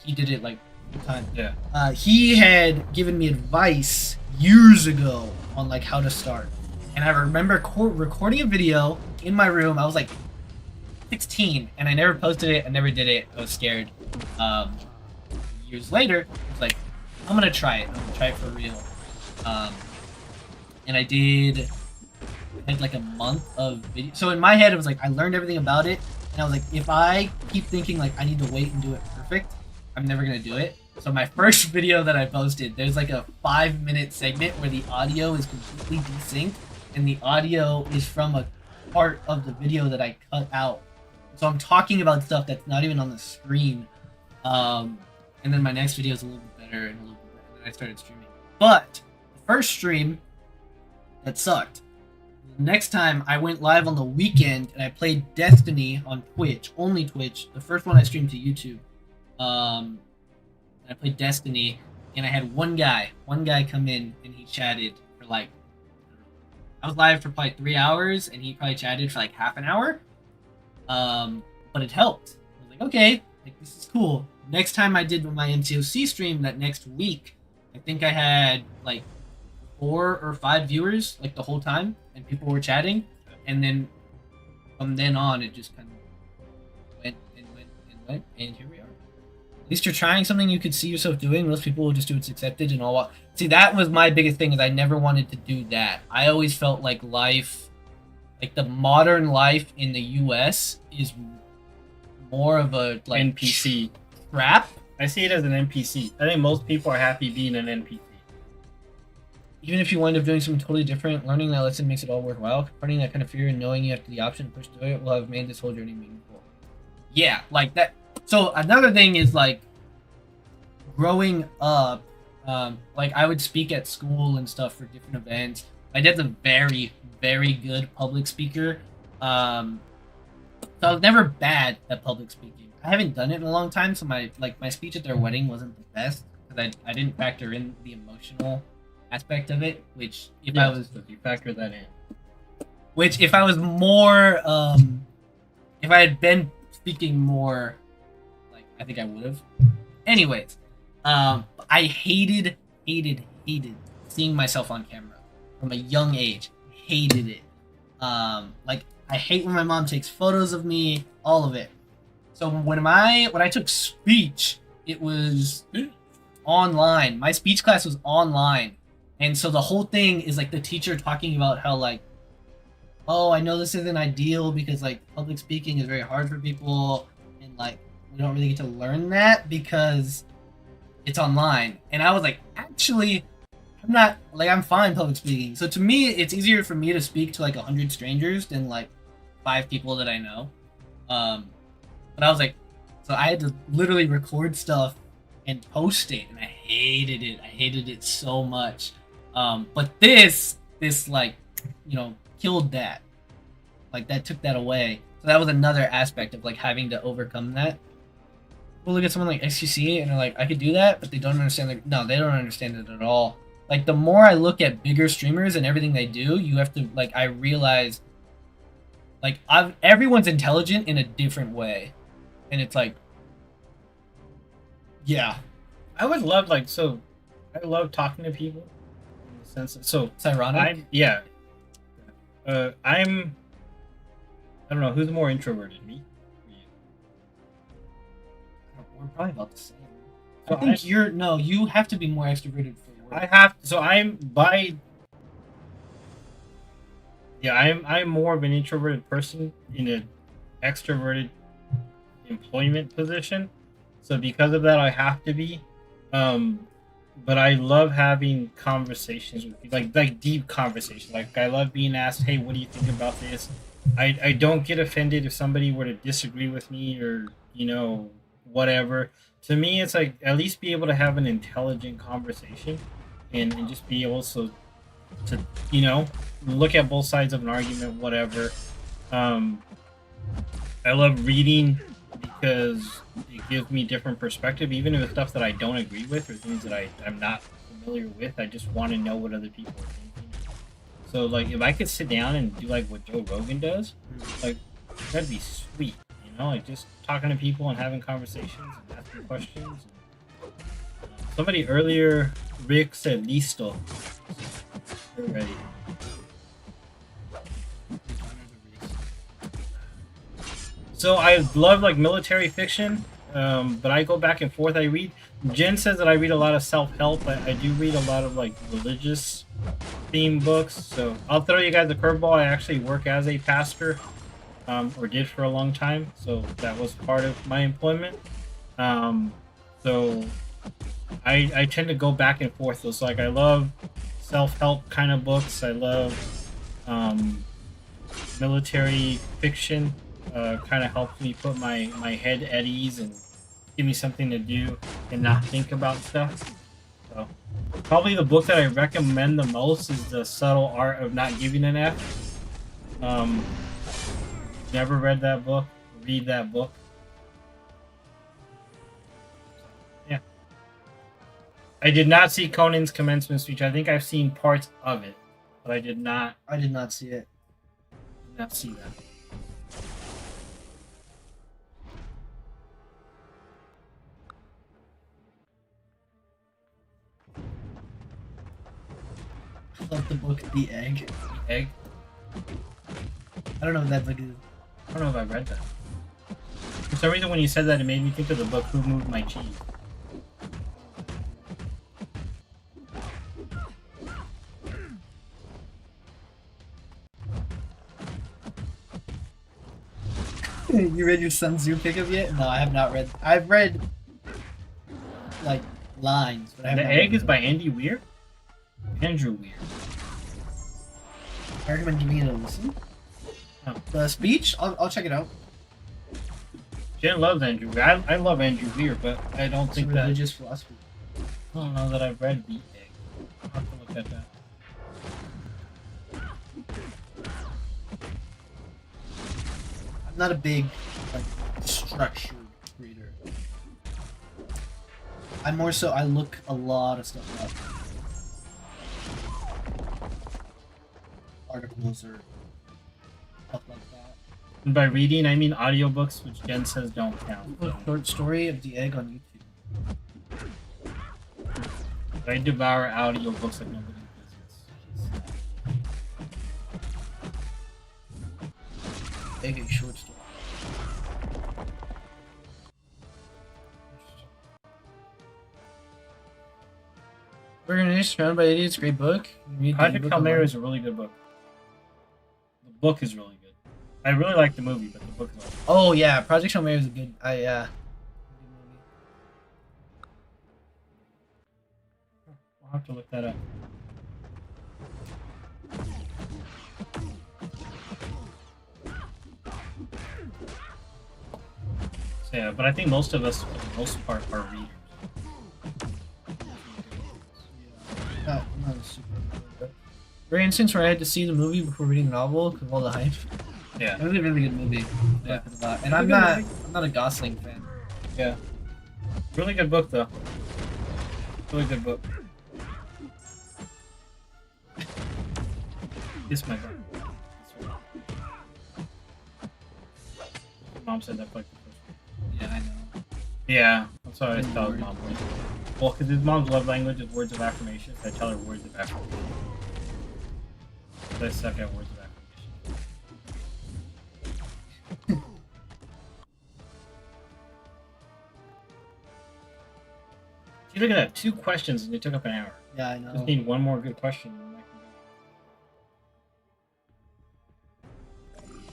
C: He did it like full time.
B: Yeah.
C: He had given me advice years ago on like how to start. And I remember recording a video in my room. I was like 16 and I never posted it. I never did it. I was scared. Years later, I was like, I'm gonna try it. I'm gonna try it for real. And I did. I had like a month of video. So in my head, it was like I learned everything about it, and I was like, if I keep thinking like I need to wait and do it perfect, I'm never gonna do it. So my first video that I posted, there's like a 5-minute segment where the audio is completely desynced, and the audio is from a part of the video that I cut out. So I'm talking about stuff that's not even on the screen. And then my next video is a little bit better and a little bit better. And then I started streaming. But the first stream, that sucked. The next time I went live on the weekend and I played Destiny on Twitch, only Twitch. The first one I streamed to YouTube. I played Destiny and I had one guy come in and he chatted for like, I was live for probably 3 hours and he probably chatted for like half an hour. But it helped. I was like, okay, like this is cool. Next time I did my MCOC stream that next week, I think I had like 4 or 5 viewers like the whole time, and people were chatting. And then from then on, it just kind of went and went and went, and here we are. At least you're trying something you could see yourself doing. Most people will just do it's accepted and all. See, that was my biggest thing, is I never wanted to do that. I always felt like life, like the modern life in the U.S. is more of a like
B: NPC.
C: Trap.
B: I see it as an NPC. I think most people are happy being an NPC.
C: Even if you wind up doing something totally different, learning that lesson makes it all worthwhile. Confronting that kind of fear and knowing you have the option to push through it will have made this whole journey meaningful. Yeah, like that. So another thing is like growing up. Like I would speak at school and stuff for different events. My dad's a very, very good public speaker. So I was never bad at public speaking. I haven't done it in a long time, so my speech at their wedding wasn't the best because I didn't factor in the emotional aspect of it. Which if I was,
B: you factor that in.
C: Which if I was more, if I had been speaking more, like I think I would have. Anyways, I hated seeing myself on camera from a young age. Hated it. Like I hate when my mom takes photos of me. All of it. So when I took speech, it was online. My speech class was online. And so the whole thing is like the teacher talking about how like, oh, I know this isn't ideal because like public speaking is very hard for people and like we don't really get to learn that because it's online. And I was like, actually, I'm not like I'm fine public speaking. So to me, it's easier for me to speak to like 100 strangers than like 5 people that I know. But I was like, so I had to literally record stuff and post it, and I hated it. I hated it so much. But this like, you know, killed that. Like that took that away. So that was another aspect of like having to overcome that. We'll look at someone like XQC and they're like, I could do that, but they don't understand. No, they don't understand it at all. Like the more I look at bigger streamers and everything they do, you have to like I realize like everyone's intelligent in a different way. And it's like, yeah.
B: I would love I love talking to people. In the sense so
C: It's ironic.
B: I don't know who's more introverted, me or you.
C: We're probably about the same.
B: So
C: I think you have to be more extroverted for work.
B: I'm more of an introverted person in an extroverted employment position. So because of that, I have to be. But I love having conversations with people, like deep conversations. Like I love being asked, "Hey, what do you think about this?" I don't get offended if somebody were to disagree with me or whatever. To me, it's like at least be able to have an intelligent conversation and just be able to look at both sides of an argument, whatever. I love reading because it gives me different perspective, even if it's stuff that I don't agree with or things that I'm not familiar with. I just want to know what other people are thinking. So like if I could sit down and do like what Joe Rogan does, like that'd be sweet. You know, like just talking to people and having conversations and asking questions. Somebody earlier, Rick said listo. We're ready. So I love like military fiction, but I go back and forth. I read. Jen says that I read a lot of self-help. I do read a lot of like religious theme books. So I'll throw you guys a curveball. I actually work as a pastor, or did for a long time. So that was part of my employment. So I tend to go back and forth. So like I love self-help kind of books. I love military fiction. Kind of helps me put my head at ease and give me something to do and not think about stuff. So probably the book that I recommend the most is The Subtle Art of Not Giving an F. Never read that book. Read that book. Yeah. I did not see Conan's commencement speech. I think I've seen parts of it, but I did not
C: see it.
B: Did not see that.
C: I love the book The Egg.
B: The Egg?
C: I don't know if that book is.
B: I don't know if I read that. For some reason, when you said that, it made me think of the book Who Moved My Cheese.
C: You read your Sun Tzu pickup yet? No, I have not read. I've read like lines, but I have
B: The
C: not
B: Egg
C: read
B: is by Andy Weir? Andrew Weir.
C: I recommend giving it a listen.
B: Oh.
C: The speech, I'll check it out.
B: Jen loves Andrew Weir. I love Andrew Weir, but I don't
C: It's
B: think
C: a
B: that.
C: religious philosophy.
B: I don't know that I've read The Egg. I'll have to look at that.
C: I'm not a big like structured reader. I'm more so I look a lot of stuff up. Articles or stuff like that.
B: And by reading, I mean audiobooks, which Jen says don't count.
C: A short story of The Egg on YouTube.
B: But I devour audiobooks like nobody's business.
C: Egg, a short story. Organization Surrounded by Idiots, great book.
B: Project Hail Mary is a really good book. The book is really good. I really like the movie, but the book is also good.
C: Oh yeah, Project Hail Mary is a good.
B: I'll have to look that up. So, yeah, but I think most of us, for the most part, are readers.
C: Not a super. For instance, where I had to see the movie before reading the novel because of all the hype.
B: Yeah.
C: It was a really good movie. I liked it a lot. And I'm not a Gosling fan.
B: Yeah. Really good book, though. Really good book. This my book. Mom said that for like the first one.
C: Yeah, I know.
B: Yeah, that's why I tell his mom. Well, because his mom's love language is words of affirmation. So I tell her words of affirmation. So I suck at words of affirmation. See, look at that. 2 questions and it took up an hour.
C: Yeah, I know.
B: Just need one more good question. And I can go.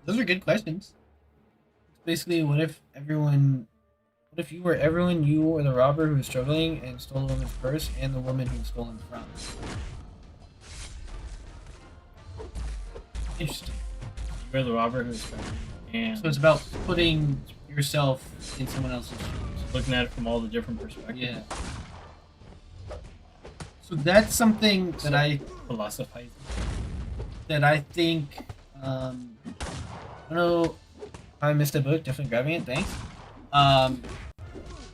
C: Those are good questions. It's basically, what if you were everyone, you were the robber who was struggling and stole the woman's purse and the woman who was stolen from? Interesting.
B: You're the robber who's and
C: So it's about putting yourself in someone else's shoes.
B: looking at it from all the different perspectives.
C: Yeah. So that's something that
B: Philosophizing.
C: I think I don't know how I missed a book. Definitely grabbing it. Thanks. Um,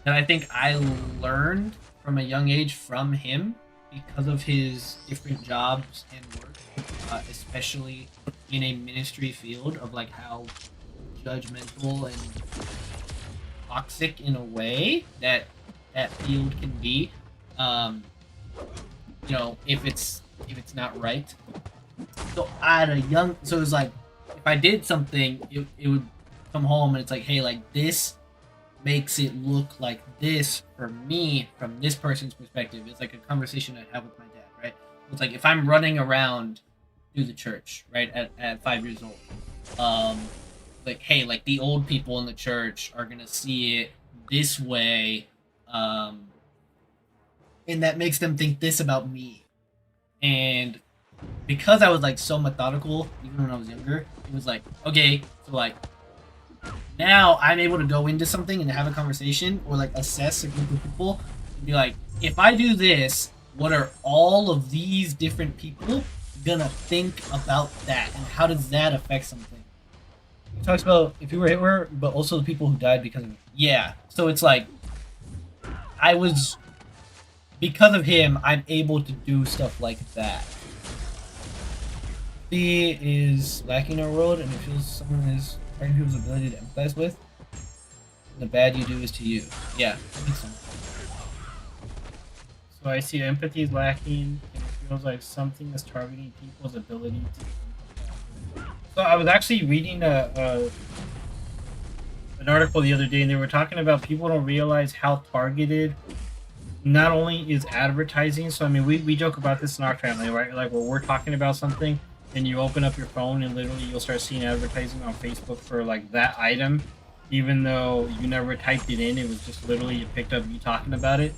C: and I think I learned from a young age from him because of his different jobs and work, especially in a ministry field of like how judgmental and toxic in a way that that field can be. Um, you know, if it's not right. So at a young, so it was like if I did something, it would come home and it's like, hey, like this makes it look like this for me from this person's perspective. It's like a conversation I have with my dad, right? It's like if I'm running around through the church, right, at 5 years old, like, hey, like the old people in the church are gonna see it this way, and that makes them think this about me. And because I was like so methodical, even when I was younger, it was like, okay, so like now I'm able to go into something and have a conversation or like assess a group of people and be like, if I do this, what are all of these different people gonna think about that, and how does that affect something? He talks about if you were Hitler, but also the people who died because of it. Yeah, so it's like I was because of him, I'm able to do stuff like that. He is lacking in our world, and it feels someone is hurting people's ability to empathize with. The bad you do is to you. Yeah, that makes sense.
B: So I see empathy is lacking, and it feels like something is targeting people's ability to empathize. So I was actually reading an article the other day, and they were talking about people don't realize how targeted not only is advertising. So I mean, we joke about this in our family, right? Like when we're talking about something, and you open up your phone, and literally you'll start seeing advertising on Facebook for like that item, even though you never typed it in. It was just literally you picked up you talking about it.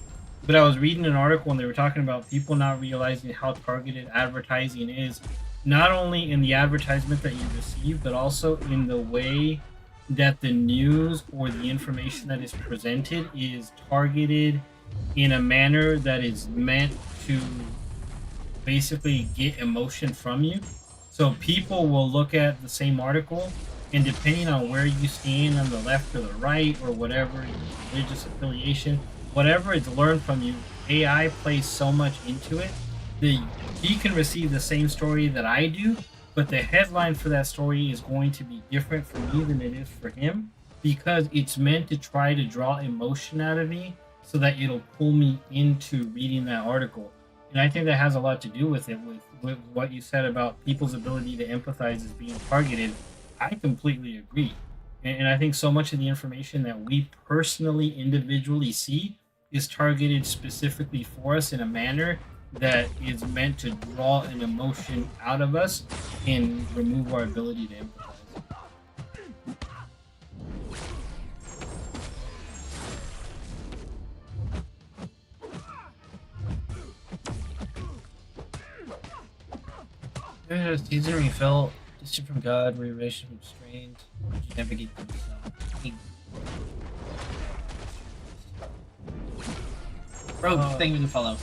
B: But I was reading an article and they were talking about people not realizing how targeted advertising is, not only in the advertisement that you receive, but also in the way that the news or the information that is presented is targeted in a manner that is meant to basically get emotion from you. So people will look at the same article, and depending on where you stand on the left or the right or whatever your religious affiliation, whatever it's learned from you, AI plays so much into it that he can receive the same story that I do, but the headline for that story is going to be different for me than it is for him, because it's meant to try to draw emotion out of me so that it'll pull me into reading that article. And I think that has a lot to do with it, with what you said about people's ability to empathize as being targeted. I completely agree. And I think so much of the information that we personally, individually see is targeted specifically for us in a manner that is meant to draw an emotion out of us and remove our ability to empathize.
C: There's a season where you felt distant from God, where your relationship was strained, you navigate through yourself. Bro, thank you for the follow.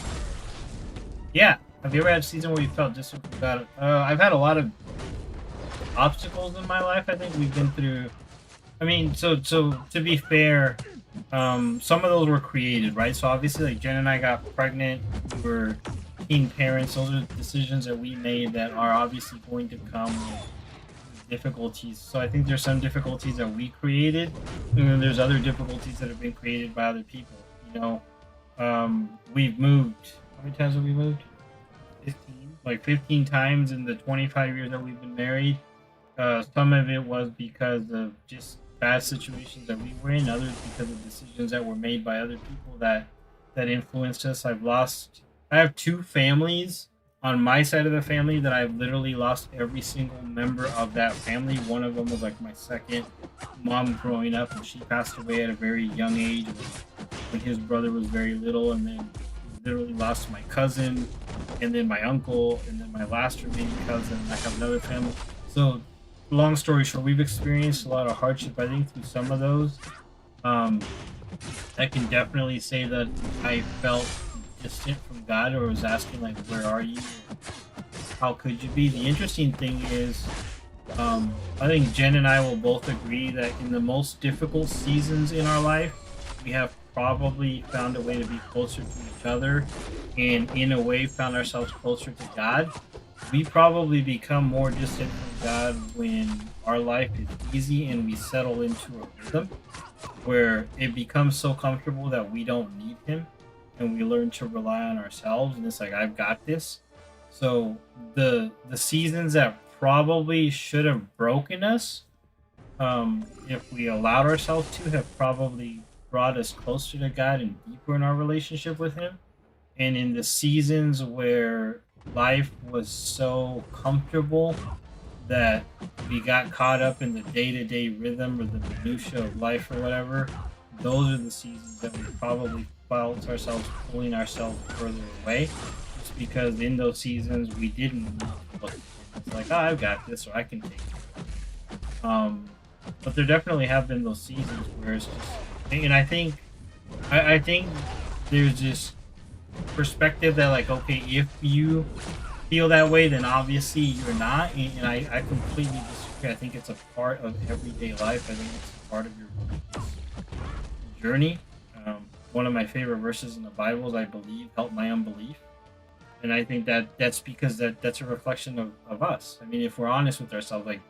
B: Yeah. Have you ever had a season where you felt distant from God? I've had a lot of obstacles in my life. I think we've been through. I mean, so to be fair, some of those were created, right? So obviously, like Jen and I got pregnant. We were teen parents. Those are decisions that we made that are obviously going to come with difficulties. So I think there's some difficulties that we created, and then there's other difficulties that have been created by other people. You know, we've moved. How many times have we moved? 15. Like 15 times in the 25 years that we've been married. Some of it was because of just bad situations that we were in. Others because of decisions that were made by other people that influenced us. I have two families on my side of the family that I've literally lost every single member of that family. One of them was like my second mom growing up, and she passed away at a very young age when his brother was very little. And then literally lost my cousin, and then my uncle, and then my last remaining cousin. I have another family. So long story short, we've experienced a lot of hardship, I think, through some of those. I can definitely say that I felt distant from God, or was asking like, where are you? How could you be? The interesting thing is I think Jen and I will both agree that in the most difficult seasons in our life, we have probably found a way to be closer to each other, and in a way found ourselves closer to God. We probably become more distant from God when our life is easy and we settle into a rhythm where it becomes so comfortable that we don't need Him, and we learn to rely on ourselves. And it's like, I've got this. So the seasons that probably should have broken us, if we allowed ourselves to, have probably brought us closer to God and deeper in our relationship with Him. And in the seasons where life was so comfortable that we got caught up in the day-to-day rhythm or the minutia of life or whatever, those are the seasons that we probably felt ourselves pulling ourselves further away. Just because in those seasons we didn't need to look. It's like, oh, I've got this, or I can take it. But there definitely have been those seasons where it's just, and I think there's this perspective that, like, okay, if you feel that way, then obviously you're not, and I completely disagree. I think it's a part of everyday life. I think it's a part of your journey. One of my favorite verses in the Bible is, I believe, help my unbelief. And I think that's because that's a reflection of us. I mean, if we're honest with ourselves, like,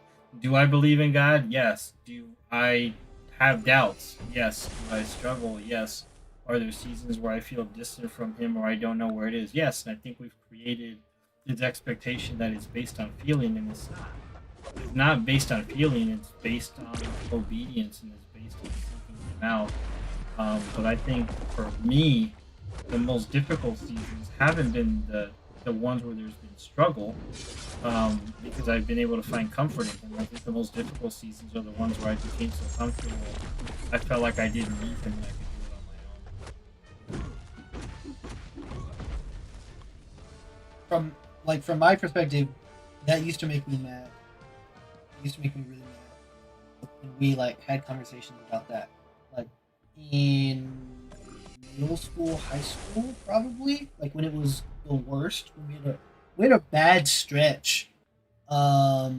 B: do I believe in God? Yes. Do I have doubts? Yes. Do I struggle? Yes. Are there seasons where I feel distant from Him or I don't know where it is? Yes. And I think we've created this expectation that it's based on feeling, and it's not. It's not based on feeling. It's based on obedience, and it's based on seeking Him out. But I think for me, the most difficult seasons haven't been the ones where there's been struggle, because I've been able to find comfort in Him. I think the most difficult seasons are the ones where I became so comfortable, I felt like I didn't need Him and I could do it on my own.
C: From my perspective, that used to make me mad. It used to make me really mad. And we had conversations about that. Like in middle school, high school, probably. Like when it was the worst. We had a bad stretch of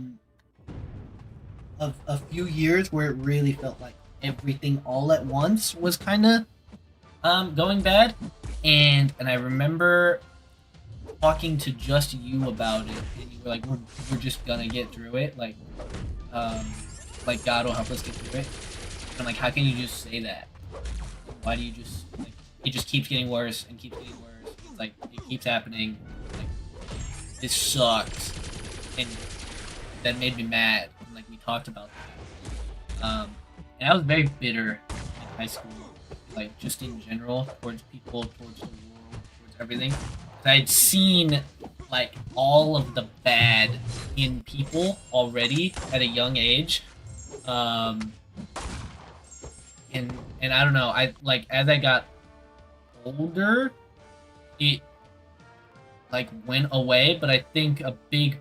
C: a few years where it really felt like everything all at once was kind of going bad. And I remember talking to just you about it, and you were like, we're just gonna get through it, like God will help us get through it. And like, how can you just say that? Why do you just, like, it just keeps getting worse and keeps getting worse? It's like, it keeps happening. Like, this sucks. And that made me mad. And like, we talked about that. And I was very bitter in high school, like just in general, towards people, towards the world, towards everything. I'd seen like all of the bad in people already at a young age. And I don't know, I like, as I got older, it like went away, but I think a big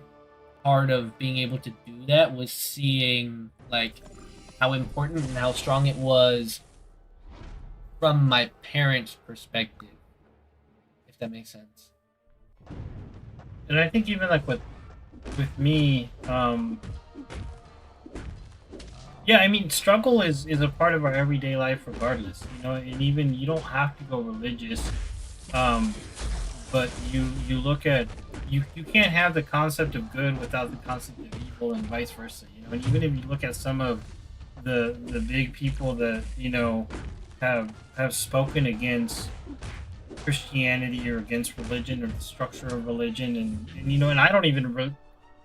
C: part of being able to do that was seeing like how important and how strong it was from my parents' perspective, if that makes sense.
B: And I think even like with me, yeah, I mean, struggle is a part of our everyday life regardless, you know. And even you don't have to go religious, but you look at, you can't have the concept of good without the concept of evil, and vice versa, you know. And even if you look at some of the big people that, you know, have spoken against Christianity or against religion or the structure of religion, and you know, and I don't even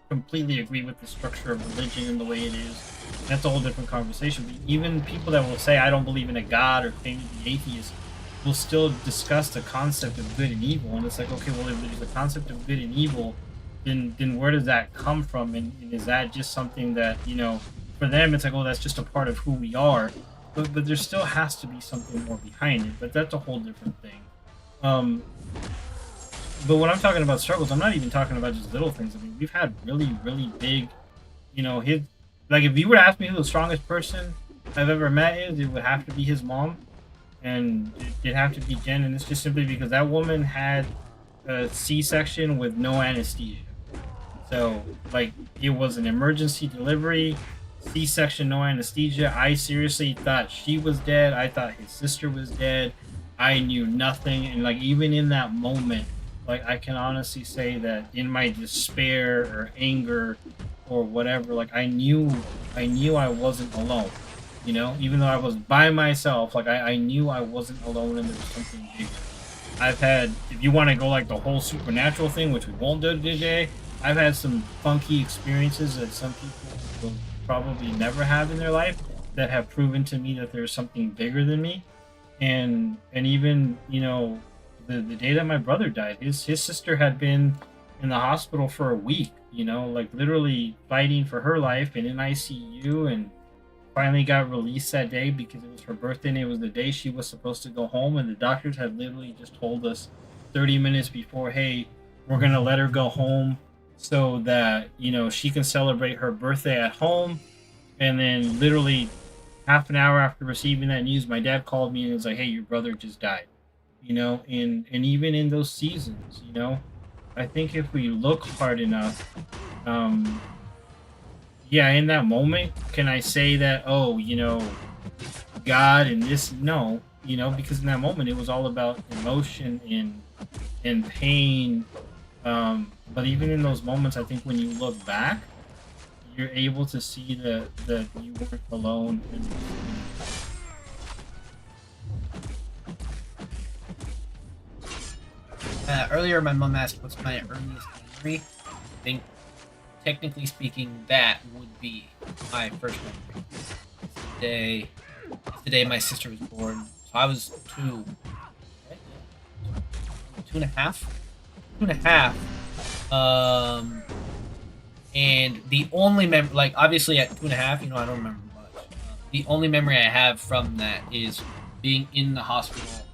B: completely agree with the structure of religion and the way it is. That's a whole different conversation. But even people that will say, I don't believe in a God, or claim to be atheist, will still discuss the concept of good and evil. And it's like, okay, well, if there's a concept of good and evil, then where does that come from? And is that just something that, you know, for them it's like, oh, that's just a part of who we are. But there still has to be something more behind it. But that's a whole different thing. But when I'm talking about struggles, I'm not even talking about just little things. I mean, we've had really, really big, you know, like if you were to ask me who the strongest person I've ever met is, it would have to be his mom, and it'd have to be Jen. And it's just simply because that woman had a C-section with no anesthesia. So, like, it was an emergency delivery, C-section, no anesthesia. I seriously thought she was dead. I thought his sister was dead. I knew nothing. And, like, even in that moment, like, I can honestly say that in my despair or anger or whatever, like, I knew I wasn't alone. You know, even though I was by myself, like, I knew I wasn't alone and there was something bigger. I've had, if you want to go like the whole supernatural thing, which we won't do today, I've had some funky experiences that some people will probably never have in their life that have proven to me that there's something bigger than me. And even, you know, the day that my brother died, his sister had been in the hospital for a week, you know, like literally fighting for her life and in ICU, and finally got released that day because it was her birthday and it was the day she was supposed to go home, and the doctors had literally just told us 30 minutes before, hey, we're gonna let her go home so that, you know, she can celebrate her birthday at home. And then literally half an hour after receiving that news, my dad called me and was like, hey, your brother just died. You know, and even in those seasons, you know, I think if we look hard enough, um yeah, in that moment, can I say that, oh, you know, God and this? No, you know, because in that moment it was all about emotion and pain. But even in those moments, I think when you look back, you're able to see that you weren't alone.
C: Earlier, my mom asked, "What's my earliest memory?" I think, technically speaking, that would be my first memory. It's the day my sister was born. So I was two, right? 2.5, 2.5. And the only memory, like obviously at 2.5, you know, I don't remember much. The only memory I have from that is being in the hospital,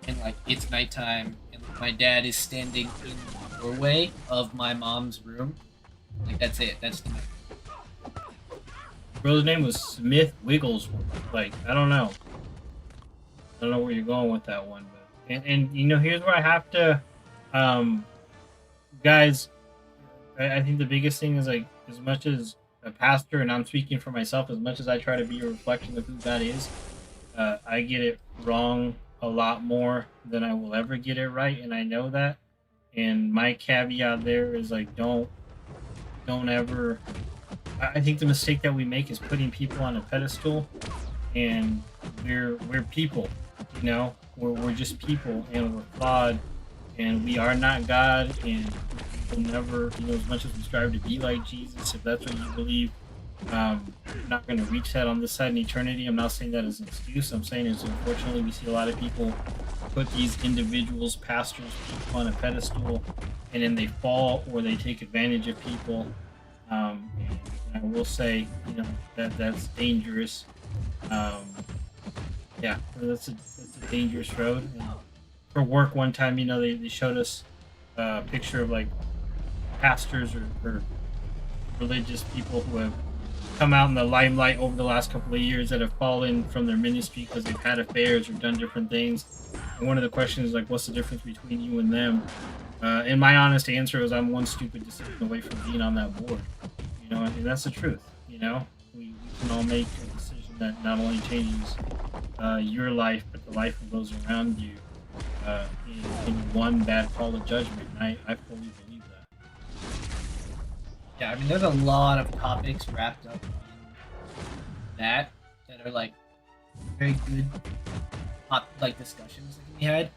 C: and like it's nighttime, and like, my dad is standing in the doorway of my mom's room. Like that's it. That's the memory.
B: Bro's name was Smith Wigglesworth. Like, I don't know. I don't know where you're going with that one, but and you know, here's where I have to, guys. I think the biggest thing is, like, as much as a pastor, and I'm speaking for myself, as much as I try to be a reflection of who God is, I get it wrong a lot more than I will ever get it right, and I know that. And my caveat there is, like, don't ever. I think the mistake that we make is putting people on a pedestal, and we're people, you know. We're just people, and we're flawed, and we are not God, and we'll never, you know, as much as we strive to be like Jesus, if that's what you believe, we're not going to reach that on this side in eternity. I'm not saying that as an excuse. I'm saying is, unfortunately, we see a lot of people put these individuals, pastors, people on a pedestal, and then they fall or they take advantage of people. And I will say, you know, that's dangerous. Yeah, that's a dangerous road. And for work, one time, you know, they showed us a picture of like pastors or religious people who have come out in the limelight over the last couple of years that have fallen from their ministry because they've had affairs or done different things. And one of the questions is like, what's the difference between you and them? And my honest answer is, I'm one stupid decision away from being on that board. You know, and that's the truth. You know, we can all make a decision that not only changes your life, but the life of those around you in one bad call of judgment. And I fully believe that.
C: Yeah, I mean, there's a lot of topics wrapped up in that are like very good, like discussions that can be had.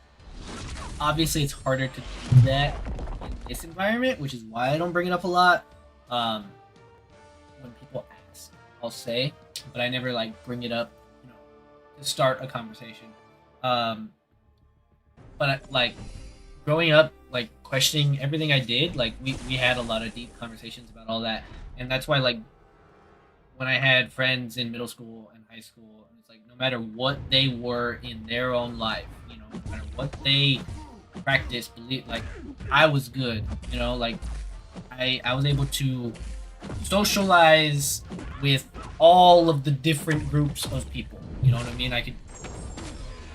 C: Obviously, it's harder to do that in this environment, which is why I don't bring it up a lot. When people ask, I'll say, but I never like bring it up, you know, to start a conversation. But like growing up, like questioning everything I did, like we had a lot of deep conversations about all that, and that's why like when I had friends in middle school and high school, and it's like no matter what they were in their own life, you know, no matter what they practiced, believe, like I was good, you know, like I was able to socialize with all of the different groups of people. You know what I mean? I could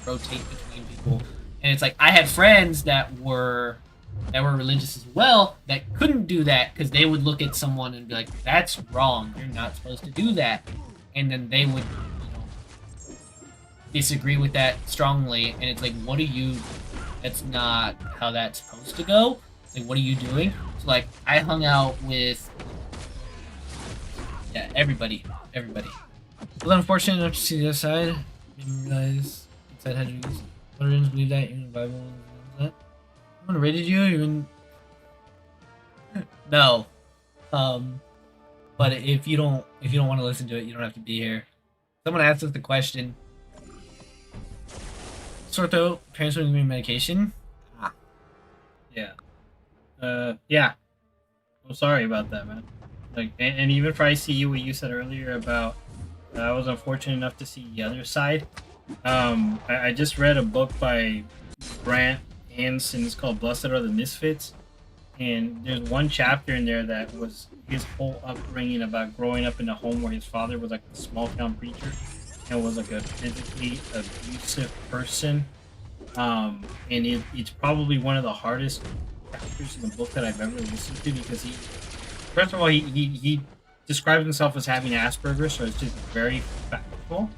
C: rotate between people, and it's like I had friends that were that were religious as well that couldn't do that because they would look at someone and be like, "That's wrong. You're not supposed to do that," and then they would, disagree with that strongly. And it's like, what are you? That's not how that's supposed to go. Like, what are you doing? So like, I hung out with, yeah, everybody. I was unfortunate enough to see the other side. Didn't realize inside had to use. Didn't believe that in the Bible. That. No one rated you even. No. But if you don't want to listen to it, you don't have to be here. Someone asked us the question. Sore throat, parents would give me medication.
B: Yeah. Yeah. I'm sorry about that, man. Like, and even for ICU, what you said earlier about I was unfortunate enough to see the other side. I just read a book by Brant Hansen. It's called Blessed Are the Misfits. And there's one chapter in there that was his whole upbringing about growing up in a home where his father was like a small town preacher and was like a physically abusive person. And it's probably one of the hardest chapters in the book that I've ever listened to because first of all, he describes himself as having Asperger's, so it's just very factual.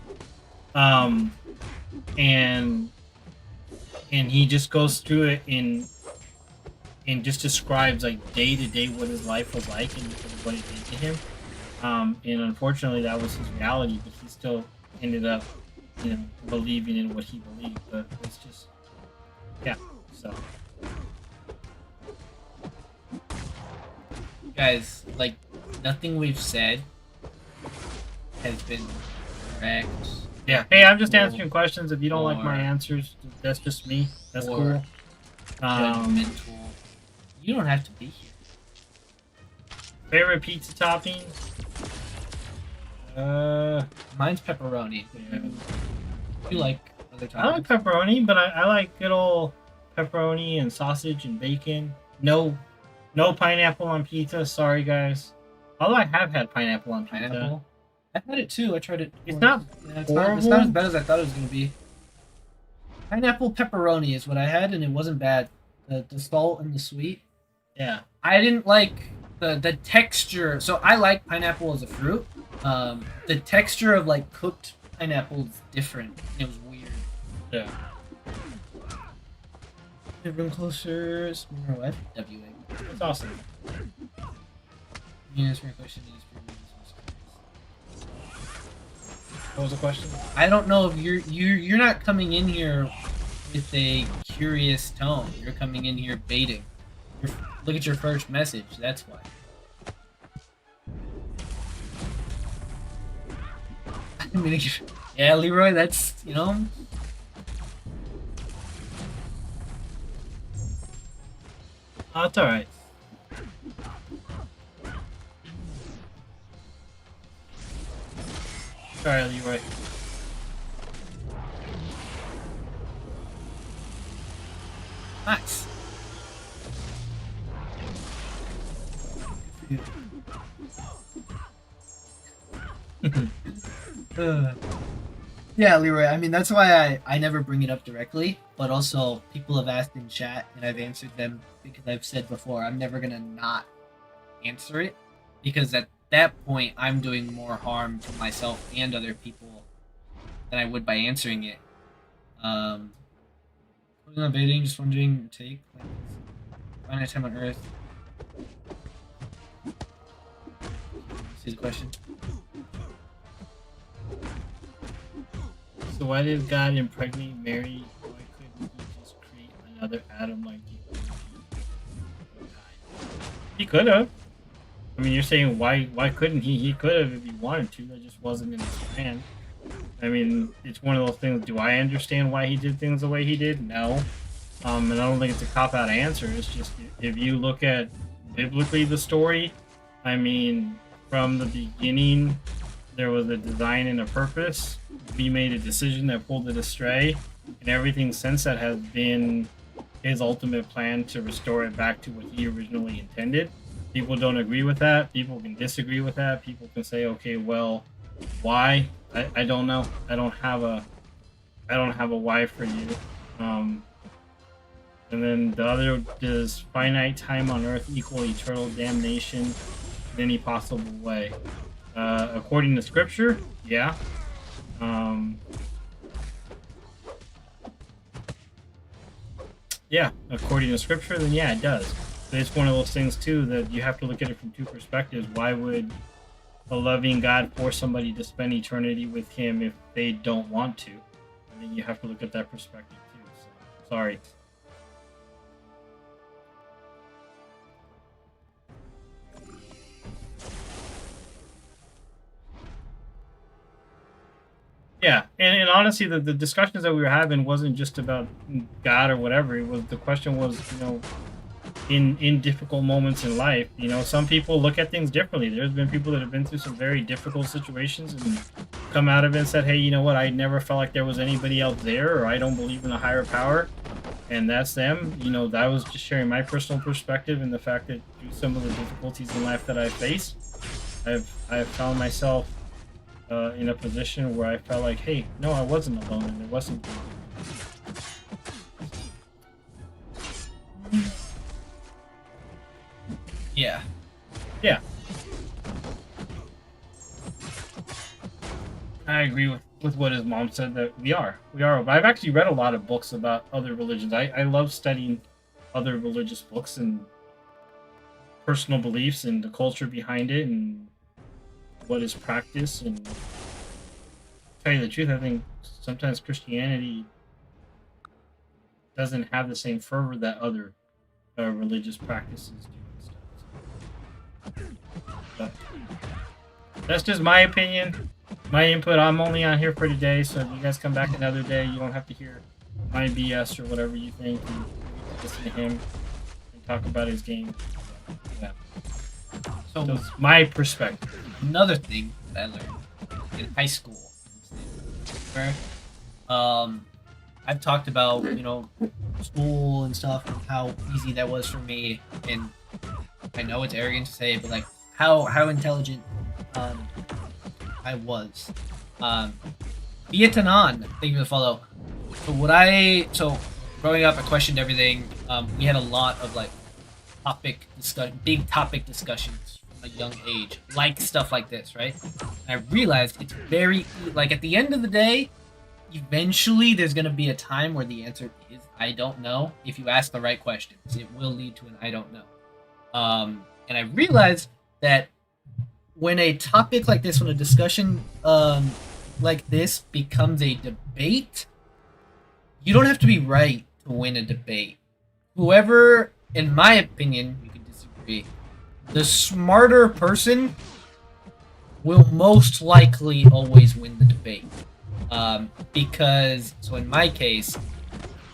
B: And he just goes through it and just describes like day to day what his life was like and what it did to him. And unfortunately, that was his reality, but he still ended up, believing in what he believed. But it's just, yeah. So,
C: Guys, like, nothing we've said has been correct.
B: yeah. Hey, I'm just answering questions. If you don't like my answers, that's just me. That's cool.
C: Judgmental. You don't have to be here.
B: Favorite pizza topping?
C: Mine's pepperoni.
B: Yeah.
C: You like other toppings?
B: I like pepperoni, but I like good old pepperoni and sausage and bacon. No pineapple on pizza. Sorry, guys. Although I have had pineapple on pizza.
C: Pineapple? I've had it too. I tried it.
B: It's not
C: It's
B: horrible.
C: not as bad as I thought it was going to be. Pineapple pepperoni is what I had, and it wasn't bad. The salt and the sweet.
B: Yeah.
C: I didn't like the texture. So I like pineapple as a fruit. The texture of like cooked pineapple is different. It was weird.
B: Yeah.
C: Room closer. Smaller what? WA.
B: It's awesome.
C: You answer your question.
B: What was the question?
C: I don't know if you're not coming in here with a curious tone. You're coming in here baiting. Look at your first message. That's why. I mean, yeah, Leroy. That's
B: Oh, it's alright. Sorry, Leroy.
C: nice. Yeah, Leroy. I mean, that's why I never bring it up directly, but also people have asked in chat and I've answered them because I've said before I'm never gonna not answer it because at that point I'm doing more harm to myself and other people than I would by answering it. I'm not baiting, just wondering your take. Finite time on Earth. See the question.
B: So why did God impregnate Mary? Why couldn't he just create another Adam like you? He could have. I mean, you're saying why couldn't he? He could have if he wanted to. That just wasn't in his plan. I mean, it's one of those things. Do I understand why he did things the way he did? No. And I don't think it's a cop-out answer. It's just if you look at biblically the story, I mean, from the beginning, there was a design and a purpose. We made a decision that pulled it astray, and everything since that has been his ultimate plan to restore it back to what he originally intended. People don't agree with that. People can disagree with that. People can say, okay, well, why? I don't know. I don't have a why for you. And then the other, does finite time on Earth equal eternal damnation in any possible way? According to Scripture, yeah. Yeah, according to Scripture, then yeah, it does. But it's one of those things too that you have to look at it from two perspectives. Why would a loving God force somebody to spend eternity with Him if they don't want to? I mean, you have to look at that perspective too. So, sorry. Yeah, and honestly, the discussions that we were having wasn't just about God or whatever. It was, the question was, in difficult moments in life, some people look at things differently. There's been people that have been through some very difficult situations and come out of it and said, hey, you know what, I never felt like there was anybody else there, or I don't believe in a higher power, and that's them. That was just sharing my personal perspective and the fact that through some of the difficulties in life that I faced, I've found myself in a position where I felt like, hey, no, I wasn't alone, and there wasn't.
C: Yeah.
B: Yeah. I agree with what his mom said, that we are. I've actually read a lot of books about other religions. I love studying other religious books and personal beliefs and the culture behind it and what is practiced. And to tell you the truth, I think sometimes Christianity doesn't have the same fervor that other religious practices do. But that's just my opinion, my input. I'm only on here for today, so if you guys come back another day, you don't have to hear my BS or whatever you think. You listen to him and talk about his game. Yeah. So it's my perspective.
C: Another thing that I learned in high school, where I've talked about school and stuff and how easy that was for me, and I know it's arrogant to say, but like how intelligent I was. Vietnam, thank you for the follow. So growing up, I questioned everything. We had a lot of like big topic discussions from a young age, like stuff like this, right? And I realized it's very like at the end of the day, eventually there's gonna be a time where the answer is I don't know. If you ask the right questions, it will lead to an I don't know. And I realized that when a topic like this, when a discussion like this becomes a debate, you don't have to be right to win a debate. Whoever, in my opinion, you can disagree, the smarter person will most likely always win the debate. Because, so in my case,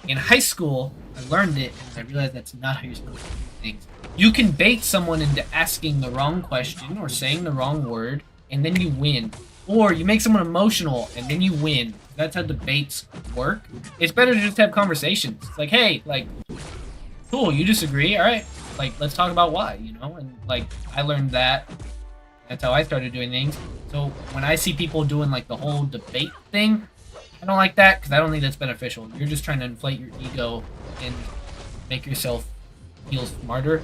C: in high school, I learned it and I realized that's not how you're supposed to do things. You can bait someone into asking the wrong question or saying the wrong word, and then you win. Or you make someone emotional, and then you win. That's how debates work. It's better to just have conversations. It's like, hey, like, cool, you disagree, all right. Like, let's talk about why, And, like, I learned that. That's how I started doing things. So when I see people doing, like, the whole debate thing, I don't like that because I don't think that's beneficial. You're just trying to inflate your ego and make yourself feel smarter.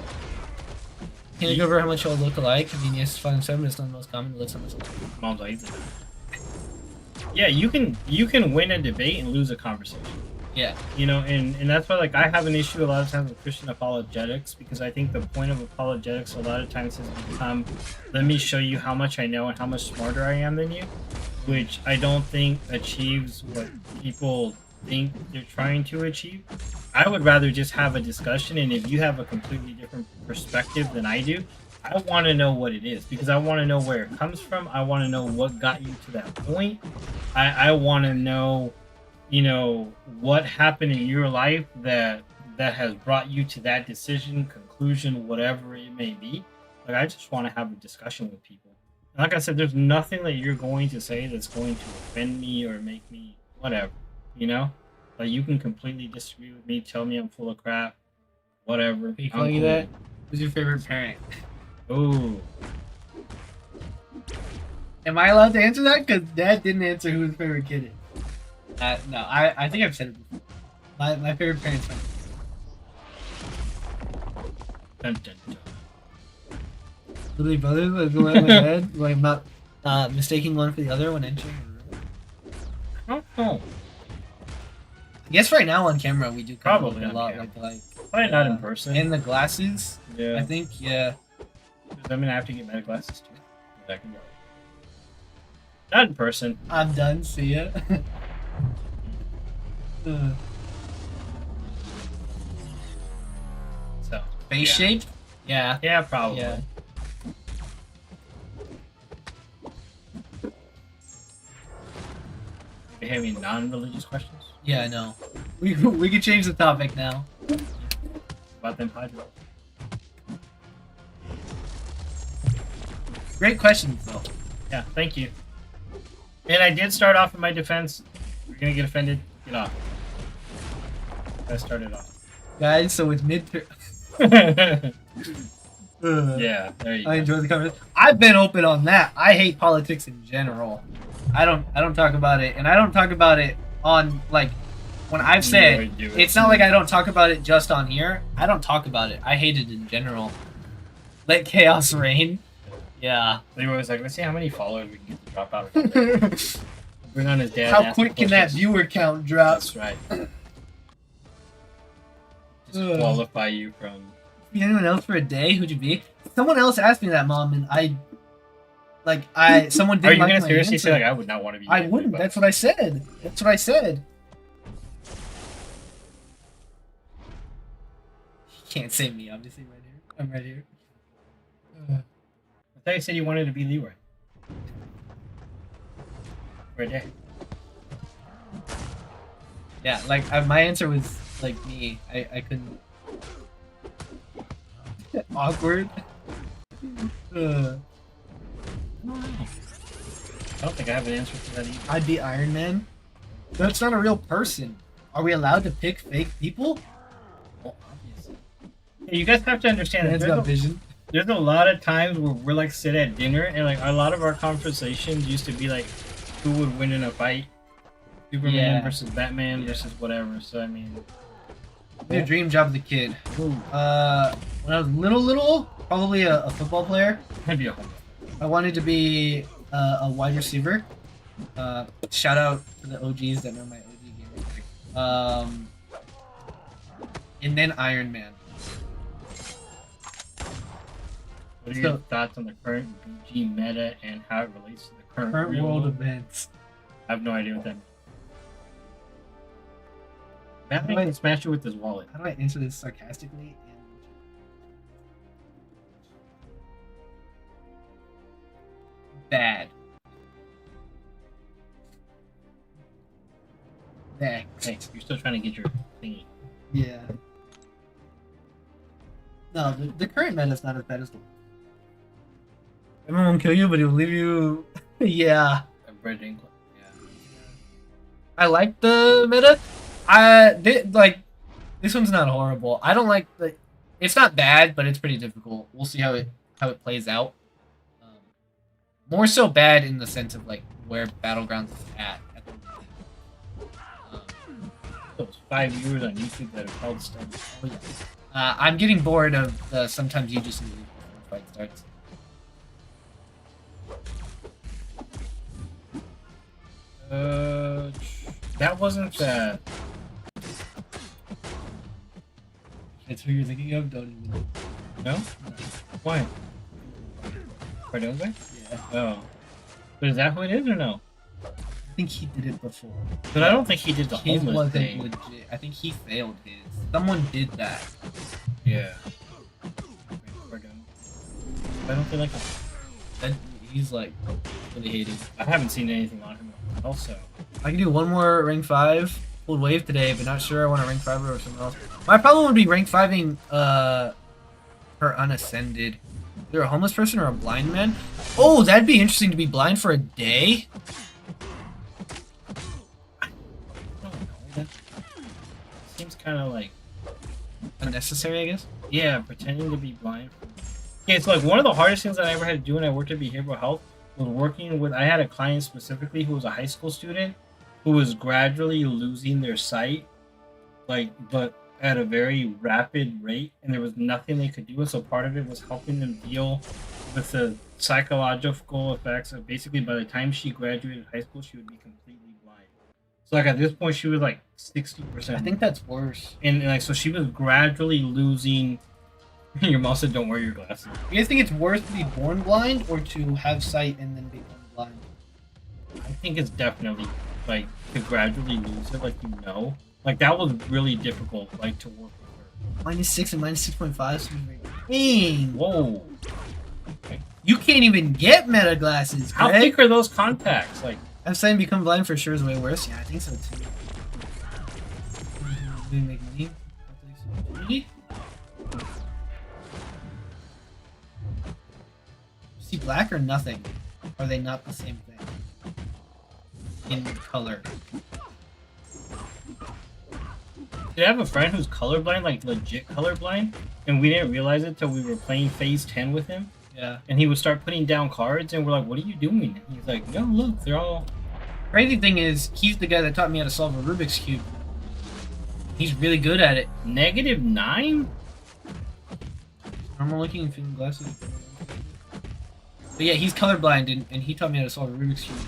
C: Can you go over how much y'all look alike? I mean, yes, 5 and 7 is not the most common. Looks on this.
B: Mom's like, yeah, you can win a debate and lose a conversation.
C: Yeah.
B: And that's why, like, I have an issue a lot of times with Christian apologetics, because I think the point of apologetics a lot of times has become, let me show you how much I know and how much smarter I am than you, which I don't think achieves what people think they're trying to achieve. I would rather just have a discussion, and if you have a completely different perspective than I do, I want to know what it is, because I want to know where it comes from. I want to know what got you to that point. I want to know, what happened in your life that has brought you to that decision, conclusion, whatever it may be. Like, I just want to have a discussion with people. And like I said, there's nothing that you're going to say that's going to offend me or make me whatever, Like, you can completely disagree with me, tell me I'm full of crap, whatever.
C: Are you calling you that? Who's your favorite parent?
B: Oh.
C: Am I allowed to answer that? Because Dad didn't answer who his favorite kid is. No, I think I've said it before. My favorite parent's fine.
B: Dun, dun, dun.
C: Literally brothers, like go in my head. Like I'm not mistaking one for the other when entering a room.
B: I don't know.
C: I guess right now on camera we do kind of
B: Probably
C: look a
B: on
C: lot
B: camera.
C: like
B: Probably not in person.
C: in the glasses.
B: Yeah.
C: I think yeah.
B: I'm gonna have to get meta glasses too. That can go. Not in person.
C: I'm done. See ya.
B: So
C: Face
B: yeah.
C: shape? Yeah.
B: Yeah, probably.
C: Yeah.
B: Do you have any non-religious questions
C: Yeah, I know. We could change the topic now.
B: about them hydro?
C: Great questions though.
B: Yeah, thank you. And I did start off in my defense. If you're gonna get offended, get off. I started off.
C: Guys, so it's midterm.
B: Yeah, there you go.
C: I enjoy the conversation. I've been open on that. I hate politics in general. I don't talk about it, and I don't talk about it on like when I've said
B: You do it.
C: it's not like I don't talk about it just on here. I don't talk about it. I hate it in general. Let chaos reign. Yeah.
B: They were always like, let's see how many followers we can get to drop out. Bring on his dad.
C: How quick can that viewer count drop?
B: That's right. Disqualify you from.
C: Be anyone else for a day? Who'd you be? Someone else asked me that, Mom, and someone
B: Are
C: didn't
B: you
C: like
B: gonna
C: my
B: seriously
C: answer.
B: say like I would not want to be?
C: I wouldn't. That's what I said. That's what I said. You can't say me, obviously, right here. I'm right here.
B: I thought you said you wanted to be Leroy. For a day.
C: Yeah, like my answer was like me. I couldn't. Awkward.
B: I don't think I have an answer for that either.
C: I'd be Iron Man. That's not a real person. Are we allowed to pick fake people?
B: Well, obviously. Hey, you guys have to understand that
C: Man's got vision.
B: there's a lot of times where we're like sit at dinner and like a lot of our conversations used to be like who would win in a fight. Superman
C: Yeah.
B: versus Batman versus whatever. So I mean,
C: Your dream job as a kid. When I was little, probably a football player.
B: maybe a home.
C: I wanted to be a wide receiver. Shout out to the OGs that know my OG gamer. And then Iron Man.
B: What are your
C: So-
B: thoughts on the current BG meta and how it relates to the current,
C: Current
B: real
C: world
B: world?
C: events.
B: I have no idea what that means. Batman can smash you with his wallet.
C: How do I answer this sarcastically? Bad. Thanks.
B: Hey, you're still trying to get your thingy.
C: Yeah. No, the current meta's not as bad as the. Everyone will kill you, but he'll leave you. Yeah.
B: Red Ink. Yeah.
C: I like the meta. This one's not horrible. I don't like the. It's not bad, but it's pretty difficult. We'll see how it plays out. More so bad in the sense of like where Battlegrounds is at the moment.
B: Those 5 viewers on YouTube that have called stuff.
C: Oh yeah. I'm getting bored of the sometimes you just leave before the fight starts.
B: That wasn't
C: That's who you're thinking of. Don't even know.
B: no? Why? Cardone?
C: Yeah.
B: Oh. But is that who it is or no?
C: I think he did it before.
B: But I don't think he did the
C: His
B: homeless
C: wasn't
B: thing.
C: legit. I think he failed his. Someone did that.
B: Yeah. Cardone. I don't feel like him.
C: Then he's like really hated.
B: I haven't seen anything on him also.
C: I can do one more rank 5 full wave today, but not sure I want to rank 5 or something else. My problem would be rank 5ing her unascended. Either a homeless person or a blind man. Oh, that'd be interesting to be blind for a day.
B: I don't know. That seems kind of like
C: Unnecessary, I guess.
B: yeah, pretending to be blind. Yeah, it's like one of the hardest things that I ever had to do when I worked at behavioral health was working with. I had a client specifically who was a high school student who was gradually losing their sight, like, but at a very rapid rate, and there was nothing they could do. And so part of it was helping them deal with the psychological effects of basically by the time she graduated high school, she would be completely blind. So like at this point, she was like 60%.
C: I think that's worse.
B: And like so, she was gradually losing. Your mom said, "Don't wear your glasses."
C: You guys think it's worse to be born blind or to have sight and then become blind?
B: I think it's definitely like to gradually lose it, like like that was really difficult, like to work with her.
C: -6 and -6.5. Dang.
B: Whoa!
C: You can't even get meta glasses.
B: How
C: Greg.
B: thick are those contacts? Like,
C: I'm saying become blind for sure is way worse. Yeah, I think so too. Do we make money? Opportunity? See black or nothing? Are they not the same thing? In color.
B: I have a friend who's colorblind, like legit colorblind, and we didn't realize it till we were playing Phase 10 with him.
C: Yeah.
B: And he would start putting down cards, and we're like, "What are you doing?" And he's like, "No, look, they're all."
C: Crazy thing is, he's the guy that taught me how to solve a Rubik's Cube. He's really good at it.
B: -9?
C: Normal looking and feeling glasses. But yeah, he's colorblind, and he taught me how to solve a Rubik's Cube.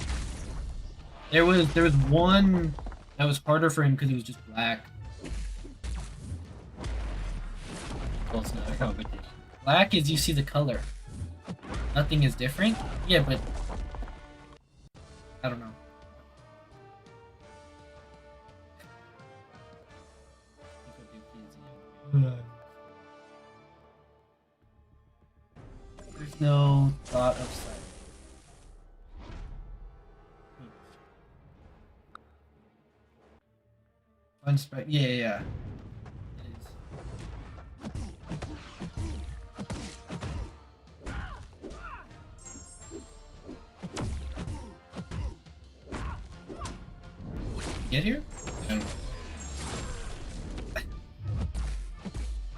C: There was one that was harder for him because it was just black.
B: Well, it's not a competition.
C: Black is you see the color. Nothing is different. Yeah, but I don't know. There's no thought of sight. Unspec. Yeah. It is. Get here?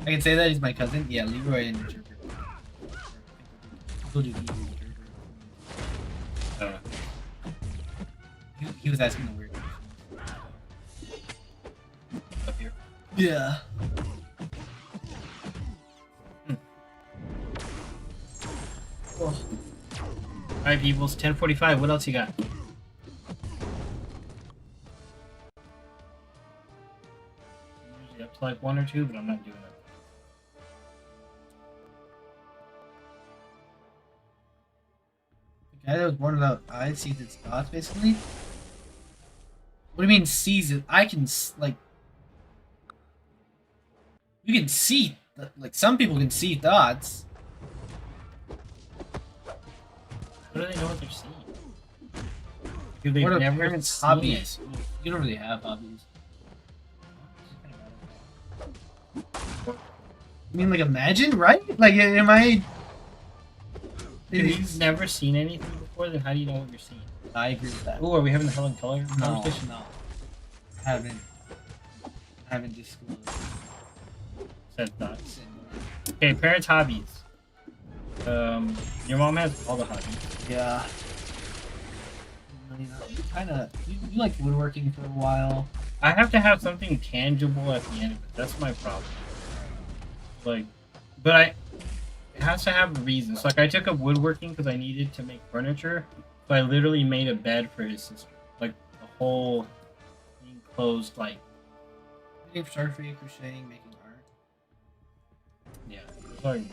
C: I can say that he's my cousin. Yeah, Leroy and Jerker. Go do Jerker. He was asking the weird questions.
B: Up here.
C: Yeah. Oh.
B: Alright, peoples, 10:45. What else you got? Usually up to like 1 or 2, but I'm not doing that.
C: The guy that was born without eyes sees its thoughts, basically? What do you mean sees it? I can, like... You can see... Like, some people can see thoughts.
B: How do they know what they're seeing? Do they
C: What are
B: never
C: parents'
B: seen
C: hobbies?
B: it?
C: You don't really have hobbies. I mean, like, imagine, right? Like, am I...
B: If you've never seen anything before, then how do you know what you're seeing?
C: I agree with that.
B: Oh, are we having the Helen Keller
C: No,
B: conversation?
C: no. I haven't disclosed.
B: Said thoughts. Okay, parents' hobbies. Your mom has all the hobbies.
C: Yeah. You liked woodworking for a while.
B: I have to have something tangible at the end of it. That's my problem. Like, but it has to have a reason. So, like, I took up woodworking because I needed to make furniture. So I literally made a bed for his sister. Like, the whole enclosed, like...
C: Making photography, crocheting, making art.
B: Yeah. Sorry.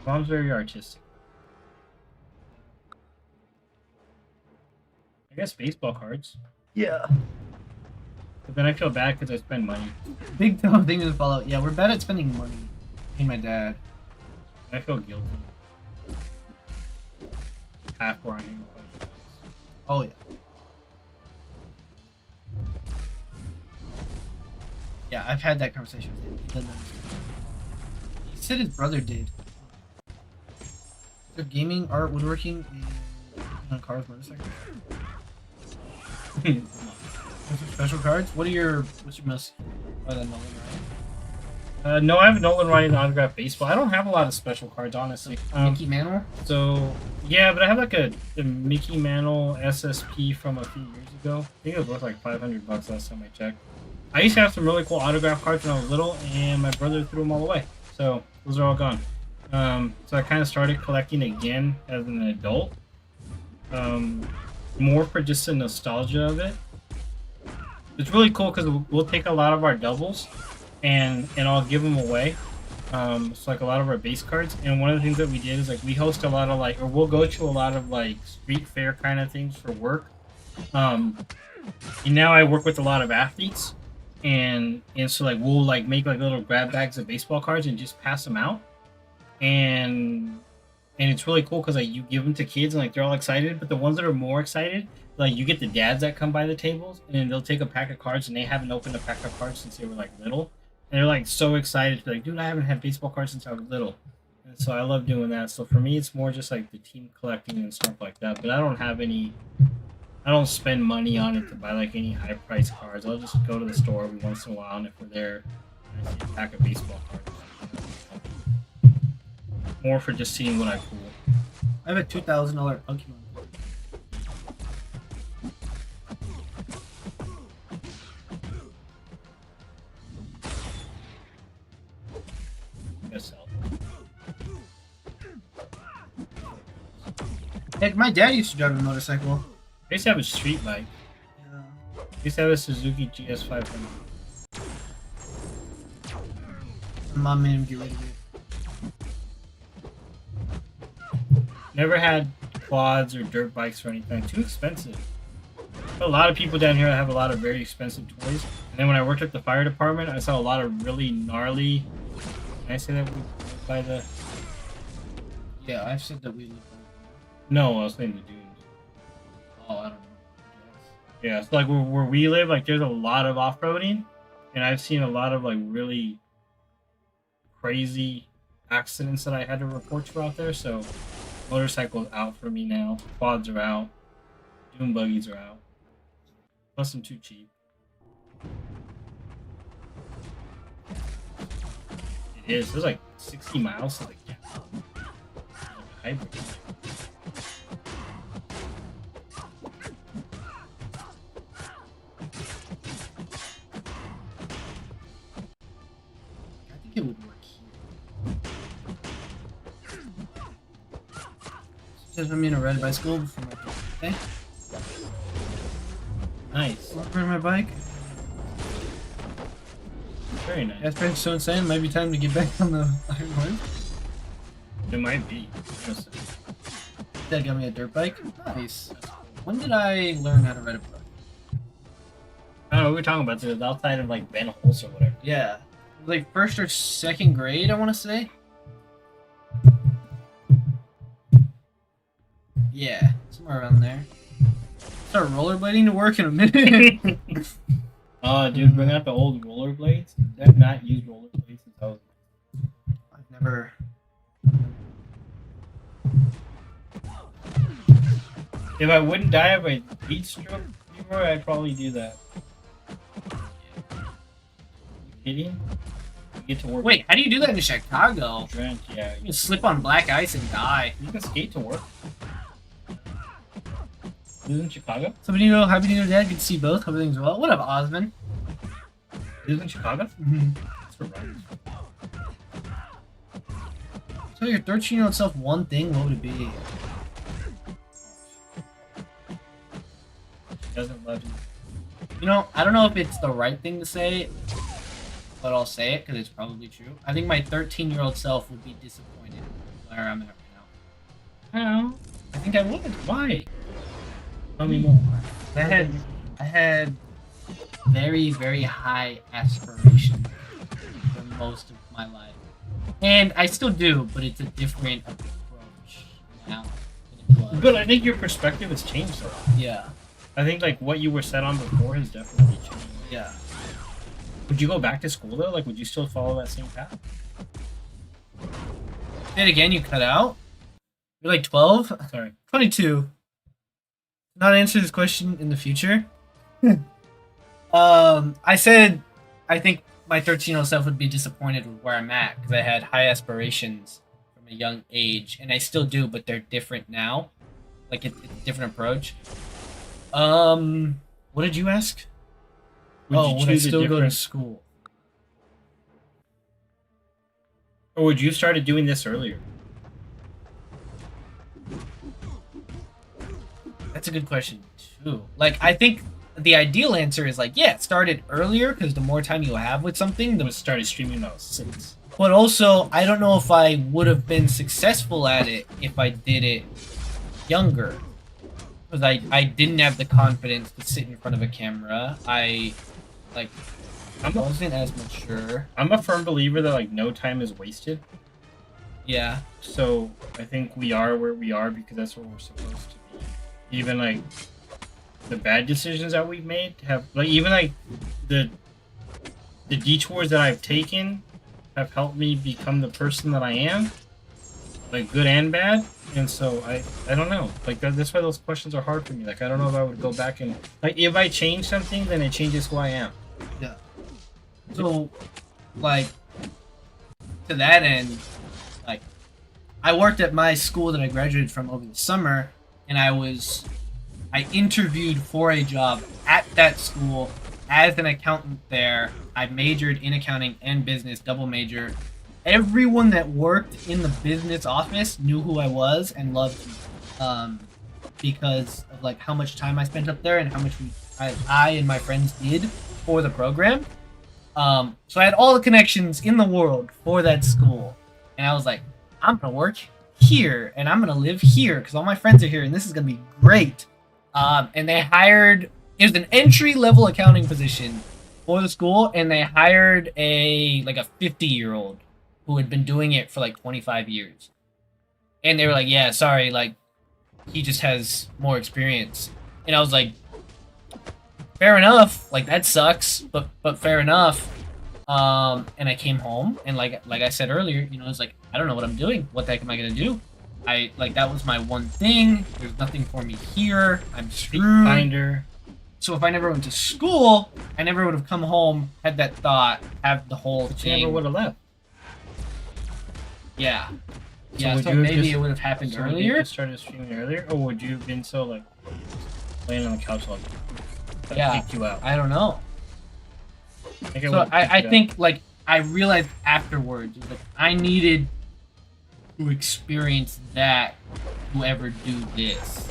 B: Mom's very artistic. I guess baseball cards.
C: Yeah.
B: But then I feel bad because I spend money.
C: Big dumb thing to follow. Yeah, we're bad at spending money. Me and my dad.
B: I feel guilty. Half grinding.
C: Oh, yeah. Yeah, I've had that conversation with him. He doesn't understand. He said his brother did. So gaming, art, woodworking, and on cars, motorcycles. Special cards? What's your most... Oh, the Nolan, right?
B: No, I have Nolan Ryan autographed baseball. I don't have a lot of special cards, honestly.
C: Mickey Mantle?
B: So, yeah, but I have like a Mickey Mantle SSP from a few years ago. I think it was worth like $500 last time I checked. I used to have some really cool autograph cards when I was little, and my brother threw them all away. So those are all gone. So I kind of started collecting again as an adult. More for just the nostalgia of it. It's really cool because we'll take a lot of our doubles and I'll give them away. So like a lot of our base cards. And one of the things that we did is like we host a lot of like, or we'll go to a lot of like street fair kind of things for work. And now I work with a lot of athletes, and so like we'll like make like little grab bags of baseball cards and just pass them out. And it's really cool because like you give them to kids and like they're all excited, but the ones that are more excited, like you get the dads that come by the tables and they'll take a pack of cards and they haven't opened a pack of cards since they were like little, and they're like so excited to be like, dude, I haven't had baseball cards since I was little. And so I love doing that. So for me, it's more just like the team collecting and stuff like that. But I don't spend money on it to buy like any high price cards. I'll just go to the store every once in a while, and if we're there, I see a pack of baseball cards. More for just seeing what I pull.
C: I have a $2,000 Pokemon. Heck, my dad used to drive a motorcycle.
B: I used to have a street bike.
C: Yeah.
B: I used to have a Suzuki GS500.
C: My mom made him get rid of it.
B: Never had quads or dirt bikes or anything. Too expensive. A lot of people down here have a lot of very expensive toys. And then when I worked at the fire department, I saw a lot of really gnarly. Can I say that we live by the?
C: Yeah, I've said that we live by.
B: No, I was saying the dunes.
C: Oh, I don't know.
B: Yeah, so like where we live, like there's a lot of off-roading, and I've seen a lot of like really crazy accidents that I had to report to out there. So motorcycles out for me now. Quads are out. Dune buggies are out. Plus I'm too cheap. It is. There's like 60 miles to the gap. Like hybrid.
C: It would work here. Just put me in a red bicycle before my birthday.
B: Nice.
C: Ride my bike.
B: Very nice.
C: That's been so insane. Might be time to get back on the Iron Horse.
B: It might be.
C: Dad got me a dirt bike. Nice. When did I learn how to ride a bike?
B: I don't know what we're talking about. It was outside of like Ben Holtz or whatever.
C: Yeah. Like first or second grade, I want to say. Yeah, somewhere around there. Start rollerblading to work in a minute.
B: Dude, bring out the old rollerblades. I've not used rollerblades since I was.
C: I've never.
B: If I wouldn't die of a heat stroke, I'd probably do that. You kidding? You get to work.
C: Wait, how do you do that in Chicago?
B: Drenched, yeah.
C: You can slip on black ice and die.
B: You can skate to work. You live in Chicago?
C: So, happy to know Dad. Good to see both. Hope everything's well. What up, Osman?
B: You live in Chicago?
C: Mm-hmm.
B: That's for right.
C: So, your 13-year-old self, one thing, what would it be?
B: She doesn't love you.
C: You know, I don't know if it's the right thing to say, but I'll say it because it's probably true. I think my 13-year-old self would be disappointed where I'm at right now.
B: Oh, I think I would. Why? Tell me more.
C: I had very, very high aspirations for most of my life. And I still do, but it's a different approach now than it was.
B: But I think your perspective has changed a lot.
C: Yeah.
B: I think like what you were set on before has definitely changed.
C: Yeah.
B: Would you go back to school though? Like, would you still follow that same path?
C: Say it again, you cut out? You're like 12?
B: Sorry.
C: 22. Not answer this question in the future. I said I think my 13-year-old self would be disappointed with where I'm at because I had high aspirations from a young age, and I still do, but they're different now. Like it's a different approach. What did you ask?
B: Would you
C: would I
B: choose a
C: still go to
B: different,
C: school?
B: or would you started doing this earlier?
C: That's a good question too. Like, I think the ideal answer is like, yeah, it started earlier because the more time you have with something,
B: I started streaming when I was 6.
C: But also, I don't know if I would have been successful at it if I did it younger. Because I didn't have the confidence to sit in front of a camera. I wasn't as mature.
B: I'm a firm believer that like no time is wasted.
C: Yeah.
B: So I think we are where we are because that's where we're supposed to be. Even like the bad decisions that we've made have like even like the detours that I've taken have helped me become the person that I am, like good and bad. And so I don't know, like that's why those questions are hard for me. Like I don't know if I would go back and like if I change something, then it changes who I am.
C: Yeah. So, like, to that end, like, I worked at my school that I graduated from over the summer, and I interviewed for a job at that school as an accountant there. I majored in accounting and business, double major. Everyone that worked in the business office knew who I was and loved me, because of like how much time I spent up there and how much I and my friends did for the program. So I had all the connections in the world for that school, and I was like, I'm gonna work here and I'm gonna live here because all my friends are here and this is gonna be great. And they hired, it was an entry-level accounting position for the school, and they hired a 50-year-old who had been doing it for like 25 years. And they were like, yeah, sorry, like, he just has more experience. And I was like, fair enough, like, that sucks, but fair enough. And I came home, and like I said earlier, you know, it's like, I don't know what I'm doing. What the heck am I gonna do? That was my one thing. There's nothing for me here. I'm screwed.
B: Finder.
C: So if I never went to school, I never would have come home, had that thought, have the whole
B: But
C: thing.
B: you never would have left.
C: Yeah.
B: So
C: Yeah,
B: would
C: so
B: you have
C: maybe
B: just-
C: it would have happened
B: So would you
C: earlier.
B: have started streaming earlier, or would you have been so like laying on the couch like that
C: Yeah.
B: kicked you out?
C: I don't know.
B: think
C: So I think, like, I realized afterwards, like, I needed to experience that to ever do this.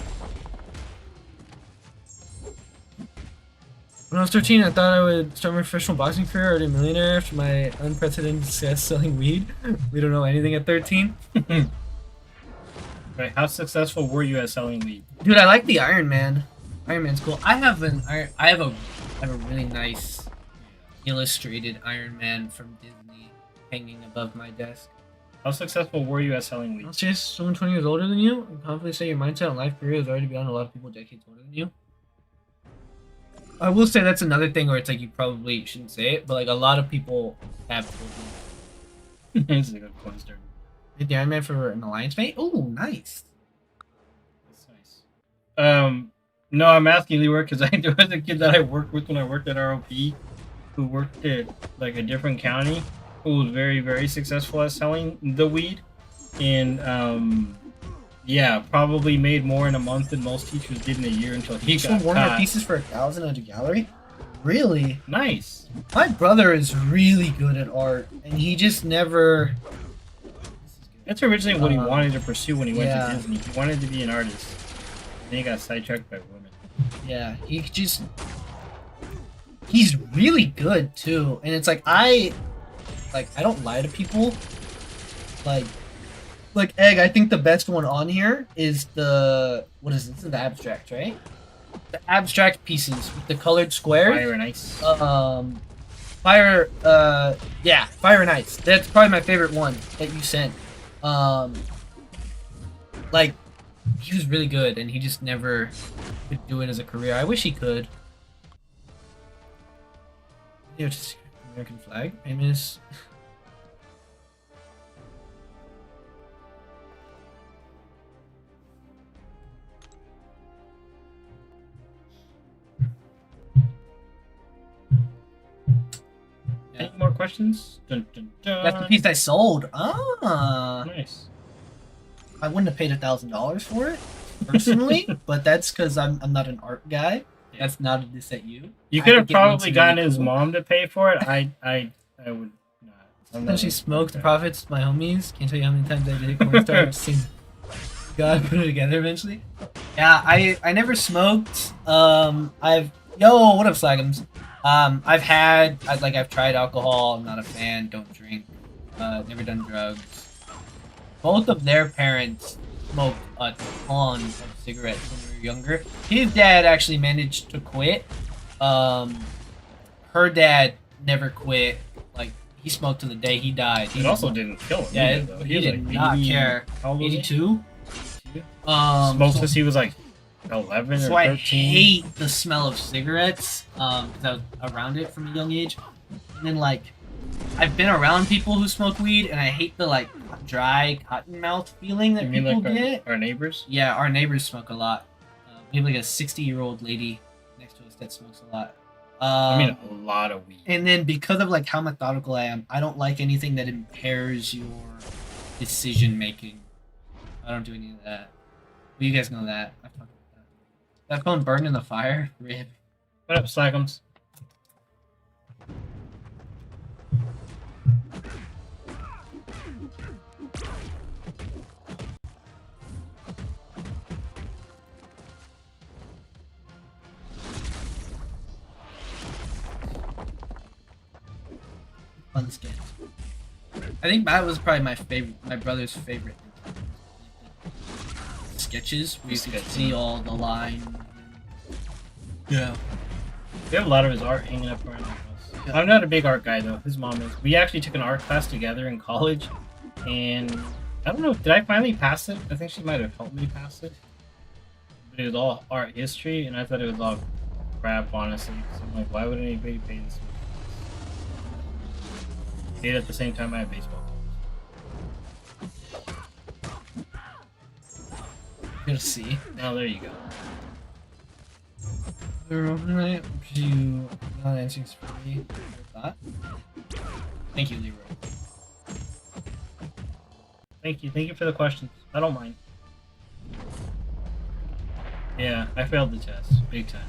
C: When I was 13, I thought I would start my professional boxing career already a millionaire after my unprecedented success selling weed. We don't know anything at 13.
B: Right, how successful were you at selling weed?
C: Dude, I like the Iron Man. Iron Man's cool. I have a really nice illustrated Iron Man from Disney hanging above my desk.
B: How successful were you at selling weed?
C: I'll say someone 20 years older than you and confidently say your mindset and life career is already beyond a lot of people decades older than you. I will say that's another thing where it's like you probably shouldn't say it, but like a lot of people have told me.
B: It's a good coin starter.
C: Did the Iron Man for an alliance mate? Oh, nice.
B: That's nice. No, I'm asking Leroy because there was a kid that I worked with when I worked at ROP who worked at like a different county who was very, very successful at selling the weed. And yeah, probably made more in a month than most teachers did in a year until he got
C: Sold 100
B: caught.
C: pieces for 1,000 at a gallery? Really?
B: Nice.
C: My brother is really good at art, and he just never...
B: That's originally what he wanted to pursue when he went
C: yeah.
B: to Disney. He wanted to be an artist. Then he got sidetracked by women.
C: Yeah, he's really good too. And it's like I don't lie to people. Like Egg, I think the best one on here is the what is it? This is the abstract, right? The abstract pieces with the colored squares.
B: Fire and ice.
C: Fire and Ice. That's probably my favorite one that you sent. Like, he was really good, and he just never could do it as a career. I wish he could. You know, just American flag, famous.
B: Any more questions? Dun, dun, dun.
C: That's the piece I sold. Ah.
B: Nice.
C: I wouldn't have paid $1,000 for it personally, but that's because I'm not an art guy, That's not a diss at you.
B: You
C: I
B: could have
C: think it
B: probably
C: looks
B: gotten
C: really
B: his
C: cool.
B: mom to pay for it. I would not.
C: Sometimes she smoked the profits, my homies. Can't tell you how many times I did cornstarch. Seen God put it together eventually. Yeah, I never smoked. I've what up, Slagums? I've tried alcohol. I'm not a fan. Don't drink. Never done drugs. Both of their parents smoked a ton of cigarettes when we were younger. His dad actually managed to quit. Her dad never quit. Like, he smoked to the day he died.
B: It also didn't kill him.
C: Yeah,
B: either, though.
C: he
B: was
C: did
B: like
C: not
B: 80
C: care.
B: How old was he?
C: 82.
B: Smoked since he was like 11
C: So
B: or
C: I
B: 13.
C: hate the smell of cigarettes because I was around it from a young age. And then like I've been around people who smoke weed, and I hate the like dry cotton mouth feeling that
B: You mean
C: people
B: like
C: get.
B: our neighbors?
C: Yeah, our neighbors smoke a lot. We have like a 60-year-old lady next to us that smokes a lot.
B: I mean, a lot of weed.
C: And then because of like how methodical I am, I don't like anything that impairs your decision making. I don't do any of that. Well, you guys know that. I've talked about that. That phone burned in the fire. Rip.
B: What up, Slackums?
C: Fun skins. I think that was probably my brother's favorite. Sketches where you could see all the lines. Yeah.
B: We have a lot of his art hanging up around the house. Yeah. I'm not a big art guy though. His mom is. We actually took an art class together in college, and I don't know. Did I finally pass it? I think she might have helped me pass it. But it was all art history, and I thought it was all crap, honestly. So I'm like, why would anybody pay this much? Yet at the same time, I have baseball.
C: You'll see.
B: Oh, there you go.
C: You not answering for me. Thought. Thank you, Leroy.
B: Thank you for the questions. I don't mind. Yeah, I failed the test, big time.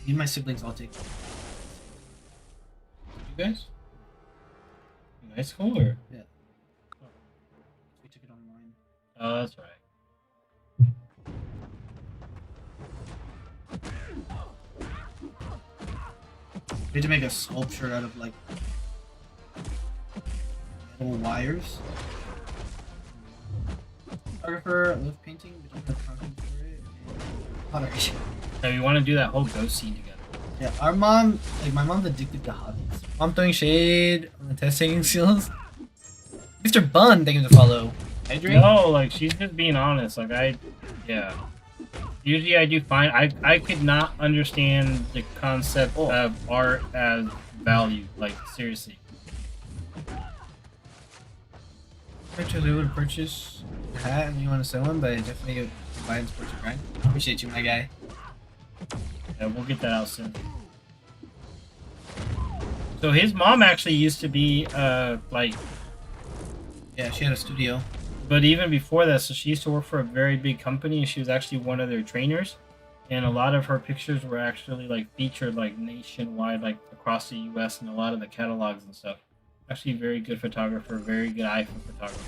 C: Me and my siblings all take.
B: You guys? Nice school or?
C: Yeah. We took it online.
B: Oh, that's right.
C: We had to make a sculpture out of like metal wires. Photographer, I love painting, but don't have time for it. Pottery.
B: So we want to do that whole ghost scene together.
C: Yeah, our mom, like my mom's addicted to hobbies. Mom throwing shade on the test taking skills. Mr. Bun, thank you to follow. Adrian?
B: No, like she's just being honest. Like yeah. Usually I do fine. I could not understand the concept of art as value. Like seriously.
C: Actually, would purchase a hat and you want to sell one, but I definitely would buy and support your grind. Appreciate you, my guy.
B: Yeah, we'll get that out soon. So his mom actually used to be like.
C: Yeah, she had a studio.
B: But even before that, so she used to work for a very big company, and she was actually one of their trainers. And a lot of her pictures were actually like featured like nationwide, like across the U.S. and a lot of the catalogs and stuff. Actually, very good photographer, very good eye for photography.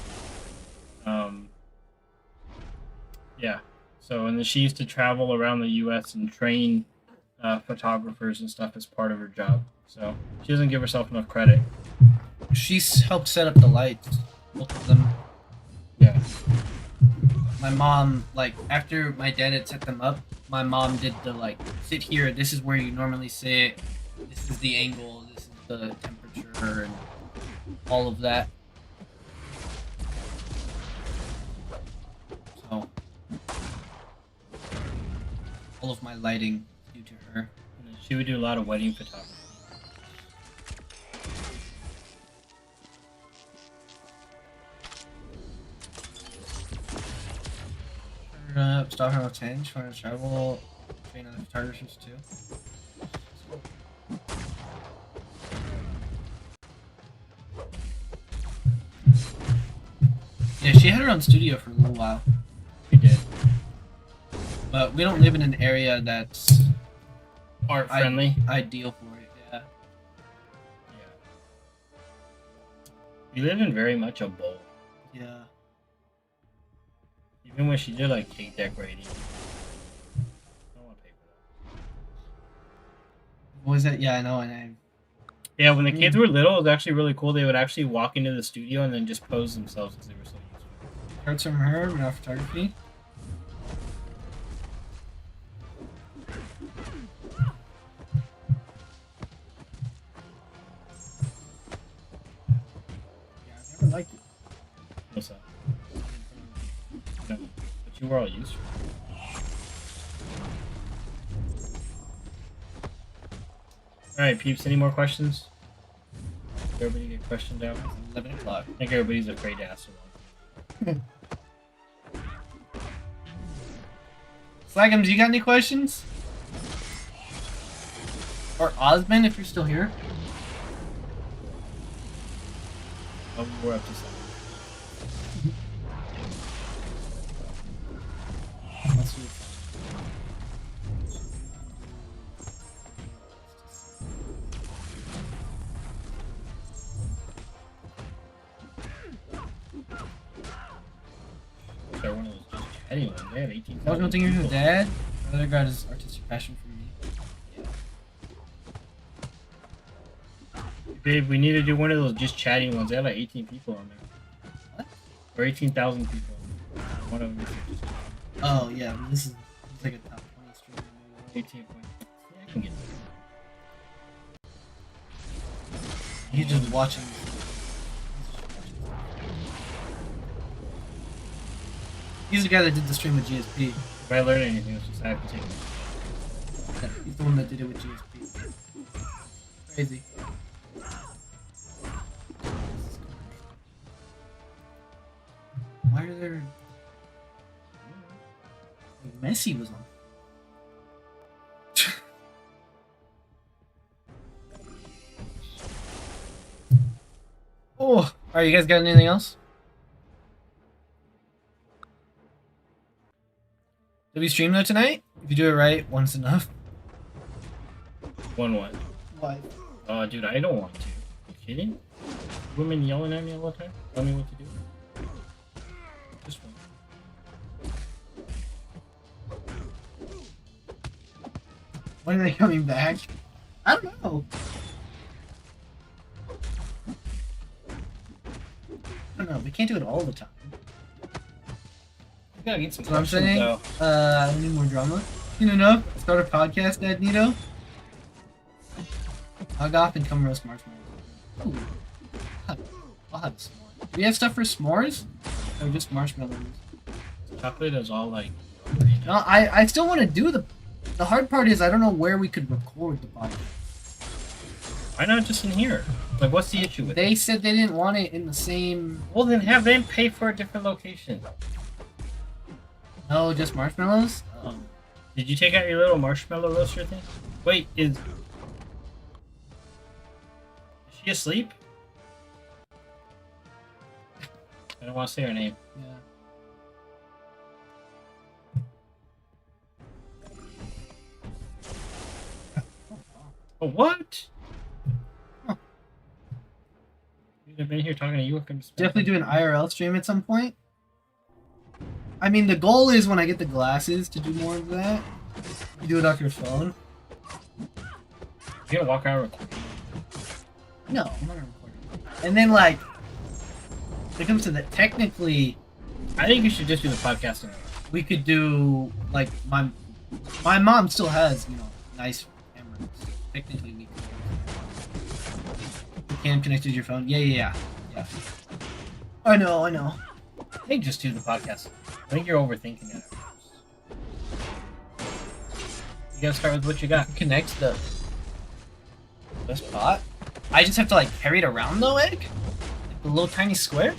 B: Yeah. So and then she used to travel around the U.S. and train photographers and stuff as part of her job. So she doesn't give herself enough credit.
C: She's helped set up the lights, both of them.
B: Yeah.
C: My mom, like, after my dad had set them up, my mom did the, like, sit here, this is where you normally sit, this is the angle, this is the temperature, and all of that. So, all of my lighting is due to her.
B: And she would do a lot of wedding photography.
C: Stockholm of 10, trying to travel, train other photographers too. Yeah, she had her own studio for a little while.
B: We did.
C: But we don't live in an area that's
B: Art friendly.
C: ideal for it, yeah.
B: Yeah. We live in very much a bowl.
C: Yeah.
B: Even when she did like cake decorating. I don't want to pay for that.
C: What was that? Yeah, I know, and I...
B: Yeah, when the kids were little, it was actually really cool. They would actually walk into the studio and then just pose themselves because they were so used to it.
C: Cards from her, but not photography. Yeah, I've never liked it.
B: What's that? No, but you were all used to it. Alright, peeps, any more questions? Everybody get questioned out?
C: 11 o'clock.
B: I think everybody's afraid to ask one.
C: Slagums, you got any questions? Or Osmond, if you're still here.
B: Oh, we're up to 7.
C: Unless we-
B: They're one of those just chatty ones. They have 18.
C: I was going to think you're your dad. My other guy is artistic passion for me.
B: Babe, we need to do one of those just chatting ones. They have like 18 people on there.
C: What?
B: Or 18,000 people. One of them is just
C: Oh, yeah, this is it's like a top 20 stream.
B: 18 points. Yeah, I can get that.
C: He's just watching. He's the guy that did the stream with GSP.
B: If I learn anything, it's just I have to take it.
C: Yeah, he's the one that did it with GSP. Crazy. Why are there... Messi was on. Oh! Alright, you guys got anything else? Did we stream though tonight? If you do it right, one's enough.
B: One what?
C: Why?
B: Oh, dude, I don't want to. You kidding? Women yelling at me all the time? Tell me what to do. Just one.
C: When are they coming back? I don't know. I don't know. We can't do it all the time.
B: We gotta get some
C: So I'm
B: questions,
C: saying,
B: though.
C: I need more drama. You enough? Start a podcast, Dad Nito. Hug off and come roast marshmallows. Ooh. I'll have a s'more. Do we have stuff for s'mores? Or just marshmallows?
B: Chocolate is all like.
C: No, I still want to do the... The hard part is I don't know where we could record the podcast.
B: Why not just in here? Like, what's the issue with it?
C: They said they didn't want it in the same...
B: Well, then have them pay for a different location.
C: No, just marshmallows?
B: Did you take out your little marshmallow roaster thing? Wait, is she asleep? I don't want to say her name.
C: Yeah.
B: Oh, what?
C: Huh.
B: I've been here talking to you.
C: Definitely do an IRL stream at some point. I mean, the goal is when I get the glasses to do more of that. You do it off your phone.
B: You gonna walk around recording?
C: No, I'm not recording. And then, like, when it comes to the technically,
B: I think you should just do the podcast.
C: we could do, like, my mom still has, you know, nice cameras. Technically, we could. The cam connected to your phone. Yeah. I know.
B: I think just do the podcast. I think you're overthinking it. You gotta start with what you got.
C: Connect the spot. I just have to, like, carry it around though, Egg? Like the little tiny square?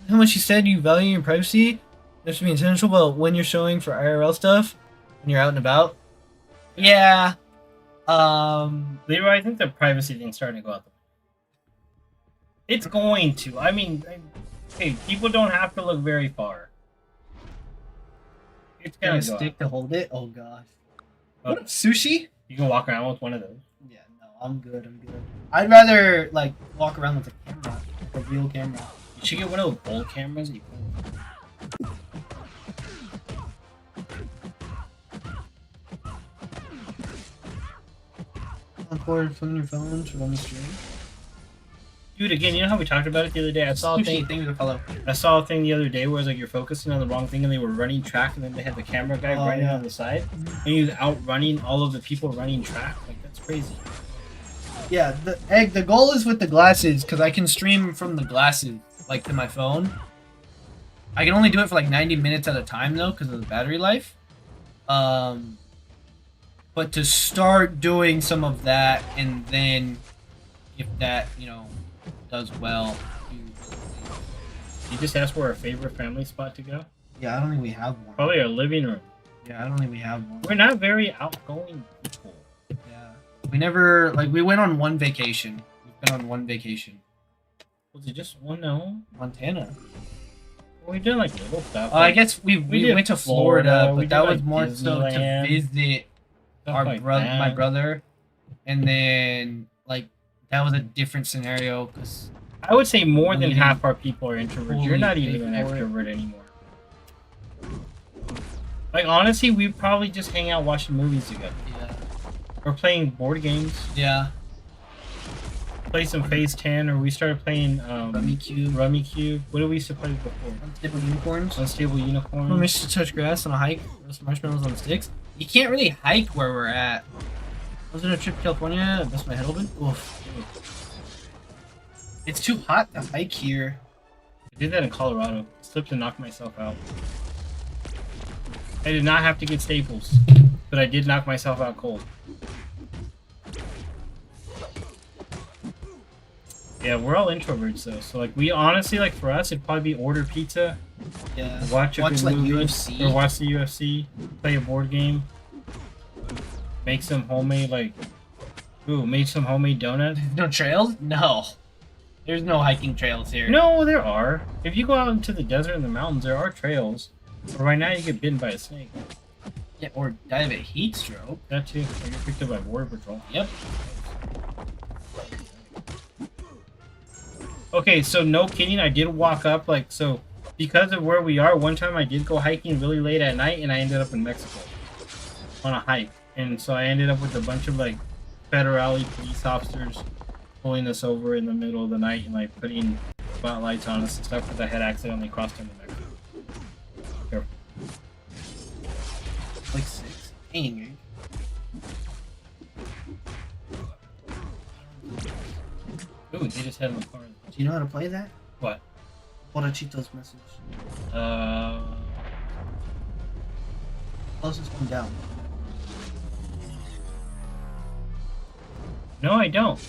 C: And when she said you value your privacy,
A: There should be intentional, but when you're showing for IRL stuff, when you're out and about. Yeah.
B: Leroy, I think the privacy thing's starting to go out the It's going to. I mean, hey, people don't have to look very far. It's
C: Got
B: gonna
C: a
B: go
C: stick
B: out.
C: to hold it. Oh gosh.
B: Oh.
C: What, sushi?
B: You can walk around with one of those.
C: Yeah, no, I'm good. I'm good. I'd rather like walk around with a camera, like a real camera.
B: You should get one of those old cameras. You can...
C: Record from your phone to run the stream.
B: Dude, again, you know how we talked about it the other day? I saw a thing.
C: Thank you to follow.
B: I saw a thing the other day where it's like you're focusing on the wrong thing and they were running track and then they had the camera guy
C: Oh,
B: running
C: yeah.
B: on the side and he was outrunning all of the people running track. Like that's crazy.
C: Yeah, the goal is with the glasses because I can stream from the glasses like to my phone. I can only do it for like 90 minutes at a time though because of the battery life. But to start doing some of that and then if that does well.
B: You just asked for our favorite family spot to go.
C: Yeah, I don't think we have one.
B: Probably our living room.
C: Yeah, I don't think we have one.
B: We're not very outgoing people.
C: Yeah, we never we went on one vacation. We've been on one vacation.
B: Was it just one? No.
C: Montana.
B: We did like little stuff.
C: I guess we
B: did
C: went to Florida,
B: we
C: but
B: did,
C: that was
B: like,
C: more so to
B: Disneyland,
C: visit
B: stuff
C: our
B: like
C: brother,
B: that.
C: my brother, and then that was a different scenario because
B: I would say more than
C: Fully-
B: half our people are introverts. You're
C: fully
B: not even an
C: paid for it.
B: extrovert anymore. Like honestly, we probably just hang out watching movies together.
C: yeah,
B: Or playing board games.
C: yeah,
B: Play some Phase 10, or we started playing
C: Rummy Cube,
B: Rummy Cube. What did we used to play before?
C: Unstable Unicorns.
B: Unstable Unicorn.
A: When we should touch grass on a hike, roast marshmallows on sticks.
C: You can't really hike where we're at.
A: I was on a trip to California. I bust my head open. Oof.
C: It's too hot to hike here.
B: I did that in Colorado. Slipped and knocked myself out. I did not have to get staples, but I did knock myself out cold. Yeah, we're all introverts though, so like we honestly like for us it'd probably be order pizza,
C: Yeah,
B: watch a good
C: like
B: movie,
C: UFC.
B: or watch the UFC, play a board game, make some homemade make some homemade donuts.
C: No trails? No. There's no hiking trails here.
B: No, there are. If you go out into the desert and the mountains, there are trails. But right now you get bitten by a snake.
C: Yeah, or die of a heat stroke.
B: That too. Or get picked up by border patrol.
C: Yep.
B: Okay, so no kidding, I did walk up because of where we are. One time I did go hiking really late at night, and I ended up in Mexico on a hike, and so I ended up with a bunch of federal police officers pulling us over in the middle of the night and putting spotlights on us and stuff because I had accidentally crossed into Mexico. Careful.
C: Like 6. Dang.
B: Ooh, they just had in the car.
C: Do you know how to play that?
B: What?
C: Borachito's message. Closest one down.
B: No, I don't.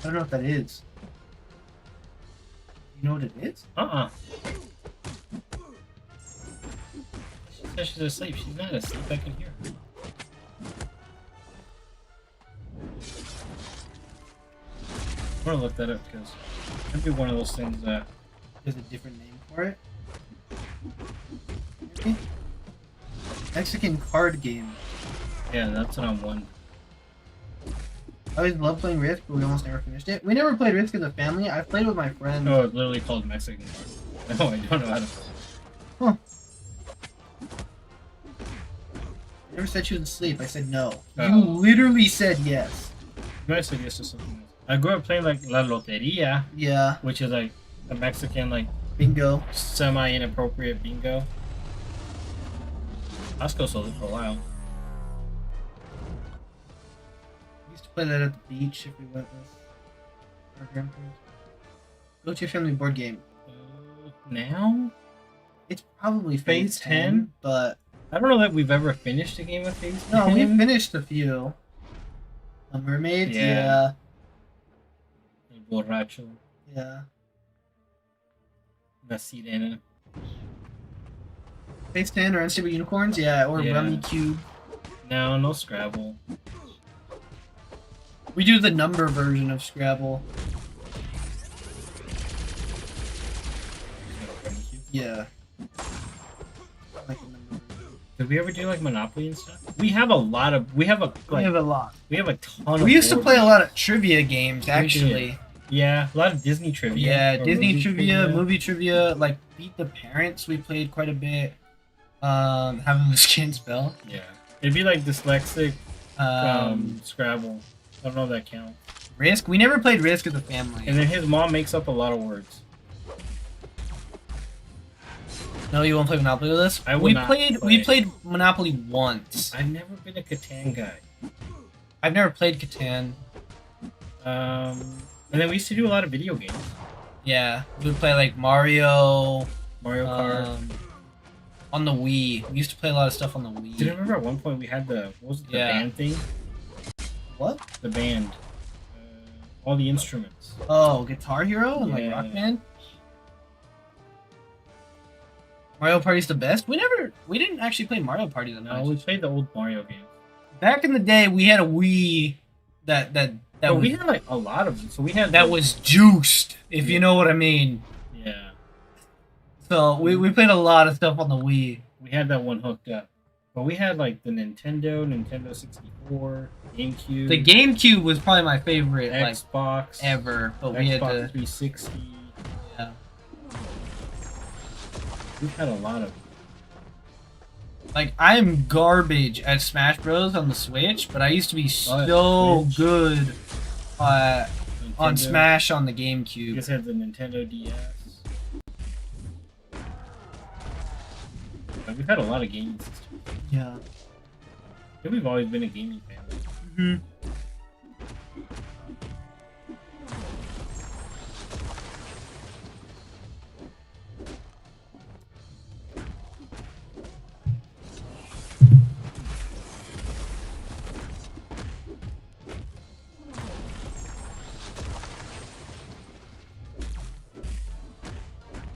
C: I don't know what that is. You know what it is?
B: Uh-uh. She said she's asleep. She's not asleep. I can hear her. I'm gonna look that up because it'd be one of those things that...
C: There's a different name for it. Maybe? Mexican card game.
B: Yeah, that's what I'm wondering.
C: I always loved playing Risk, but we almost never finished it. We never played Risk as a family. I played with my friends.
B: Oh, it's literally called Mexican card. No, I don't know how to play.
C: Huh. I never said she was asleep. I said no.
B: Oh.
C: You literally said yes.
B: You guys suggest something else. I grew up playing La Loteria,
C: Yeah.
B: which is a Mexican
C: Bingo.
B: semi-inappropriate bingo. Costco sold it for a while.
C: We used to play that at the beach if we went with our grandparents. Go to your family board game.
B: Now?
C: It's probably
B: Phase
C: Phase
B: 10?
C: 10, but
B: I don't know that we've ever finished a game of Phase 10.
C: no, we finished a few. A Mermaid?
B: Yeah. Borracho.
C: Yeah.
B: La Sirena.
C: Space 10 or Unstable Unicorns? Yeah, or
B: Yeah.
C: Rummy Cube.
B: No Scrabble.
C: We do the number version of Scrabble. Yeah. Like the number version.
B: Did we ever do like Monopoly and stuff? We have a lot of. We have a
C: We have a lot.
B: ton.
C: We
B: of
C: used to
B: board
C: play a
B: games.
C: lot of trivia games,
B: We
C: actually.
B: did. Yeah, a lot of Disney trivia.
C: Yeah,
B: or
C: Disney
B: movie
C: trivia, movie trivia, like Beat the Parents. We played quite a bit. Having the skin spell.
B: Yeah, it'd be like dyslexic
C: Um,
B: Scrabble. I don't know if that counts.
C: Risk. We never played Risk as a family.
B: And then his mom makes up a lot of words.
C: No, you won't play Monopoly with us.
B: I would
C: we
B: not
C: played.
B: play.
C: We played Monopoly once.
B: I've never been a Catan guy.
C: I've never played Catan.
B: And then we used to do a lot of video games.
C: Yeah, we would play like Mario.
B: Mario Kart.
C: On the Wii. We used to play a lot of stuff on the Wii.
B: Did I remember at one point we had the what was it, the
C: Yeah.
B: band thing?
C: What?
B: The band. All the instruments.
C: Oh, Guitar Hero and like
B: Yeah.
C: Rock Band. Mario Party's the best. We didn't actually play Mario Party that
B: No,
C: much.
B: we played the old Mario games.
C: Back in the day, we had a Wii that
B: But
C: was,
B: we had like a lot of them. So we had
C: that was juiced, if you know what I mean.
B: Yeah.
C: So we played a lot of stuff on the Wii.
B: We had that one hooked up. But we had like the Nintendo 64, GameCube.
C: The GameCube was probably my favorite, like
B: Xbox
C: ever. But
B: Xbox
C: we had to.
B: 360.
C: Yeah.
B: We had a lot of.
C: Like I am garbage at Smash Bros on the Switch, but I used to be
B: Oh,
C: so
B: Switch.
C: good on
B: Nintendo.
C: Smash on the
B: You
C: GameCube.
B: guys had the Nintendo DS. But we've had a lot of gaming systems.
C: Yeah.
B: I think we've always been a gaming family.
C: Hmm.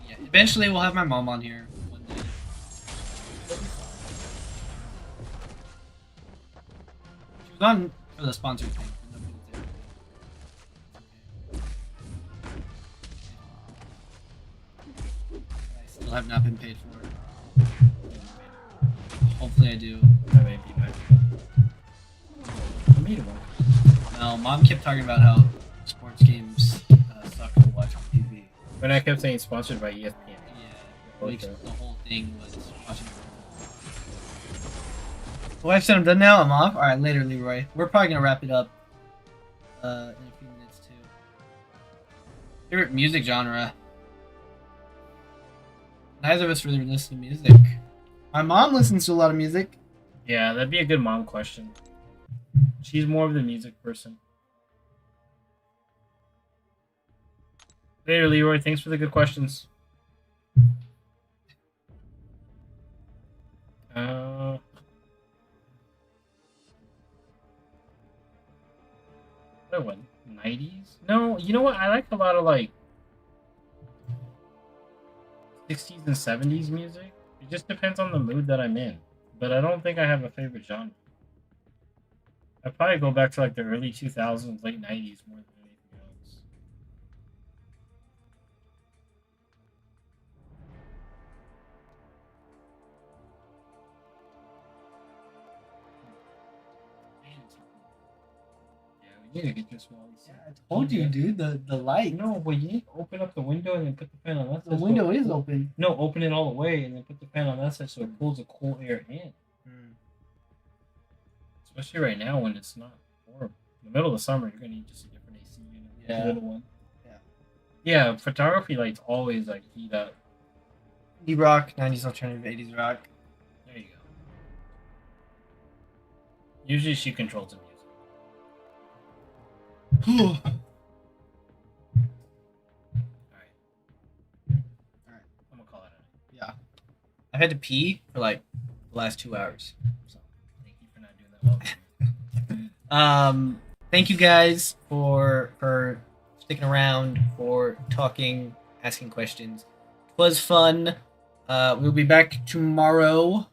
C: Yeah. Eventually, we'll have my mom on here one day. She was on for the sponsored thing. but nobody was there. I still have not been paid for it. Hopefully I do.
B: That may be my. I made one.
C: No, mom kept talking about how sports games suck to watch on TV.
B: But I kept saying sponsored by ESPN.
C: Yeah, like
B: Okay.
C: the whole thing was watching. The wife said I'm done now. I'm off. All right, later, Leroy. We're probably gonna wrap it up in a few minutes too. Favorite music genre? Neither of us really listen to music. My mom listens to a lot of music.
B: Yeah, that'd be a good mom question. She's more of the music person. Later, Leroy. Thanks for the good questions. What? 90s? No, you know what? I like a lot of like 60s and 70s music. It just depends on the mood that I'm in. But I don't think I have a favorite genre. I'd probably go back to like the early 2000s, late 90s more than anything else. Yeah, we need to get this one.
C: I told you, dude. The light.
B: No, but you need to open up the window and then put the fan on that side.
C: The window is open.
B: No, open it all the way and then put the fan on that side so it pulls the cool air in. Especially right now when it's not horrible. In the middle of the summer, you're gonna need just a different AC unit.
C: Yeah.
B: A little one.
C: Yeah.
B: Yeah, photography lights always like heat up.
C: Indie rock, 90s alternative, 80s rock.
B: There you go. Usually she controls the music. Alright.
C: Alright.
B: I'm gonna call it a night.
C: Yeah. I've had to pee for like the last 2 hours. So.
B: Thank you for not doing that well.
C: Thank you guys for sticking around, for talking, asking questions. It was fun. We'll be back tomorrow.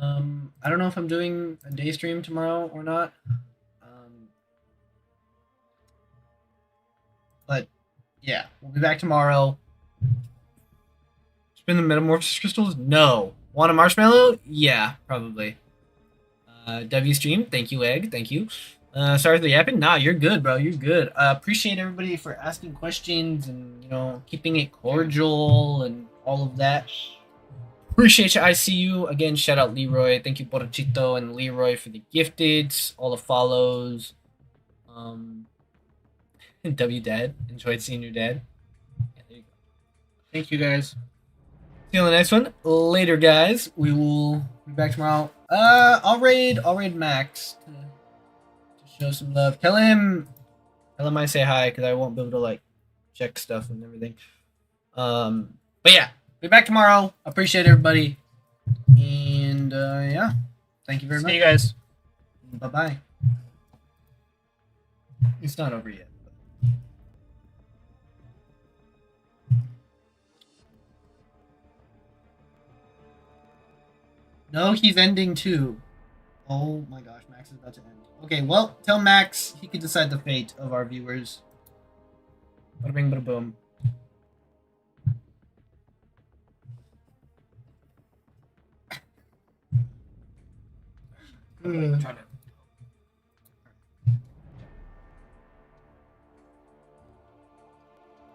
C: I don't know if I'm doing a day stream tomorrow or not. But yeah, we'll be back tomorrow. Spin the metamorphosis crystals? No. Want a marshmallow? Yeah, probably. W stream, thank you, Egg, thank you. Sorry for the yapping. Nah, you're good, bro. You're good. Appreciate everybody for asking questions and keeping it cordial and all of that. Appreciate you. I see you again. Shout out Leroy. Thank you, Porchito and Leroy for the gifted, all the follows. W Dad, enjoyed seeing your dad. Yeah, there you go.
B: Thank you guys.
C: See you on the next one. Later, guys. We will be back tomorrow. I'll raid Max to show some love. Tell him I say hi because I won't be able to like check stuff and everything. But yeah, be back tomorrow. Appreciate everybody, and yeah, thank you very much.
B: See you guys.
C: Bye bye. It's not over yet. No, he's ending too. Oh my gosh, Max is about to end. Okay, well, tell Max he can decide the fate of our viewers. Bada bing, bada boom.
B: Trying to